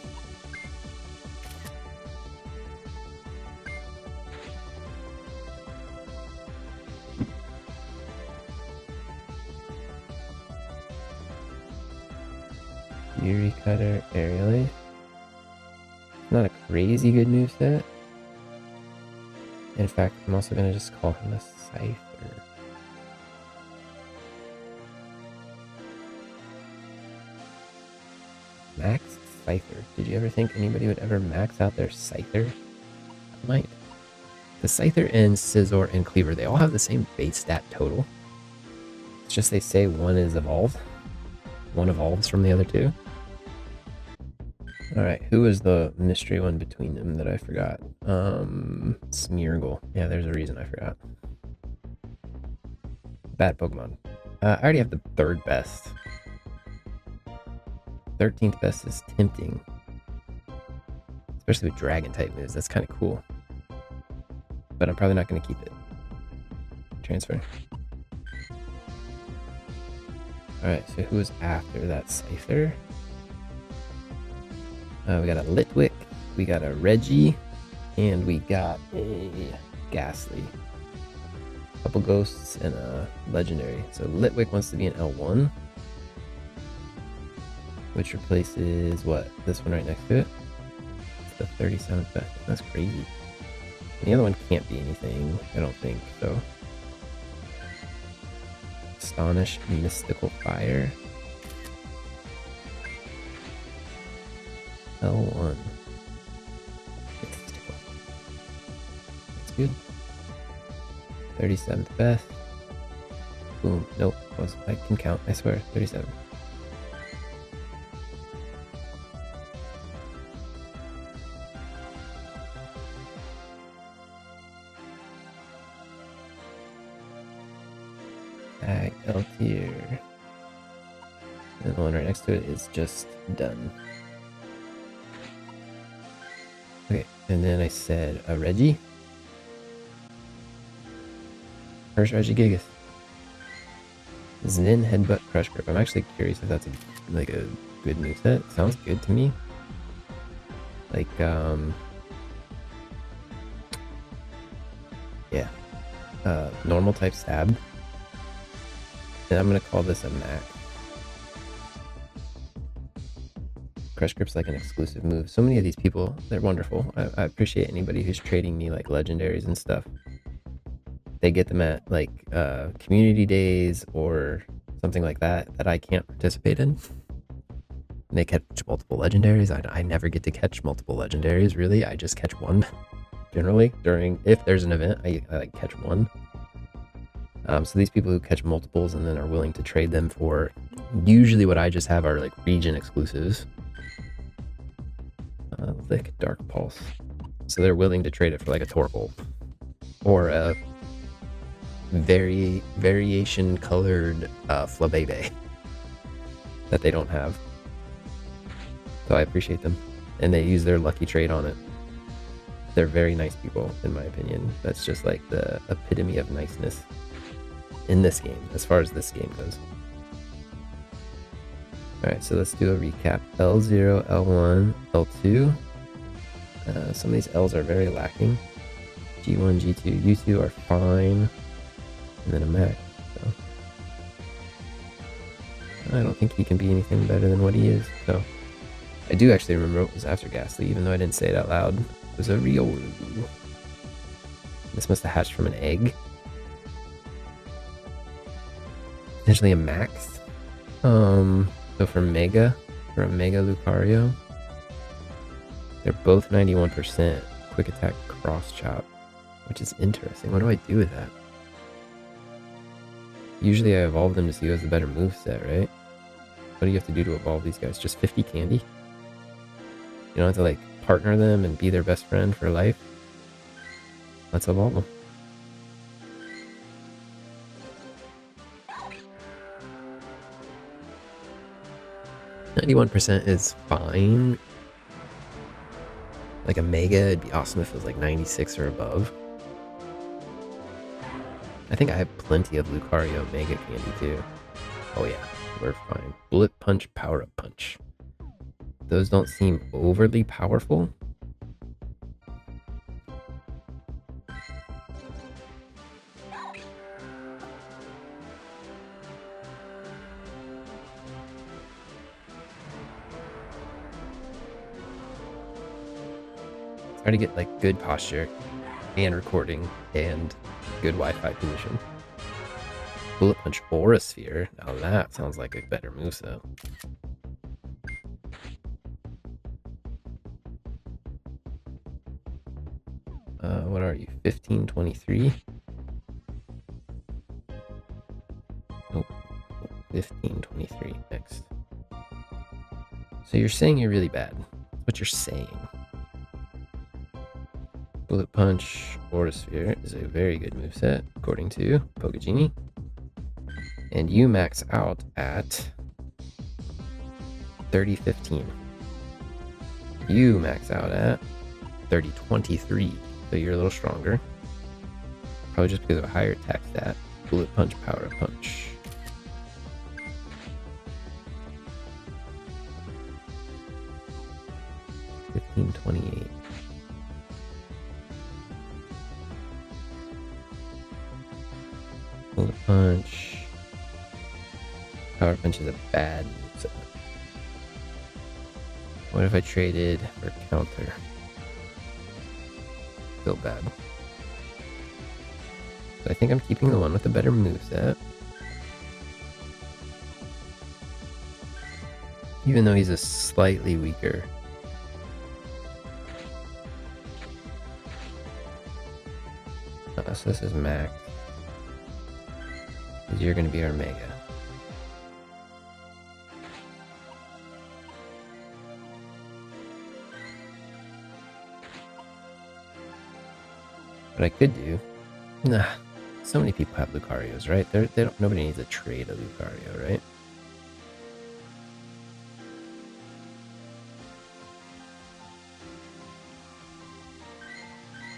Fury Cutter Aerialist. Not a crazy good moveset. In fact, I'm also gonna just call him a Scyther. Max Scyther. Did you ever think anybody would ever max out their Scyther? I might. The Scyther and Scizor and Cleaver, they all have the same base stat total. It's just they say one is evolved. One evolves from the other two. Alright, who was the mystery one between them that I forgot? Smeargle. Yeah, there's a reason I forgot. Bad Pokemon. I already have the third best. 13th best is tempting. Especially with dragon type moves. That's kind of cool. But I'm probably not going to keep it. Transfer. Alright, so who was after that Scyther? We got a Litwick, we got a Reggie, and we got a Ghastly. A couple ghosts and a legendary. So Litwick wants to be an L1. Which replaces what? This one right next to it? It's the 37th best. That's crazy. And the other one can't be anything, I don't think, so. Astonish, Mystical Fire. L1. Mystical. That's good. 37th best. Boom. Nope. I can count, I swear. 37. Tag L tier. And the one right next to it is just done. Okay, and then I said a Reggie. First Regigigas. Zen Headbutt Crush Grip. I'm actually curious if that's a good moveset. Sounds good to me. Like, yeah. Normal type stab. And I'm gonna call this a Mac. Crush Grip's like an exclusive move. So many of these people, they're wonderful. I appreciate anybody who's trading me like legendaries and stuff. They get them at like community days or something like that I can't participate in. And they catch multiple legendaries. I never get to catch multiple legendaries, really. I just catch one generally if there's an event, I like catch one. So these people who catch multiples and then are willing to trade them for usually what I just have are like region exclusives. Lick Dark Pulse. So they're willing to trade it for like a Torkoal or a variation colored Flabebe that they don't have. So I appreciate them. And they use their lucky trade on it. They're very nice people, in my opinion. That's just like the epitome of niceness in this game, as far as this game goes. Alright, so let's do a recap. L0, L1, L2. Some of these L's are very lacking. G1, G2, U2 are fine. And then a Mac. So I don't think he can be anything better than what he is. So I do actually remember what was after Ghastly, even though I didn't say it out loud. It was a Riolu. This must have hatched from an egg. Potentially a Max. So for a Mega Lucario, they're both 91% quick attack cross chop, which is interesting. What do I do with that? Usually I evolve them to see who has the better moveset, right? What do you have to do to evolve these guys? Just 50 candy? You don't have to like partner them and be their best friend for life. Let's evolve them. %91 is fine. Like a mega, it'd be awesome if it was like 96 or above. I think I have plenty of Lucario mega candy too. Oh yeah, we're fine. Bullet punch, power up punch. Those don't seem overly powerful. Try to get like good posture and recording and good Wi-Fi position. Bullet punch Aura Sphere. Now that sounds like a better moveset. What are you? 15, 23? Nope. 15, 23 next. So you're saying you're really bad. That's what you're saying. Bullet Punch Aura Sphere is a very good moveset, according to Pokegenie. And you max out at 30-15. You max out at 30-23. So you're a little stronger. Probably just because of a higher attack stat. Bullet Punch, Power Up Punch. $15.28. Bullet Punch. Power Punch is a bad moveset. What if I traded for counter? Feel bad. So I think I'm keeping the one with the better moveset. Even though he's a slightly weaker. So this is max. Because you're going to be our mega. What I could do, so many people have Lucarios, right? Nobody needs a trade a Lucario, right?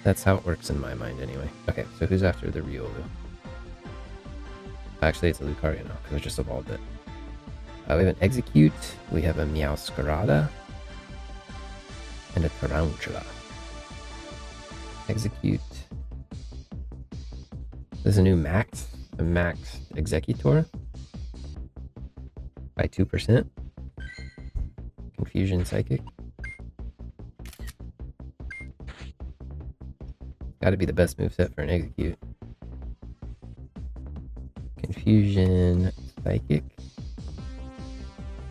That's how it works in my mind, anyway. Okay, so who's after the Riolu? Actually, it's a Lucario now because I just evolved it. We have an Execute, we have a Meowscarada, and a Tarantula. Execute. There's a new max Executor by 2%. Confusion Psychic. Got to be the best moveset for an Execute. Confusion Psychic.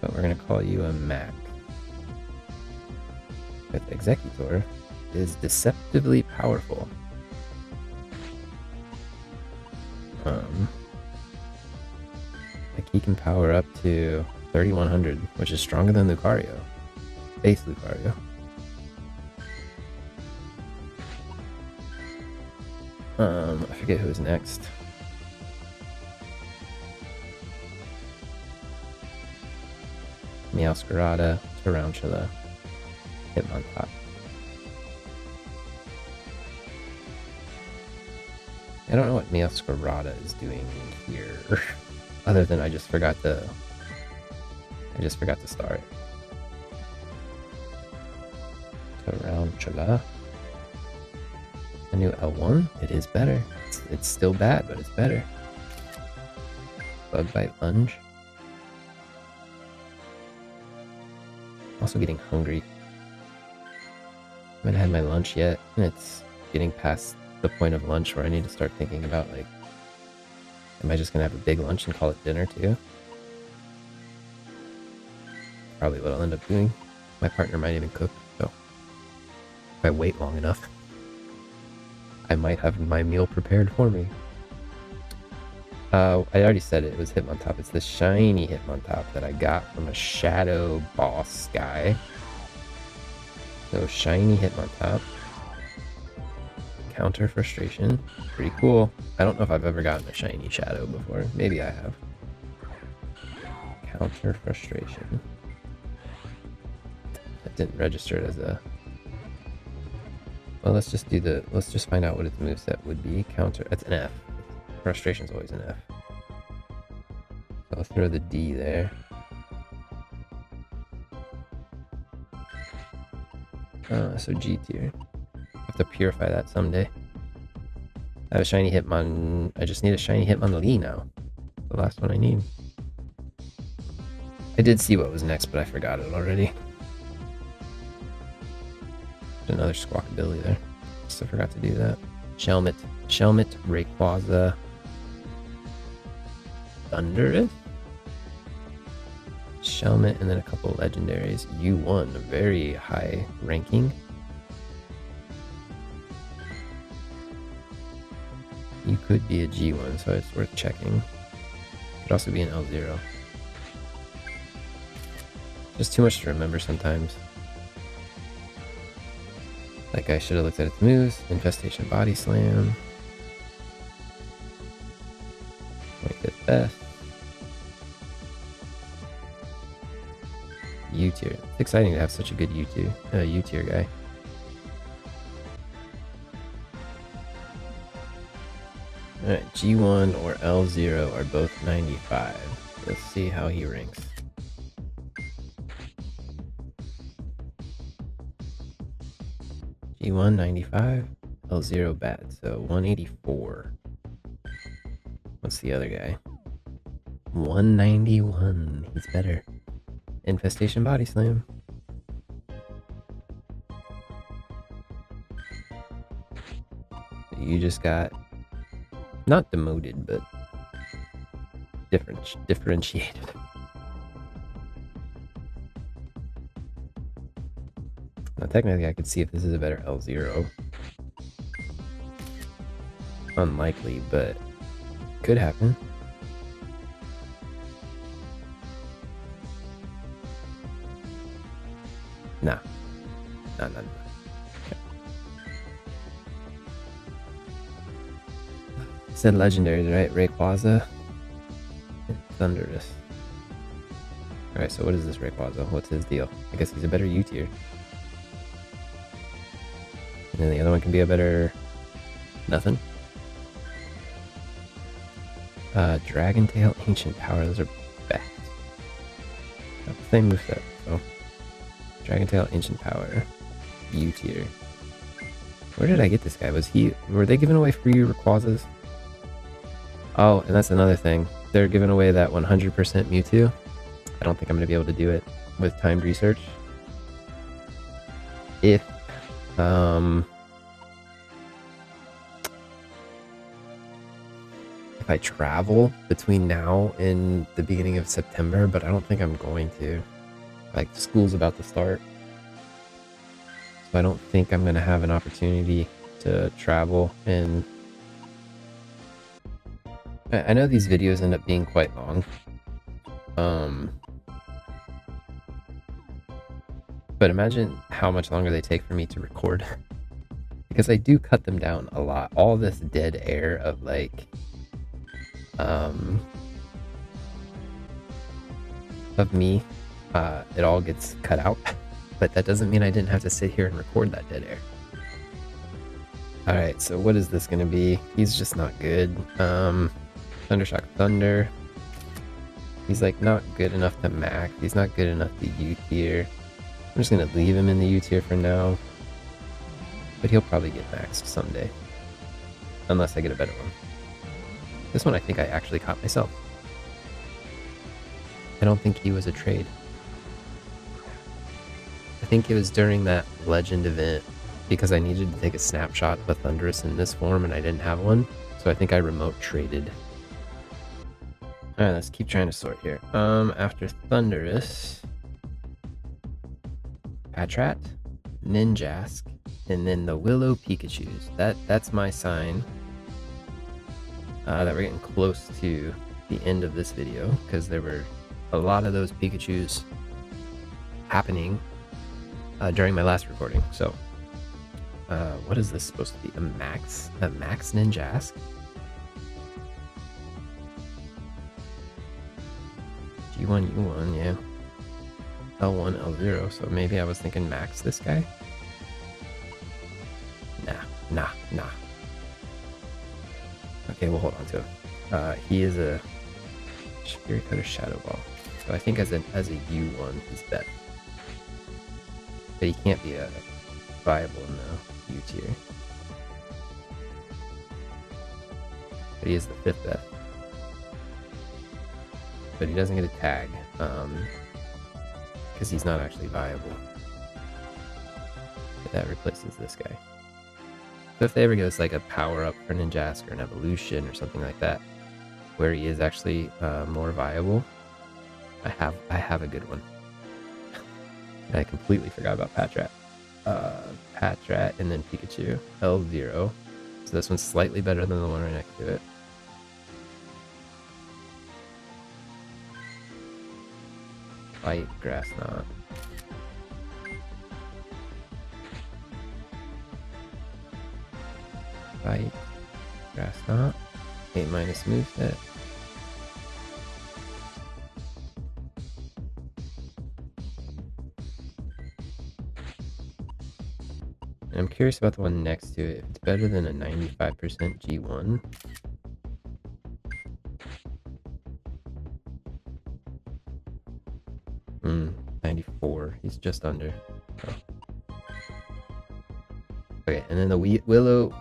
But we're going to call you a Mac. But Executor is deceptively powerful. Like he can power up to 3100, which is stronger than Lucario. Base Lucario. I forget who's next. Meowscarada, Tarantula, Hitmontop. I don't know what Meowscarada is doing here, other than I just forgot to star it. Tarantula. A new L1? It is better. It's still bad, but it's better. Bug Bite Lunge. Also getting hungry. I haven't had my lunch yet, and it's getting past the point of lunch where I need to start thinking about, like, am I just gonna have a big lunch and call it dinner too? Probably what I'll end up doing. My partner might even cook, so if I wait long enough, I might have my meal prepared for me. I already said it. It was Hitmontop. It's the shiny Hitmontop that I got from a shadow boss guy. So shiny Hitmontop. Counter frustration. Pretty cool. I don't know if I've ever gotten a shiny shadow before. Maybe I have. Counter frustration. That didn't register it as a... Well, let's just find out what its moveset would be. Counter, that's an F. Frustration's always an F. So I'll throw the D there. So G tier. I'll have to purify that someday. I have a shiny Hitmon. I just need a shiny Hitmonlee now. The last one I need. I did see what was next, but I forgot it already. Another Squawkabilly there. So I forgot to do that. Shelmet, Rayquaza, Thundurus, Shelmet, and then a couple legendaries. U1, a very high ranking. You could be a G1, so it's worth checking. Could also be an L0. Just too much to remember sometimes. Like I should have looked at its moves. Infestation, Body Slam. Like this best. U tier. It's exciting to have such a good U tier guy. Alright, G1 or L0 are both 95. Let's see how he ranks. G1 95, L0 bad, so 184. What's the other guy? 191. He's better. Infestation, Body Slam. You just got not demoted, but differentiated. Now, technically, I could see if this is a better L0. Unlikely, but could happen. Nah. Nah. Okay. Said legendaries, right? Rayquaza and Thundurus. Alright, so what is this Rayquaza? What's his deal? I guess he's a better U tier. And then the other one can be a better... nothing. Dragon Tail, Ancient Power, those are bad. Got the same moveset, so... Dragon Tail, Ancient Power, U tier. Where did I get this guy? Were they giving away free Rayquazas? Oh, and that's another thing. They're giving away that 100% Mewtwo. I don't think I'm going to be able to do it with timed research. If I travel between now and the beginning of September, but I don't think I'm going to. Like, school's about to start. So I don't think I'm going to have an opportunity to travel. And I know these videos end up being quite long. But imagine how much longer they take for me to record. Because I do cut them down a lot. All this dead air of like... of me, it all gets cut out. But that doesn't mean I didn't have to sit here and record that dead air. Alright, so what is this going to be? He's just not good. Thundershock Thunder. He's like not good enough to max. He's not good enough to U tier. I'm just going to leave him in the U tier for now. But he'll probably get maxed someday. Unless I get a better one. This one I think I actually caught myself. I don't think he was a trade. I think it was during that legend event because I needed to take a snapshot of a Thundurus in this form and I didn't have one. So I think I remote traded. Alright, let's keep trying to sort here. After Thundurus, Patrat, Ninjask, and then the Willow Pikachus. That's my sign. that we're getting close to the end of this video because there were a lot of those Pikachus happening during my last recording. So, what is this supposed to be? A max Ninjask? G1, U1, yeah. L1, L0, so maybe I was thinking max this guy? Nah. Okay, we'll hold on to him. He is a Fury Cutter Shadow Ball. So I think as a U1, he's best. But he can't be a viable in the U tier. But he is the 5th best. But he doesn't get a tag, because he's not actually viable. But that replaces this guy. So if they ever give us like a power-up for Ninjask or an evolution or something like that, where he is actually more viable, I have a good one. And I completely forgot about Patrat. Patrat and then Pikachu. L0. So this one's slightly better than the one right next to it. Fight, Grass Knot. Fight, Grass Knot. 8- moveset. And I'm curious about the one next to it. If it's better than a 95% G1. 94. He's just under. Oh. Okay, and then the Willow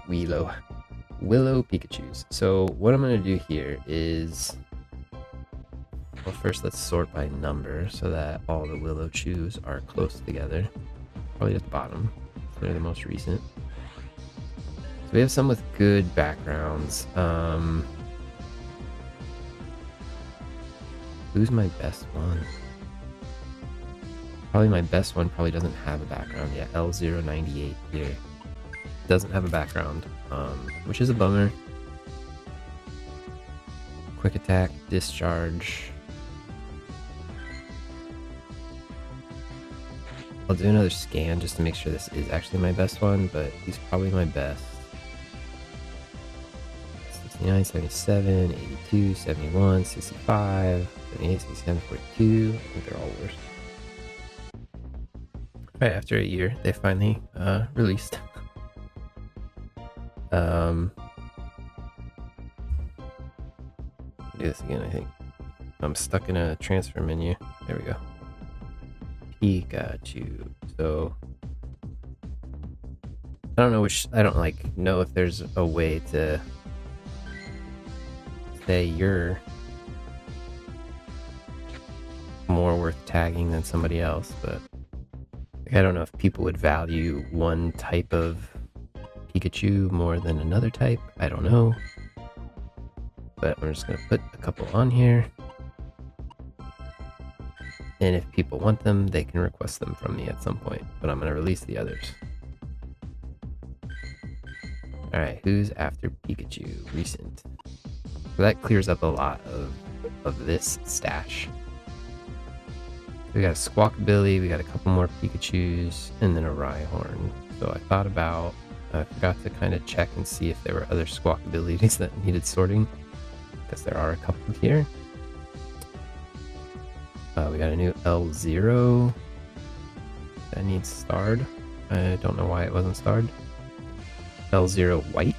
Pikachus. So what I'm gonna do here is, well, first let's sort by number so that all the Willow Chews are close together. Probably at the bottom. They're the most recent. So we have some with good backgrounds. Who's my best one? Probably my best one probably doesn't have a background yet. L098 here. Doesn't have a background, which is a bummer. Quick attack, discharge. I'll do another scan just to make sure this is actually my best one, but he's probably my best. 69, 77, 82, 71, 65, 78, 67, 42. I think they're all worse. Right after a year, they finally released. Do this again, I think. I'm stuck in a transfer menu. There we go. Pikachu. So I don't know if there's a way to say you're more worth tagging than somebody else, but I don't know if people would value one type of Pikachu more than another type. I don't know. But I'm just going to put a couple on here. And if people want them, they can request them from me at some point. But I'm going to release the others. Alright, who's after Pikachu? Recent. So that clears up a lot of this stash. We got a Squawkabilly, we got a couple more Pikachus, and then a Rhyhorn. So I thought about, I forgot to kind of check and see if there were other Squawkabillies that needed sorting, because there are a couple here. We got a new L0 that needs starred. I don't know why it wasn't starred. L0 white.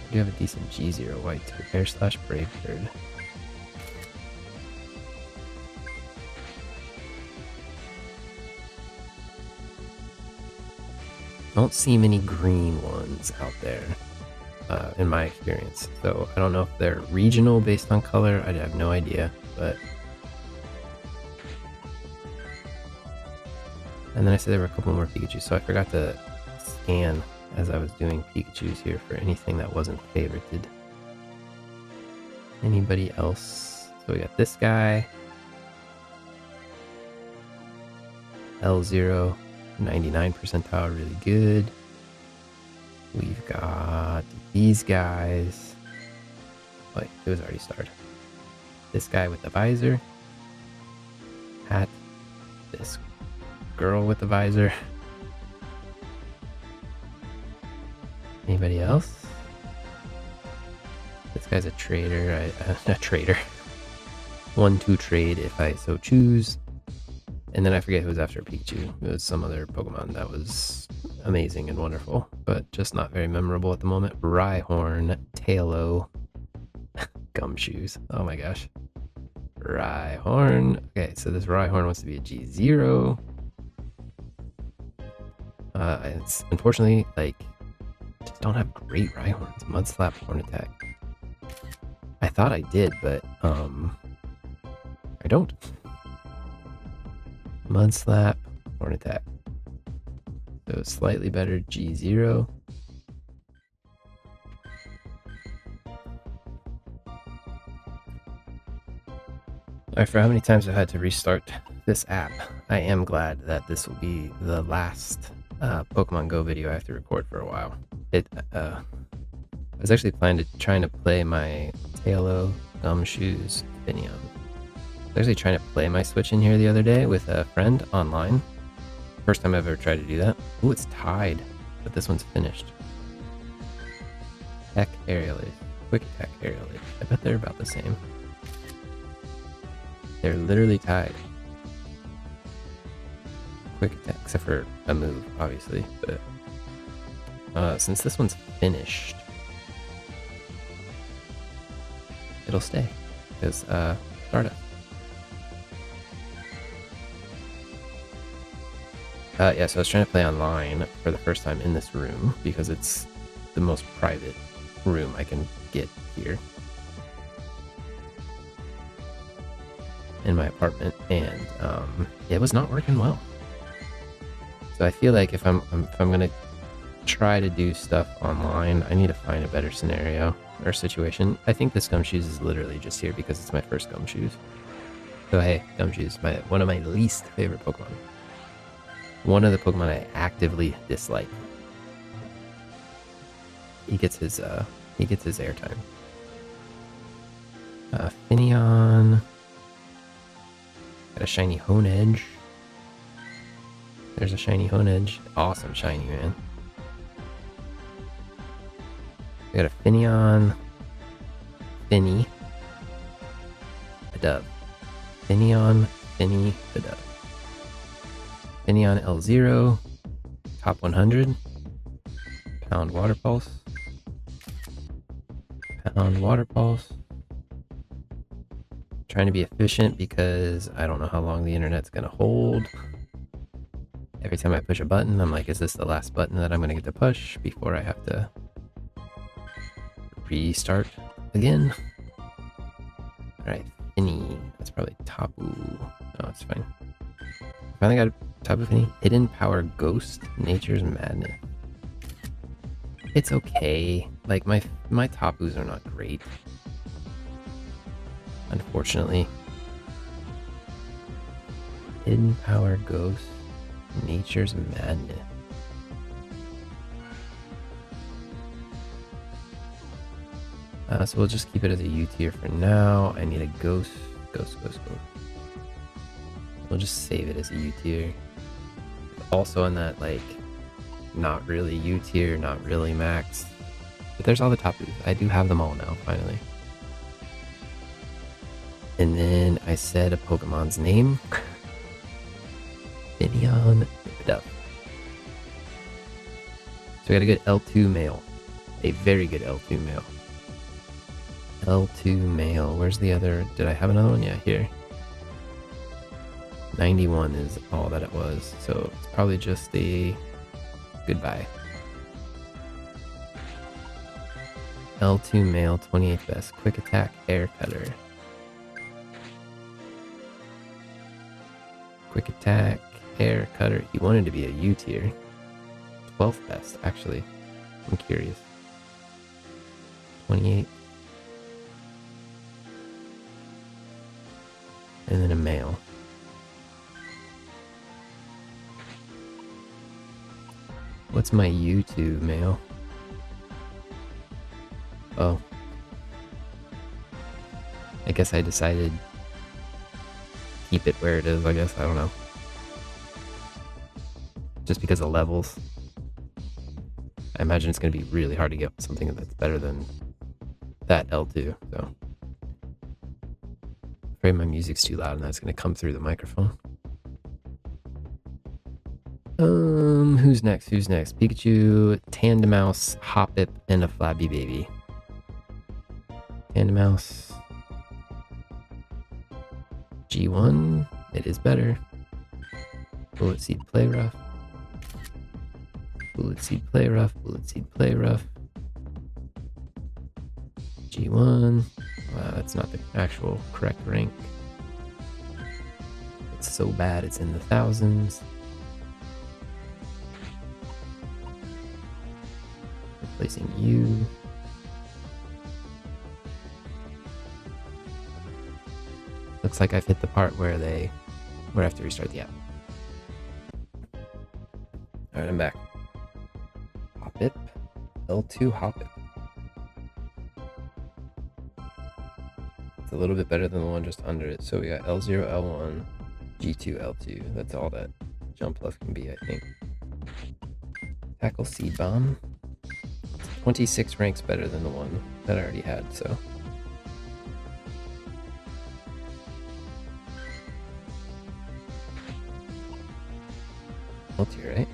I do have a decent G0 white too. Air/Brave Bird. Don't see many green ones out there, in my experience. So I don't know if they're regional based on color. I have no idea, but. And then I said there were a couple more Pikachu, so I forgot to scan as I was doing Pikachus here for anything that wasn't favorited. Anybody else? So we got this guy. L0, 99 percentile, really good. We've got these guys. Wait, it was already started. This guy with the visor. Hat. This girl with the visor. Anybody else? This guy's a trader. A trader. 1-2 trade if I so choose. And then I forget who was after Pikachu. It was some other Pokemon that was amazing and wonderful, but just not very memorable at the moment. Rhyhorn, Tailo, Gumshoes. Oh my gosh. Rhyhorn. Okay, so this Rhyhorn wants to be a G0. It's unfortunately like just don't have great Rhyhorns. Mud Slap, Horn Attack. I thought I did, but I don't. Mud Slap, Horn Attack. So slightly better G0. Alright, for how many times I've had to restart this app, I am glad that this will be the last Pokemon Go video I have to record for a while. I was actually trying to play my Tailo, Gumshoes, Finneon. I was actually trying to play my Switch in here the other day with a friend online. First time I've ever tried to do that. Ooh, it's tied, but this one's finished. Attack Aerial Ace. Quick Attack Aerial Ace. I bet they're about the same. They're literally tied. Quick Attack, except for a move, obviously. But since this one's finished, it'll stay. Because Stardust. Yeah, so I was trying to play online for the first time in this room because it's the most private room I can get here in my apartment, and it was not working well. So I feel like if I'm gonna try to do stuff online, I need to find a better scenario or situation. I think this Gumshoes is literally just here because it's my first Gumshoes. So hey, Gumshoes, one of my least favorite Pokemon. One of the Pokemon I actively dislike. He gets his airtime. Finneon. Got a shiny Honedge. There's a shiny Honedge. Awesome shiny, man. We got a Finneon. Finny. A dub. Finneon. Finny. The dub. Finneon L0, top 100, pound water pulse, trying to be efficient because I don't know how long the internet's gonna hold. Every time I push a button, I'm like, is this the last button that I'm gonna get to push before I have to restart again? Alright, Finny, that's probably Tapu. Oh, it's fine. Finally got a Tapu Fini. Hidden Power Ghost, Nature's Madness. It's okay. Like my Tapus are not great, unfortunately. Hidden Power Ghost, Nature's Madness. So we'll just keep it as a U tier for now. I need a ghost. We'll just save it as a U tier. Also in that, like, not really U tier, not really max. But there's all the Tapus. I do have them all now, finally. And then I said a Pokemon's name. Finneon. Pick it up. So we got a good L2 male. A very good L2 male. L2 male. Where's the other? Did I have another one? Yeah, here. 91 is all that it was, so it's probably just a goodbye. L2 male, 28th best. Quick Attack, Air Cutter. Quick Attack, Air Cutter. He wanted to be a U tier. 12th best, actually. I'm curious. 28. And then a male. What's my U2 male? Oh. I guess I decided keep it where it is, I guess. I don't know. Just because of levels. I imagine it's going to be really hard to get something that's better than that L2, so. I'm afraid my music's too loud and that's going to come through the microphone. Who's next? Who's next? Pikachu, Tandemaus, Hoppip, and a Flabby Baby. Tandemaus. G1. It is better. Bullet Seed Play Rough. Bullet Seed Play Rough. Bullet Seed Play Rough. G1. Wow, that's not the actual correct rank. It's so bad it's in the thousands. Replacing you. Looks like I've hit the part where I have to restart the app. Alright, I'm back. Hoppip. L2 Hoppip. It's a little bit better than the one just under it. So we got L0, L1, G2, L2. That's all that jump left can be, I think. Tackle Seed Bomb. 26 ranks better than the one that I already had, so. L2, right?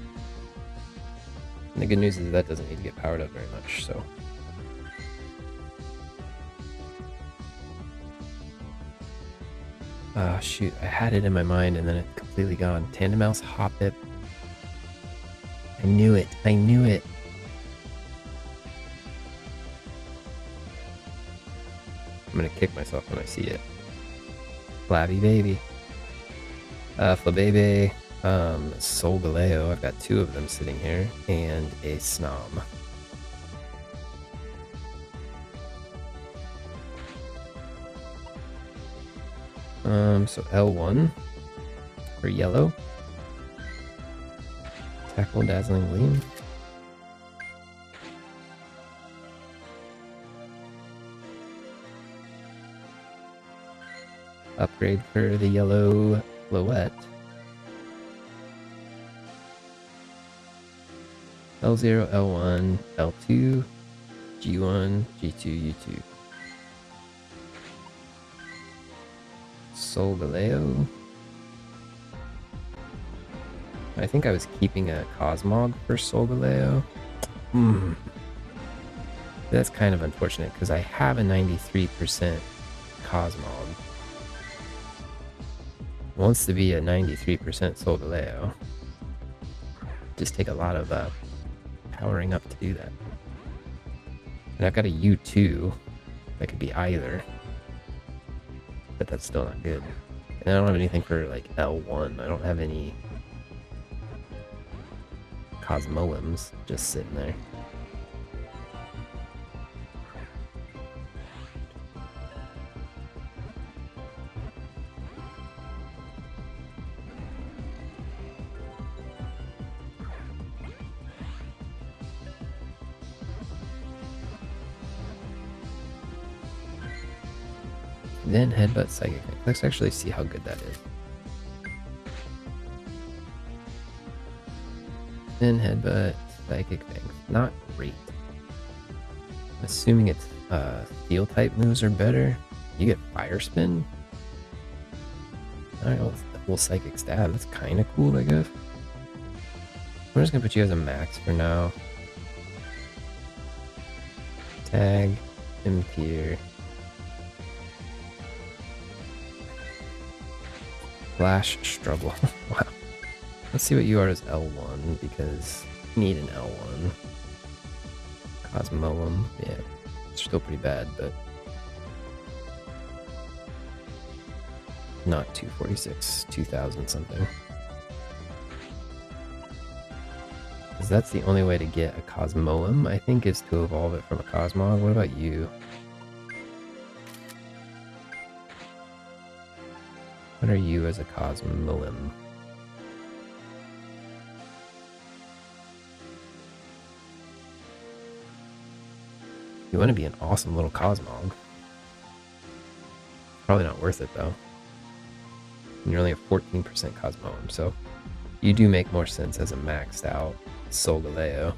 And the good news is that doesn't need to get powered up very much, so. Ah, shoot, I had it in my mind and then it's completely gone. Tandemaus, Hoppip. I knew it, I knew it. I'm gonna kick myself when I see it. Flabby Baby. Flabebe. Solgaleo. I've got 2 of them sitting here. And a Snom. So L1 for yellow. Tackle Dazzling Gleam. Upgrade for the yellow Floette. L0, L1, L2, G1, G2, U2. Solgaleo. I think I was keeping a Cosmog for Solgaleo. That's kind of unfortunate because I have a 93% Cosmog. Wants to be a 93% Solgaleo. Just take a lot of powering up to do that. And I've got a U2 that could be either. But that's still not good. And I don't have anything for like L1. I don't have any Cosmoems just sitting there. Then Headbutt Psychic. Let's actually see how good that is. Then Headbutt Psychic thing. Not great. I'm assuming it's Steel type moves are better. You get Fire Spin. Alright, well, it's double Psychic Stab. That's kind of cool, I guess. I'm just gonna put you as a max for now. Tag. Impure. Flash Struggle. Wow. Let's see what you are as L1 because you need an L1. Cosmoem. Yeah. It's still pretty bad, but not 246, 2000 something. Because that's the only way to get a Cosmoem, I think, is to evolve it from a Cosmog. What about you? What are you as a Cosmoem? You want to be an awesome little Cosmog. Probably not worth it though. And you're only a 14% Cosmoem, so you do make more sense as a maxed out Solgaleo.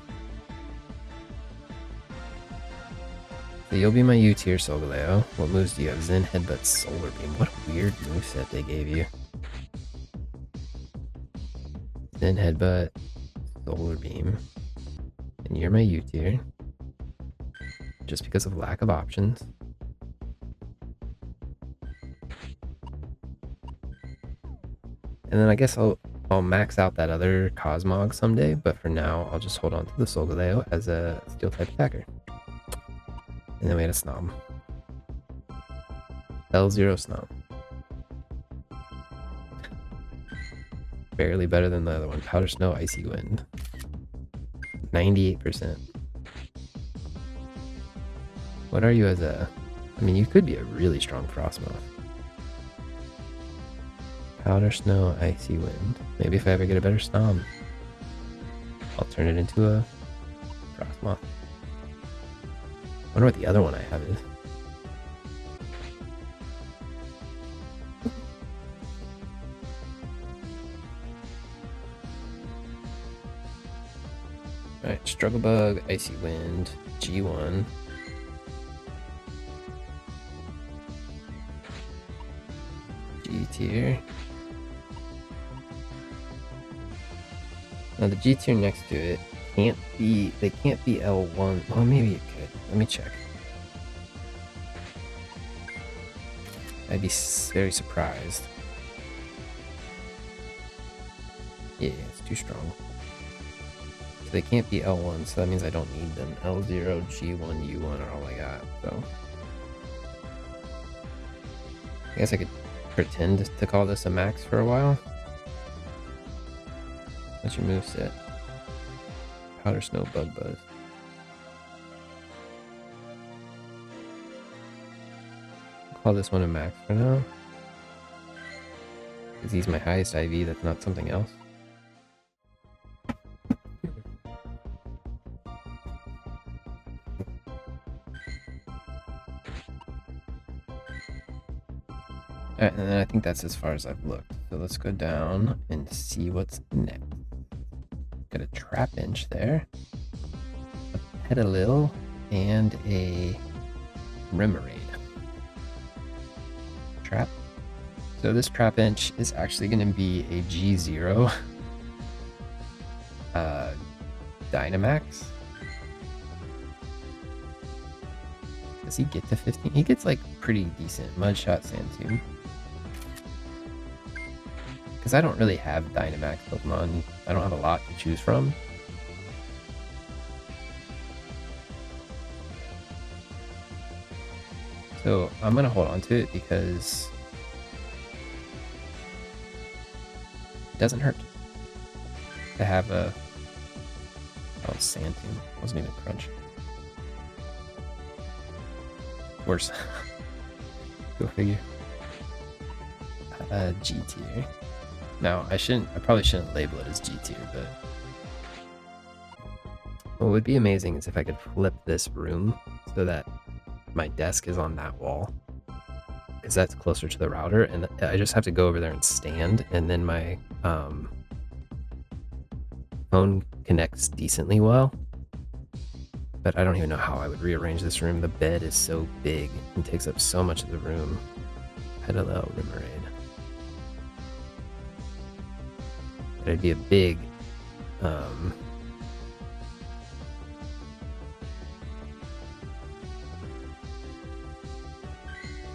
So you'll be my U tier Solgaleo. What moves do you have? Zen, Headbutt, Solar Beam. What a weird moveset they gave you. Zen, Headbutt, Solar Beam. And you're my U tier. Just because of lack of options. And then I guess I'll max out that other Cosmog someday, but for now I'll just hold on to the Solgaleo as a Steel type attacker. And then we had a Snom. L0 Snom. Barely better than the other one. Powder Snow, Icy Wind. 98%. What are you as a... I mean, you could be a really strong Frostmoth. Powder Snow, Icy Wind. Maybe if I ever get a better Snom, I'll turn it into a Frostmoth. I wonder what the other one I have is. Alright, Struggle Bug, Icy Wind, G1. G tier. Now the G tier next to it can't be, they can't be L1. Well, maybe it could. Let me check. I'd be very surprised. Yeah, it's too strong. So they can't be L1, so that means I don't need them. L0, G1, U1 are all I got, so. I guess I could pretend to call this a max for a while. What's your moveset? Powder Snow, Bug Buzz. I'll call this one a max for now. Because he's my highest IV, that's not something else. Alright, and then I think that's as far as I've looked. So let's go down and see what's next. Got a Trapinch there, a Petalil, and a Remoraid. Trap. So this Trapinch is actually going to be a G0 Dynamax. Does he get to 15? He gets like pretty decent. Mudshot, Sand Tomb. Because I don't really have Dynamax Pokemon. I don't have a lot to choose from. So I'm going to hold on to it because it doesn't hurt to have a... Oh, Sand Tomb. Wasn't even Crunch. Worse. Go figure. G tier. Now, I probably shouldn't label it as G tier, but what would be amazing is if I could flip this room so that my desk is on that wall, because that's closer to the router, and I just have to go over there and stand, and then my phone connects decently well. But I don't even know how I would rearrange this room. The bed is so big and takes up so much of the room. Petalil, Remoraid. It'd be a big a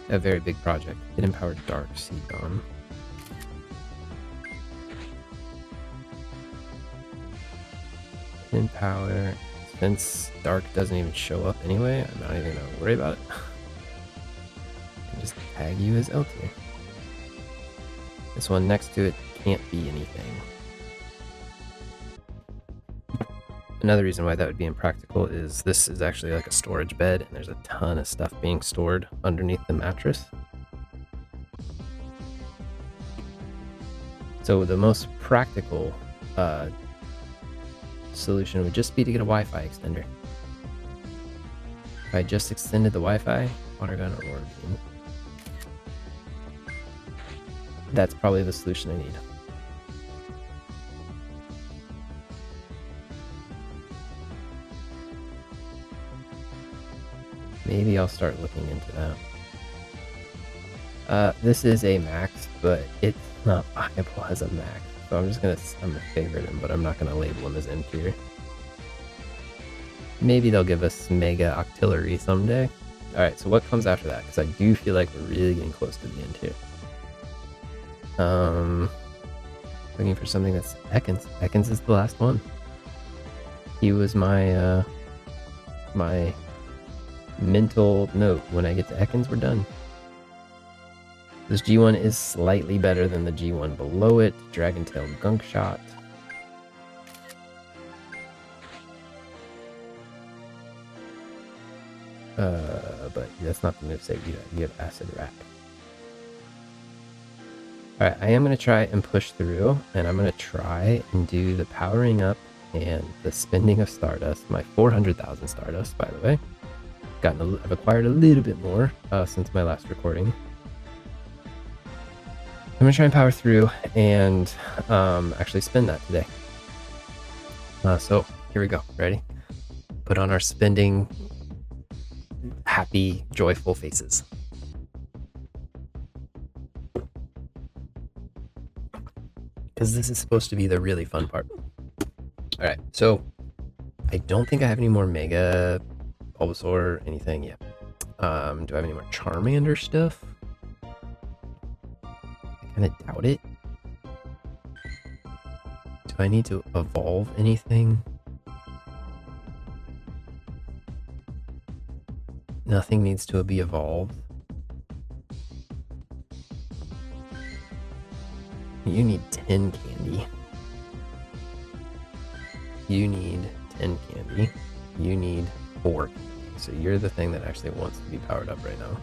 very big project. Hidden Power, Dark, Seagon. Hidden Power. Since Dark doesn't even show up anyway, I'm not even gonna worry about it. And just tag you as L tier. This one next to it can't be anything. Another reason why that would be impractical is this is actually like a storage bed, and there's a ton of stuff being stored underneath the mattress. So the most practical solution would just be to get a Wi-Fi extender. If I just extended the Wi-Fi, water gun or orb beam. That's probably the solution I need. Maybe I'll start looking into that. This is a max, but it's not viable as a max. So I'm gonna favorite him, but I'm not gonna label him as N tier. Maybe they'll give us Mega Octillery someday. Alright, so what comes after that? Because I do feel like we're really getting close to the end here. Looking for something that's Ekans. Ekans is the last one. He was my my mental note. When I get to Ekans, we're done. This G1 is slightly better than the G1 below it. Dragon Tail Gunk Shot. But that's not the moveset you have Acid Wrap. Alright, I am going to try and push through, and I'm going to try and do the powering up and the spending of Stardust. My 400,000 Stardust, by the way. I've acquired a little bit more since my last recording. I'm going to try and power through and actually spend that today. So, here we go. Ready? Put on our spending happy, joyful faces. Because this is supposed to be the really fun part. Alright, so I don't think I have any more Mega Bulbasaur or anything yet. Do I have any more Charmander stuff? I kind of doubt it. Do I need to evolve anything? Nothing needs to be evolved. You need 10 candy. You need 10 candy. You need 4 candy. So you're the thing that actually wants to be powered up right now.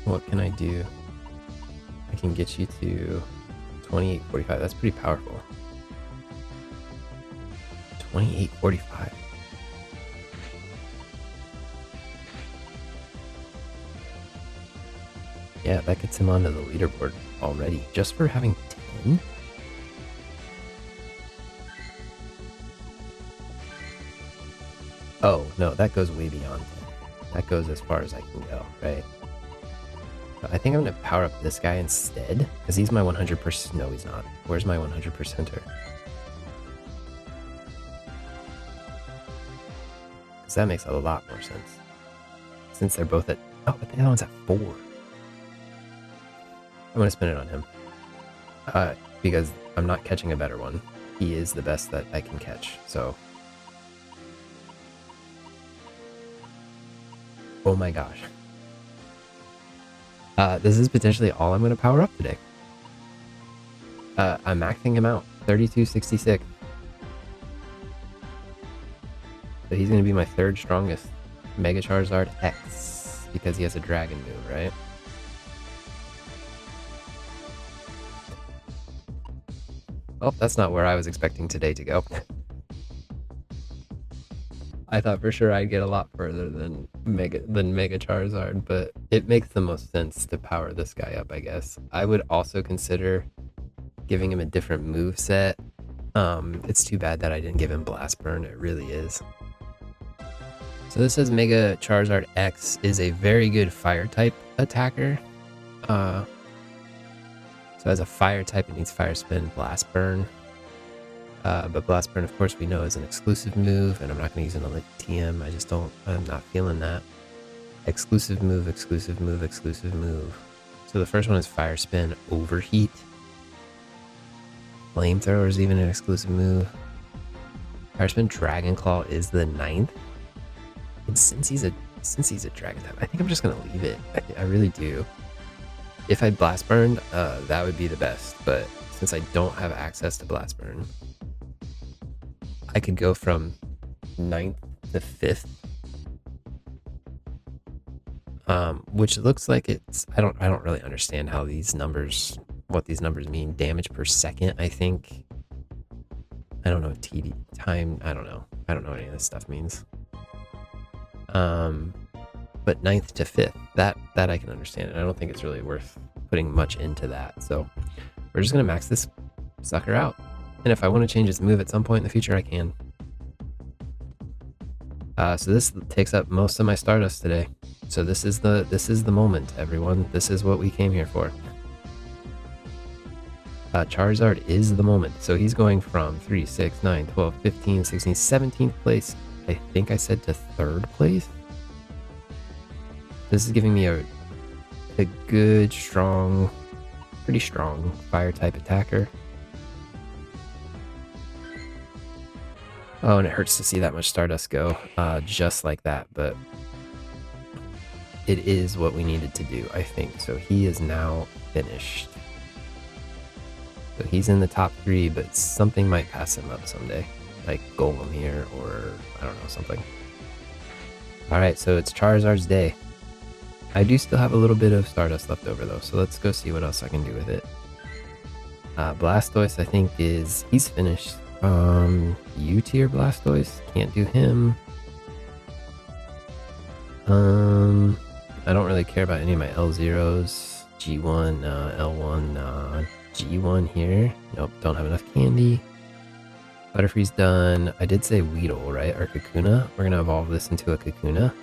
What can I do? I can get you to 2845. That's pretty powerful. 2845. Yeah, that gets him onto the leaderboard already, just for having 10? Oh, no, that goes way beyond 10. That goes as far as I can go, right? I think I'm going to power up this guy instead, because he's my 100%. No, he's not. Where's my 100%er? Because that makes a lot more sense. Since they're both at... Oh, but the other one's at 4. I'm going to spin it on him. Because I'm not catching a better one. He is the best that I can catch, so... Oh my gosh. This is potentially all I'm going to power up today. I'm maxing him out. 3266. So he's going to be my 3rd strongest. Mega Charizard X. Because he has a dragon move, right? Oh, that's not where I was expecting today to go. I thought for sure I'd get a lot further than Mega Charizard, but it makes the most sense to power this guy up, I guess. I would also consider giving him a different move set. It's too bad that I didn't give him Blast Burn. It really is. So this says Mega Charizard X is a very good fire type attacker. So as a fire type, it needs Fire Spin, Blast Burn. But Blast Burn, of course, we know is an exclusive move, and I'm not going to use it on the TM. I'm not feeling that. Exclusive move, exclusive move, exclusive move. So the first one is Fire Spin, Overheat. Flamethrower is even an exclusive move. Fire Spin, Dragon Claw is the 9th. And since he's a Dragon type, I think I'm just going to leave it. I really do. If I Blast Burned, that would be the best, but since I don't have access to Blast Burn, I could go from 9th to 5th, which looks like it's, I don't really understand how what these numbers mean. Damage per second, I think I don't know what TD time. I don't know. I don't know what any of this stuff means. But 9th to 5th, that I can understand. And I don't think it's really worth putting much into that. So we're just gonna max this sucker out. And if I want to change its move at some point in the future, I can. So this takes up most of my Stardust today. So this is the moment, everyone. This is what we came here for. Charizard is the moment. So he's going from 3, 6, 9, 12, 15, 16, 17th place. I think I said to 3rd place. This is giving me a good, strong, pretty strong fire type attacker. Oh, and it hurts to see that much Stardust go just like that, but it is what we needed to do, I think. So he is now finished. So he's in the top 3, but something might pass him up someday. Like Golem here, or I don't know, something. Alright, so it's Charizard's day. I do still have a little bit of Stardust left over though, so let's go see what else I can do with it. Blastoise, I think he's finished. U-tier Blastoise, can't do him. I don't really care about any of my L0s. G1, L1, G1 here. Nope, don't have enough candy. Butterfree's done. I did say Weedle, right? Or Kakuna. We're gonna evolve this into a Kakuna.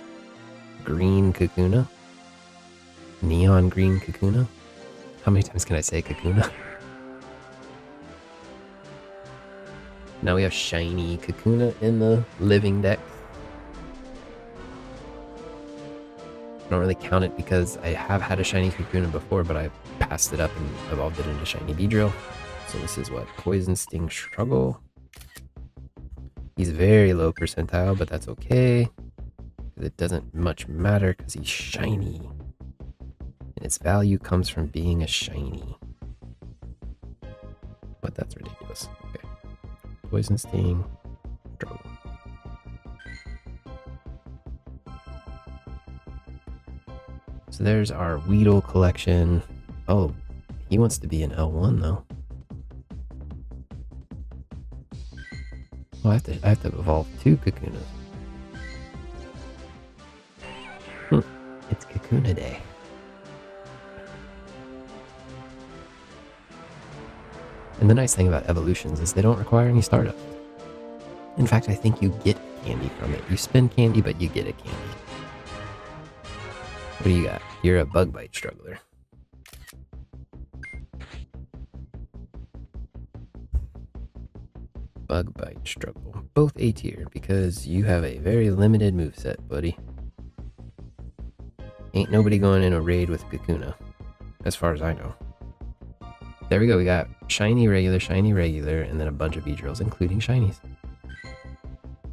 Green Kakuna. Neon green Kakuna. How many times can I say Kakuna? Now we have shiny Kakuna in the living deck. I don't really count it because I have had a shiny Kakuna before, but I passed it up and evolved it into shiny Beedrill. So this is what? Poison Sting Struggle. He's very low percentile, but that's okay. It doesn't much matter because he's shiny. And its value comes from being a shiny. But that's ridiculous. Okay. Poison Sting Struggle. So there's our Weedle collection. Oh, he wants to be an L1 though. Oh, I have to evolve 2 Kakunas. It's Kakuna Day. And the nice thing about evolutions is they don't require any Stardust. In fact, I think you get candy from it. You spend candy, but you get a candy. What do you got? You're a Bug Bite Struggler. Bug Bite Struggle. Both A tier because you have a very limited moveset, buddy. Ain't nobody going in a raid with Kakuna, as far as I know. There we go, we got shiny, regular, and then a bunch of Beedrills, including shinies.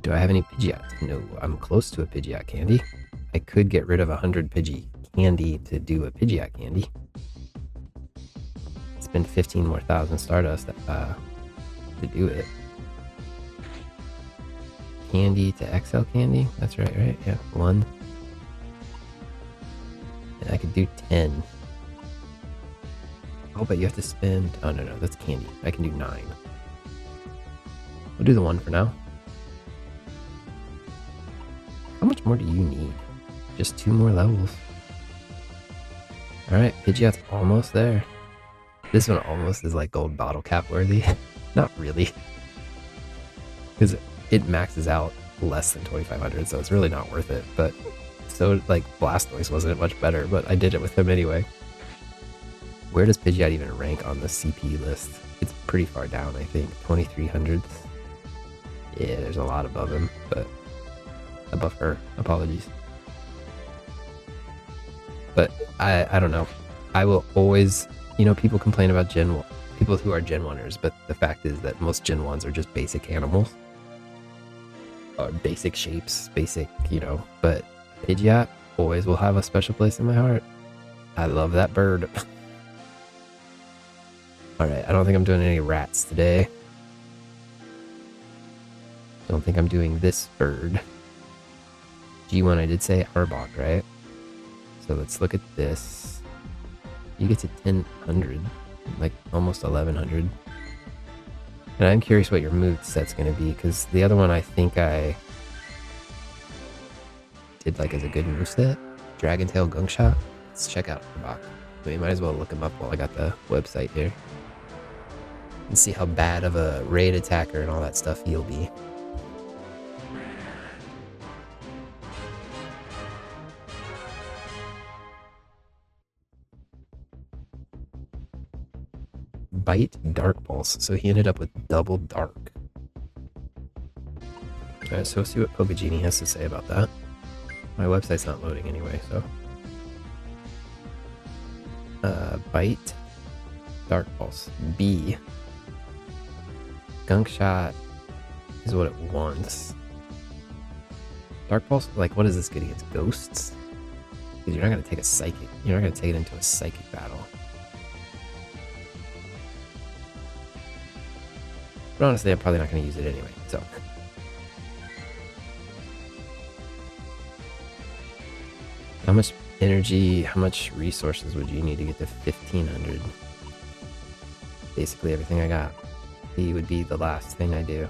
Do I have any Pidgeots? No, I'm close to a Pidgeot candy. I could get rid of 100 Pidgey candy to do a Pidgeot candy. Spend 15 more thousand Stardust to do it. Candy to XL candy? That's right? Yeah, 1. And I could do 10. Oh, but you have to spend... Oh, no, that's candy. I can do 9. We'll do the 1 for now. How much more do you need? Just 2 more levels. Alright, Pidgeot's almost there. This one almost is like gold bottle cap worthy. Not really. Because it maxes out less than 2,500, so it's really not worth it. But so, like, Blastoise wasn't much better, but I did it with him anyway. Where does Pidgeot even rank on the CP list? It's pretty far down, I think. 2,300. Yeah, there's a lot above him, but above her. Apologies. But I don't know. I will always, people complain about people who are Gen 1ers, but the fact is that most Gen 1s are just basic animals. Or basic shapes, but Pidgeot always will have a special place in my heart. I love that bird. Alright, I don't think I'm doing any rats today. Don't think I'm doing this bird. G1, I did say Arbok, right? So let's look at this. You get to 1000, like almost 1100. And I'm curious what your move set's gonna be, because the other one I think I did like as a good move set. Dragon Tail Gunk Shot. Let's check out Arbok. We might as well look him up while I got the website here. And see how bad of a raid attacker and all that stuff he'll be. Bite Dark Pulse. So he ended up with double dark. Alright, so we'll see what Pokegenie has to say about that. My website's not loading anyway, so. Bite Dark Pulse. B. Gunk Shot is what it wants. Dark Pulse, like, what is this good against? Ghosts? Because you're not going to take a psychic. You're not going to take it into a psychic battle. But honestly, I'm probably not going to use it anyway, so. How much energy, how much resources would you need to get to 1500? Basically everything I got. He would be the last thing I do.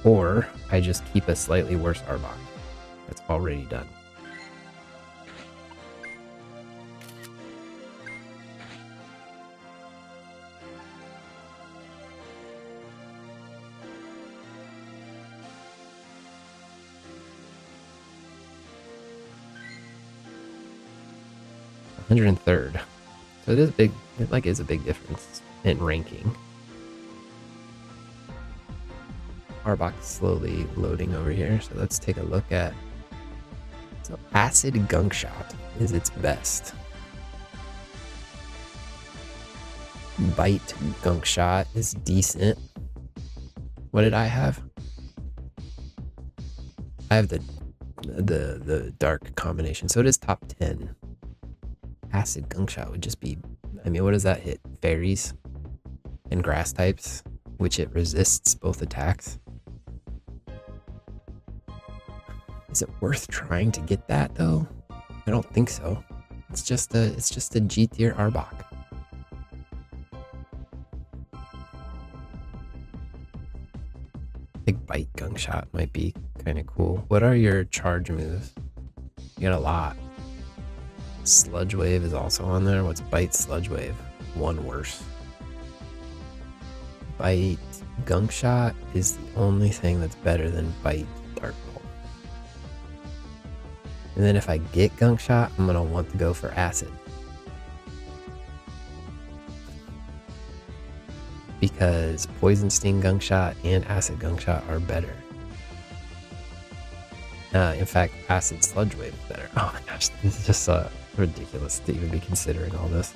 Or I just keep a slightly worse Arbok that's already done. $103rd. So it is big. It like is a big difference in ranking. Arbok slowly loading over here, so let's take a look at. So Acid Gunk Shot is its best. Bite Gunk Shot is decent. What did I have? I have the dark combination, so it is top 10. Acid Gunk Shot would just be, I mean, what does that hit? Fairies and grass types, which it resists both attacks. Is it worth trying to get that though? I don't think so. It's just a G tier Arbok. Big Bite Gunk Shot might be kind of cool. What are your charge moves? You got a lot. Sludge Wave is also on there. What's Bite Sludge Wave? One worse. Bite Gunk Shot is the only thing that's better than Bite Dark Pulse. And then if I get Gunk Shot, I'm gonna want to go for Acid. Because Poison Sting Gunk Shot and Acid Gunk Shot are better. In fact, Acid Sludge Wave is better. Oh my gosh, this is just ridiculous to even be considering all this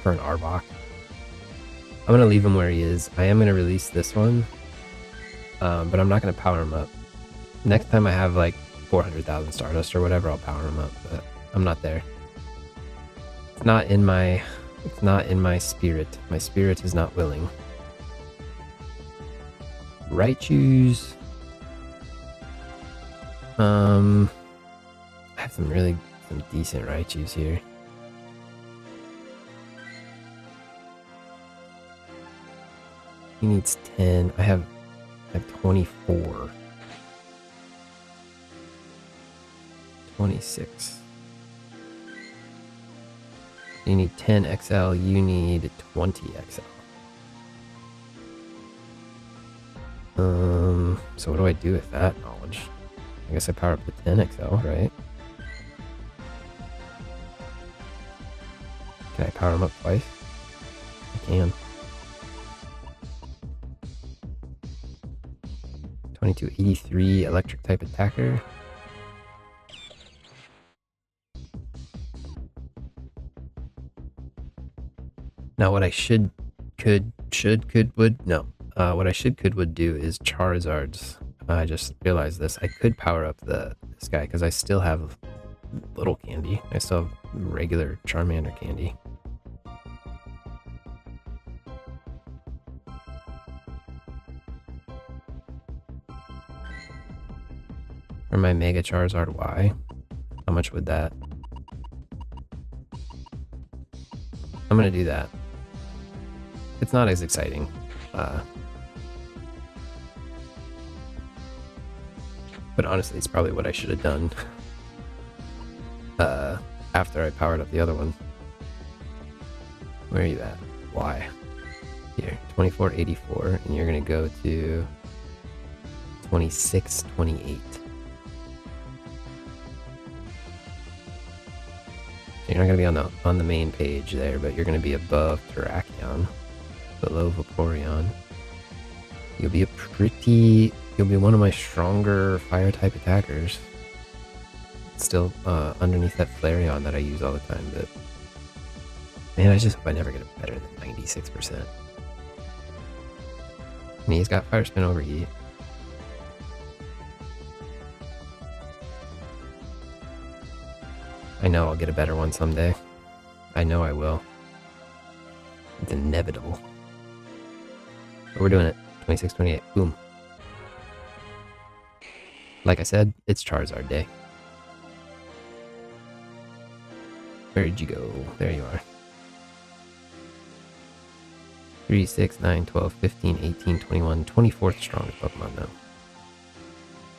for an Arbok. I'm going to leave him where he is. I am going to release this one, but I'm not going to power him up. Next time I have like 400,000 Stardust or whatever, I'll power him up, but I'm not there. It's not in my spirit. My spirit is not willing. Raichus. I have some decent Raichus here. He needs 10. I have 24. 26. You need 10 XL, you need 20 XL. So what do I do with that knowledge? I guess I power up to 10 XL, right? Can I power him up twice? I can. 2283 electric type attacker. Now what I what I would do is Charizards. I just realized this. I could power up this guy because I still have little candy. I still have regular Charmander candy. For my Mega Charizard Y, how much would that? I'm gonna do that. It's not as exciting. But honestly, it's probably what I should have done after I powered up the other one. Where are you at? Why? Here, 2484, and you're gonna go to 2628. So you're not gonna be on the main page there, but you're gonna be above Terrakion, below Vaporeon. You'll be one of my stronger fire type attackers. Still underneath that Flareon that I use all the time, but man, I just hope I never get a better than 96%. And he's got Fire Spin Overheat. I know I'll get a better one someday. I know I will. It's inevitable. But we're doing it. 26, 28. Boom. Like I said, it's Charizard day. Where did you go? There you are. 3, 6, 9, 12, 15, 18, 21, 24th strongest Pokemon now.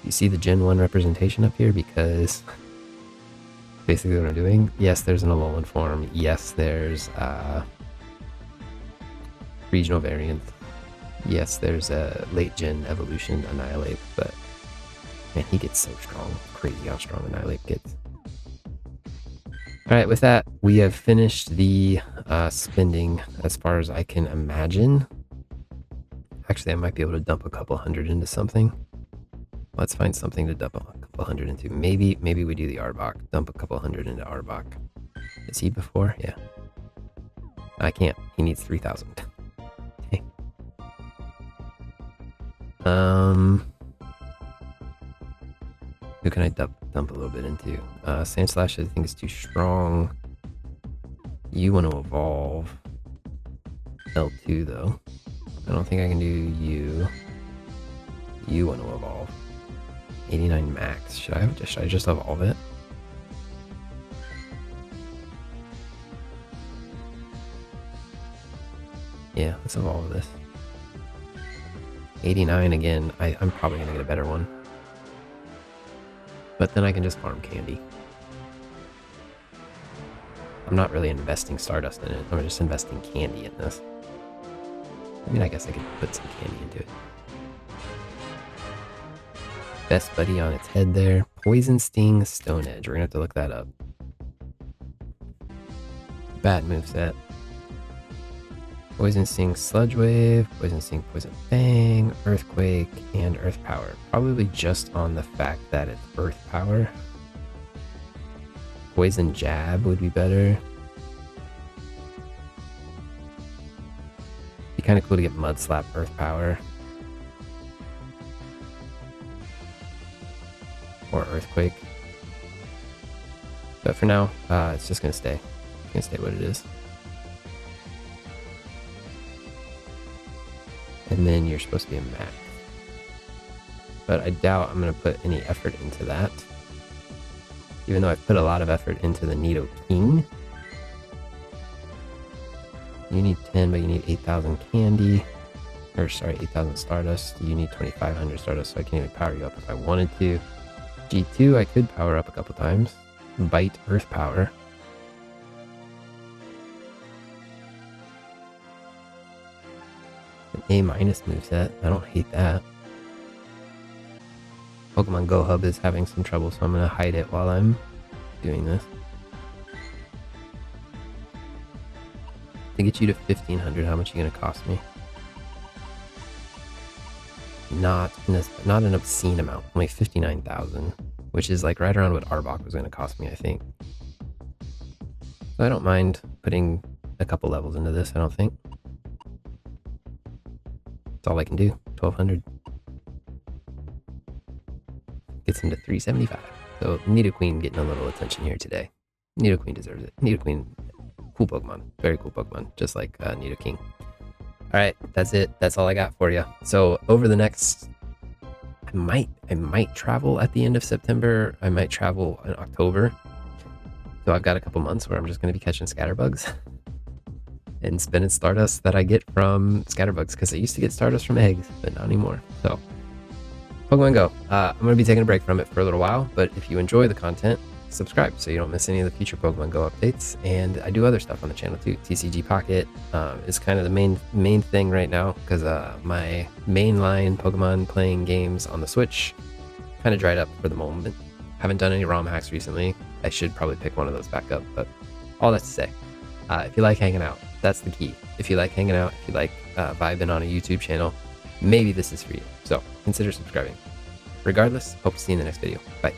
You see the Gen 1 representation up here? Because basically what I'm doing, yes, there's an Alolan form. Yes, there's regional variants. Yes, there's a late gen evolution Annihilate, but man, he gets so strong. Crazy how strong Annihilate gets. Alright, with that, we have finished the spending as far as I can imagine. Actually, I might be able to dump a couple hundred into something. Let's find something to dump a couple hundred into. Maybe we do the Arbok. Dump a couple hundred into Arbok. Is he before? Yeah. I can't. He needs 3,000. Okay. Who can I dump a little bit into? Sandslash I think is too strong. You want to evolve. L2 though. I don't think I can do you. You want to evolve. 89 max. Should I just evolve it? Yeah, let's evolve this. 89 again. I'm probably gonna get a better one. But then I can just farm candy. I'm not really investing Stardust in it. I'm just investing candy in this. I mean, I guess I could put some candy into it. Best Buddy on its head there. Poison Sting, Stone Edge. We're gonna have to look that up. Bad moveset. Poison Sting, Sludge Wave. Poison Sting, Poison Fang. Earthquake, and Earth Power. Probably just on the fact that it's Earth Power. Poison Jab would be better. Be kind of cool to get Mud Slap, Earth Power. Or Earthquake. But for now, it's just gonna stay. It's gonna stay what it is. And then you're supposed to be a max. But I doubt I'm gonna put any effort into that. Even though I've put a lot of effort into the Nidoking. You need 10, but you need 8,000 candy. Or sorry, 8,000 Stardust. You need 2,500 Stardust, so I can't even power you up if I wanted to. G2, I could power up a couple times. Bite, Earth Power. An A- moveset. I don't hate that. Pokemon Go Hub is having some trouble, so I'm going to hide it while I'm doing this. To get you to 1,500, how much are you going to cost me? Not an obscene amount, only 59,000, which is like right around what Arbok was going to cost me, I think. So I don't mind putting a couple levels into this, I don't think. That's all I can do, 1,200. Gets him to 375. So Nidoqueen getting a little attention here today. Nidoqueen deserves it. Nidoqueen, cool Pokemon. Very cool Pokemon, just like Nidoking. Alright, that's it. That's all I got for you. So over the next... I might travel at the end of September. I might travel in October. So I've got a couple months where I'm just going to be catching scatterbugs. and spin its Stardust that I get from Scatterbugs, because I used to get Stardust from eggs, but not anymore. So, Pokemon Go. I'm going to be taking a break from it for a little while, but if you enjoy the content, subscribe so you don't miss any of the future Pokemon Go updates. And I do other stuff on the channel too. TCG Pocket is kind of the main thing right now, because my mainline Pokemon playing games on the Switch kind of dried up for the moment. Haven't done any ROM hacks recently. I should probably pick one of those back up, but all that to say, if you like hanging out, that's the key. If you like hanging out, if you like vibing on a YouTube channel, maybe this is for you. So consider subscribing. Regardless, hope to see you in the next video. Bye.